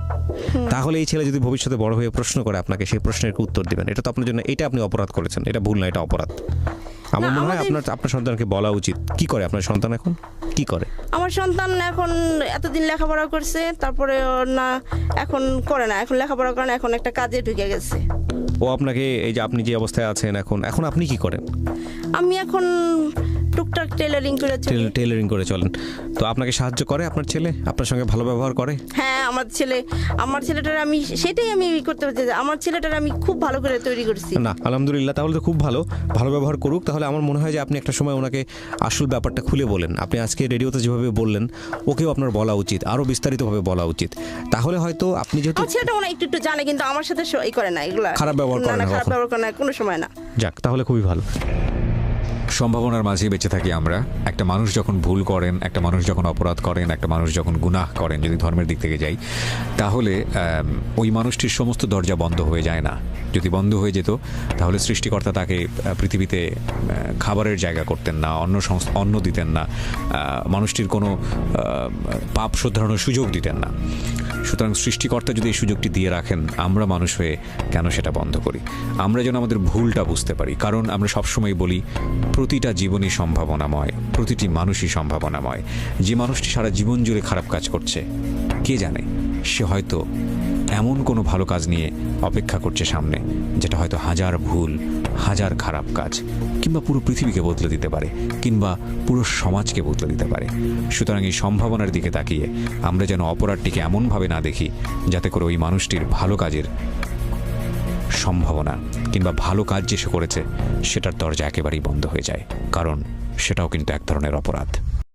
তাহলে এই ছেলে যদি ভবিষ্যতে বড় হয়ে প্রশ্ন করে আপনাকে, সেই প্রশ্নের উত্তর দিবেন। এটা তো আপনার জন্য, এটা আপনি অপরাধ করেছেন, এটা ভুল না, এটা অপরাধ। আমার মনে হয় আপনার সন্তানকে বলা উচিত। কি করে আপনার সন্তান এখন? কি করে আমার সন্তান এখন? এতদিন লেখাপড়া করছে, তারপরে না এখন করে না, এখন লেখাপড়া করে না, এখন একটা কাজে ঢুকে গেছে। ও আপনাকে, এই যে আপনি যে অবস্থায় আছেন এখন আপনি কি করেন? আমি এখন টুকটাক টেলারিং করে চলি। টেলারিং করে চলেন। তো আপনাকে সাহায্য করে আপনার ছেলে? আপনার সঙ্গে ভালো ব্যবহার করে? হ্যাঁ, আমার ছেলেটার আমি সেটাই আমি করতে পারছি, আমার ছেলেটার আমি খুব ভালো করে তৈরি করছি। না, আলহামদুলিল্লাহ, তাহলে তো খুব ভালো ব্যবহার করুক। তাহলে আমার মনে হয় যে আপনি একটা সময় ওনাকে আসল ব্যাপারটা খুলে বলেন। আপনি আজকে রেডিওতে যেভাবে বললেন, ওকেও আপনার বলা উচিত, আরও বিস্তারিতভাবে বলা উচিত। তাহলে হয়তো আপনি যেহেতু আমার ছেলেটা মনে একটু জানে, কিন্তু আমার সাথে এই করে না, এগুলা খারাপ ব্যবহার করে না, খারাপ ব্যবহার করে না কোনো সময় না। যাক, তাহলে খুবই ভালো। সম্ভাবনার মাঝে বেঁচে থাকি আমরা। একটা মানুষ যখন ভুল করেন, একটা মানুষ যখন অপরাধ করেন, একটা মানুষ যখন গুনাহ করেন, যদি ধর্মের দিক থেকে যাই, তাহলে ওই মানুষটির সমস্ত দরজা বন্ধ হয়ে যায় না। যদি বন্ধ হয়ে যেত তাহলে সৃষ্টিকর্তা তাকে পৃথিবীতে খাবারের জায়গা করতেন না, অন্ন দিতেন না, মানুষটির কোনো পাপ শোধরানোর সুযোগ দিতেন না। সুতরাং সৃষ্টিকর্তা যদি এই সুযোগটি দিয়ে রাখেন, আমরা মানুষ হয়ে কেন সেটা বন্ধ করি? আমরা যেন আমাদের ভুলটা বুঝতে পারি। কারণ আমরা সবসময় বলি প্রতিটা জীবনই সম্ভাবনাময়, প্রতিটি মানুষই সম্ভাবনাময়। যে মানুষটি সারা জীবন জুড়ে খারাপ কাজ করছে, কে জানে সে হয়তো এমন কোনো ভালো কাজ নিয়ে অপেক্ষা করছে সামনে, যেটা হয়তো হাজার ভুল, হাজার খারাপ কাজ কিংবা পুরো পৃথিবীকে বদলে দিতে পারে, কিংবা পুরো সমাজকে বদলে দিতে পারে। সুতরাং এই সম্ভাবনার দিকে তাকিয়ে আমরা যেন অপরাধটিকে এমনভাবে না দেখি যাতে করে ওই মানুষটির ভালো কাজের সম্ভাবনা কিংবা ভালো কাজ যে সে করেছে সেটার দরজা একেবারেই বন্ধ হয়ে যায়, কারণ সেটাও কিন্তু এক ধরনের অপরাধ।